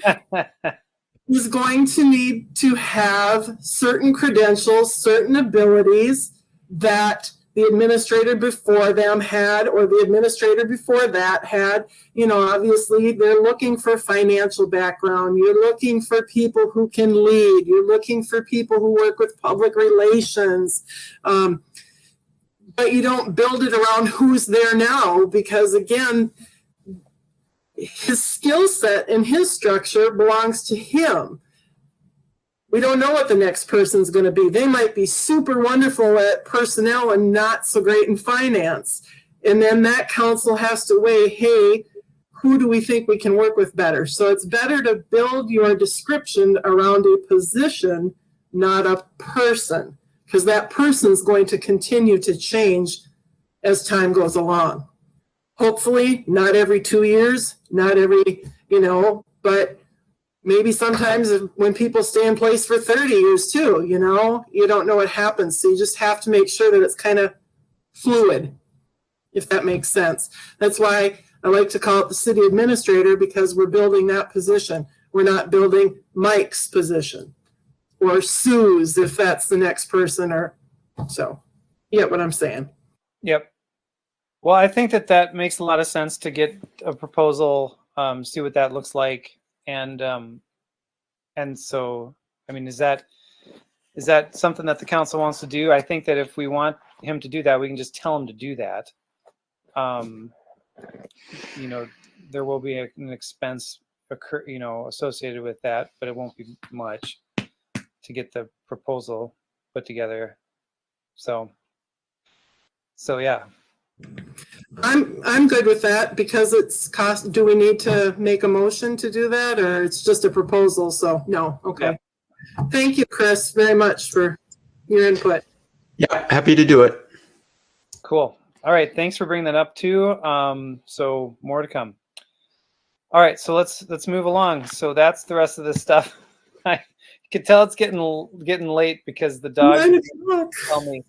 is going to need to have certain credentials, certain abilities that the administrator before them had, or the administrator before that had. You know, obviously they're looking for financial background. You're looking for people who can lead. You're looking for people who work with public relations. But you don't build it around who's there now, because again, his skill set and his structure belongs to him. We don't know what the next person's going to be. They might be super wonderful at personnel and not so great in finance. And then that council has to weigh, hey, who do we think we can work with better? So it's better to build your description around a position, not a person, because that person's going to continue to change as time goes along. Hopefully not every 2 years, not every, you know, but maybe sometimes when people stay in place for 30 years too, you know, you don't know what happens. So you just have to make sure that it's kind of fluid, if that makes sense. That's why I like to call it the city administrator, because we're building that position. We're not building Mike's position or Sue's, if that's the next person, or so. You get what I'm saying? Yep. Well, I think that makes a lot of sense to get a proposal, see what that looks like. And so, I mean, is that something that the council wants to do? I think that if we want him to do that, we can just tell him to do that. You know, there will be an expense associated with that, but it won't be much to get the proposal put together. So yeah, I'm good with that because it's cost. Do we need to make a motion to do that, or it's just a proposal? So no. Okay. Thank you, Chris, very much for your input. Yeah, happy to do it. Cool. All right. Thanks for bringing that up too. So more to come. All right. So let's move along. So that's the rest of this stuff. I can tell it's getting late because the dog tell me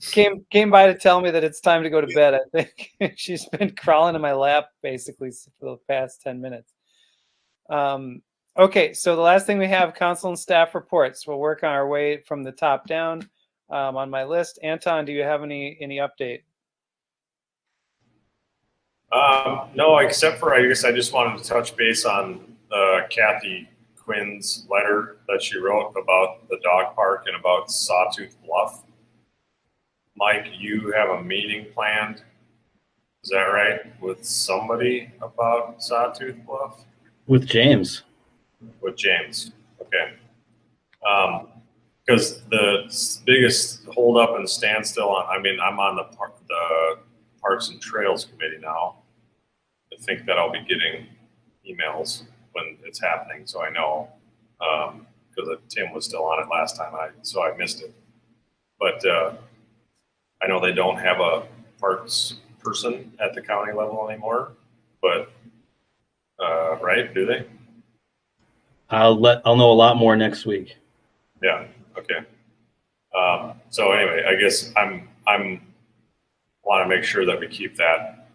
came by to tell me that it's time to go to bed. I think she's been crawling in my lap basically for the past 10 minutes. Okay, so the last thing we have, council and staff reports. We'll work on our way from the top down on my list. Anton, do you have any update? No, except for I guess I just wanted to touch base on Kathy Quinn's letter that she wrote about the dog park and about Sawtooth Bluff. Mike, you have a meeting planned, is that right, with somebody about Sawtooth Bluff? With James. With James, okay. Because the biggest holdup and standstill on, I mean, I'm on the Parks and Trails Committee now. I think that I'll be getting emails when it's happening, so I know, because Tim was still on it last time, so I missed it. But I know they don't have a parks person at the county level anymore, but right? Do they? I'll know a lot more next week. Yeah. Okay. So anyway, I guess I'm want to make sure that we keep that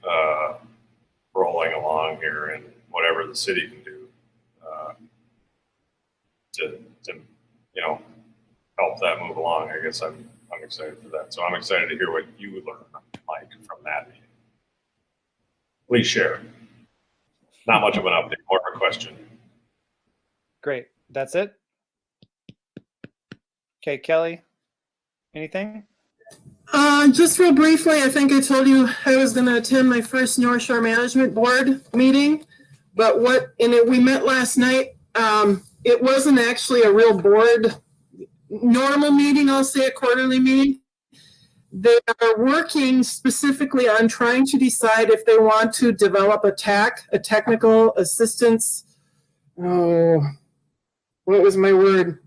rolling along here, and whatever the city can do to help that move along. I guess I'm excited for that. So I'm excited to hear what you learned, Mike, from that meeting. Please share. Not much of an update, more of a question. Great. That's it? Okay, Kelly, anything? Just real briefly, I think I told you I was going to attend my first North Shore Management Board meeting, but we met last night. It wasn't actually a real board normal meeting, I'll say a quarterly meeting. They are working specifically on trying to decide if they want to develop a TAC, a technical assistance. Oh, what was my word?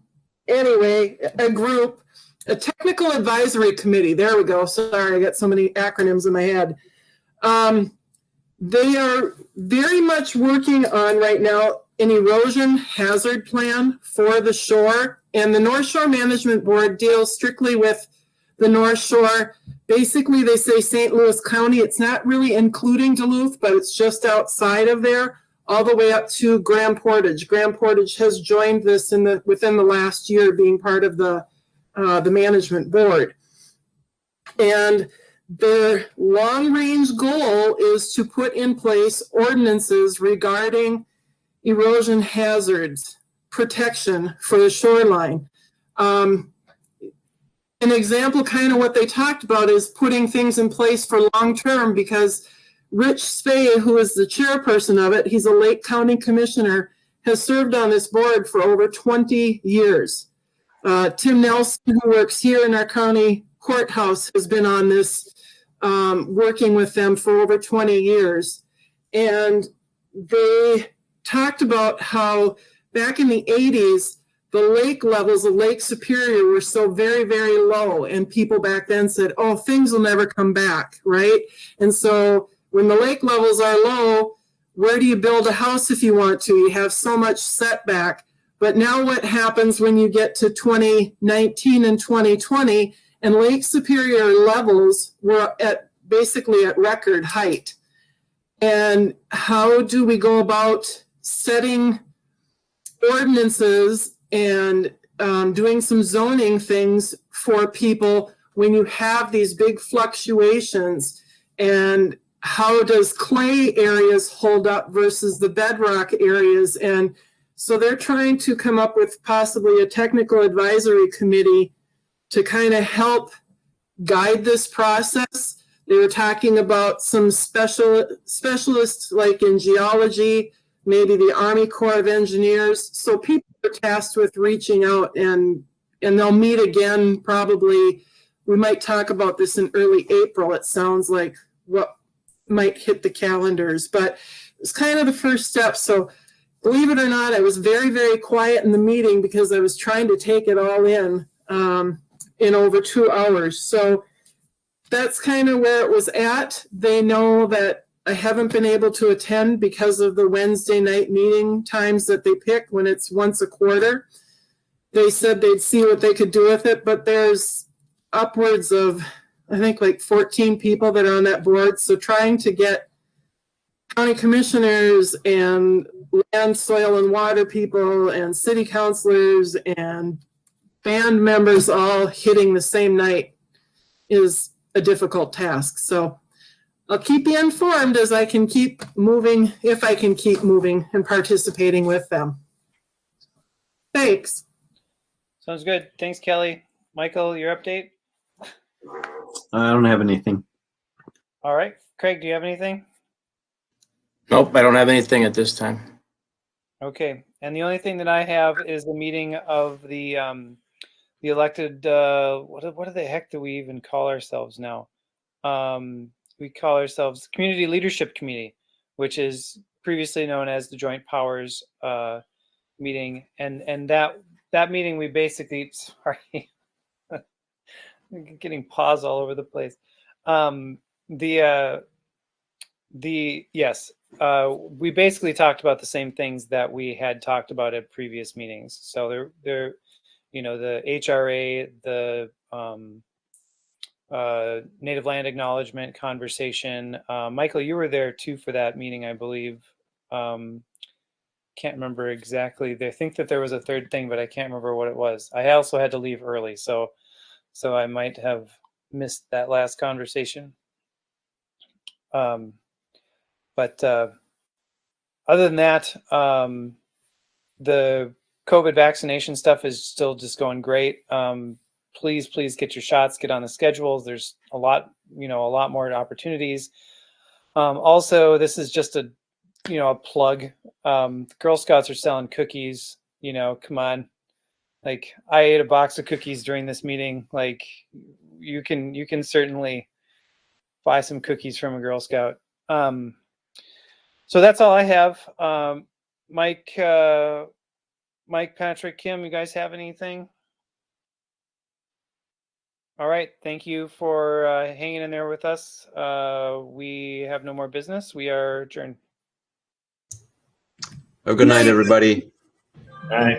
Anyway, a group, a technical advisory committee. There we go. Sorry, I got so many acronyms in my head. They are very much working on right now an erosion hazard plan for the shore. And the North Shore Management Board deals strictly with the North Shore. Basically, they say St. Louis County. It's not really including Duluth, but it's just outside of there, all the way up to Grand Portage. Grand Portage has joined this within the last year, being part of the management board. And their long-range goal is to put in place ordinances regarding erosion hazards protection for the shoreline. An example, kind of what they talked about, is putting things in place for long-term, because Rich Spey, who is the chairperson of it, he's a Lake County commissioner, has served on this board for over 20 years. Tim Nelson, who works here in our county courthouse, has been on this, working with them for over 20 years. And they talked about how back in the 80s, the lake levels of Lake Superior were so very, very low. And people back then said, oh, things will never come back, right? And so when the lake levels are low, where do you build a house if you want to? You have so much setback. But now what happens when you get to 2019 and 2020, and Lake Superior levels were basically at record height? And how do we go about setting ordinances and doing some zoning things for people when you have these big fluctuations? And how does clay areas hold up versus the bedrock areas? And so they're trying to come up with possibly a technical advisory committee to kind of help guide this process. They were talking about some specialists like in geology, maybe the Army Corps of Engineers. So people are tasked with reaching out, and they'll meet again probably. We might talk about this in early April, it sounds like, what might hit the calendars. But it's kind of the first step. So believe it or not, I was very, very quiet in the meeting because I was trying to take it all in over 2 hours. So that's kind of where it was at. They know that I haven't been able to attend because of the Wednesday night meeting times that they pick when it's once a quarter. They said they'd see what they could do with it, but there's upwards of, I think, like 14 people that are on that board. So trying to get county commissioners and land, soil, and water people and city councilors and band members all hitting the same night is a difficult task. So I'll keep you informed as I can keep moving, if I can keep moving and participating with them. Thanks. Sounds good. Thanks, Kelly. Michael, your update? I don't have anything. All right. Craig, do you have anything? Nope, I don't have anything at this time. Okay. And the only thing that I have is the meeting of the elected, what the heck do we even call ourselves now? We call ourselves Community Leadership Committee, which is previously known as the Joint Powers meeting. And that meeting, we basically, sorry, getting pause all over the place. Yes, we basically talked about the same things that we had talked about at previous meetings. So they're you know, the HRA, the native land acknowledgement conversation. Michael, you were there too for that meeting, I believe. Can't remember exactly. I think that there was a third thing, but I can't remember what it was. I also had to leave early, so I might have missed that last conversation. But other than that, the COVID vaccination stuff is still just going great. Please get your shots, get on the schedules. There's a lot more opportunities. Also, this is just a plug. The Girl Scouts are selling cookies. Come on. Like, I ate a box of cookies during this meeting. Like, you can certainly buy some cookies from a Girl Scout. So that's all I have. Mike, Patrick, Kim, you guys have anything? All right. Thank you for hanging in there with us. We have no more business. We are adjourned. Have a good night, everybody. All right.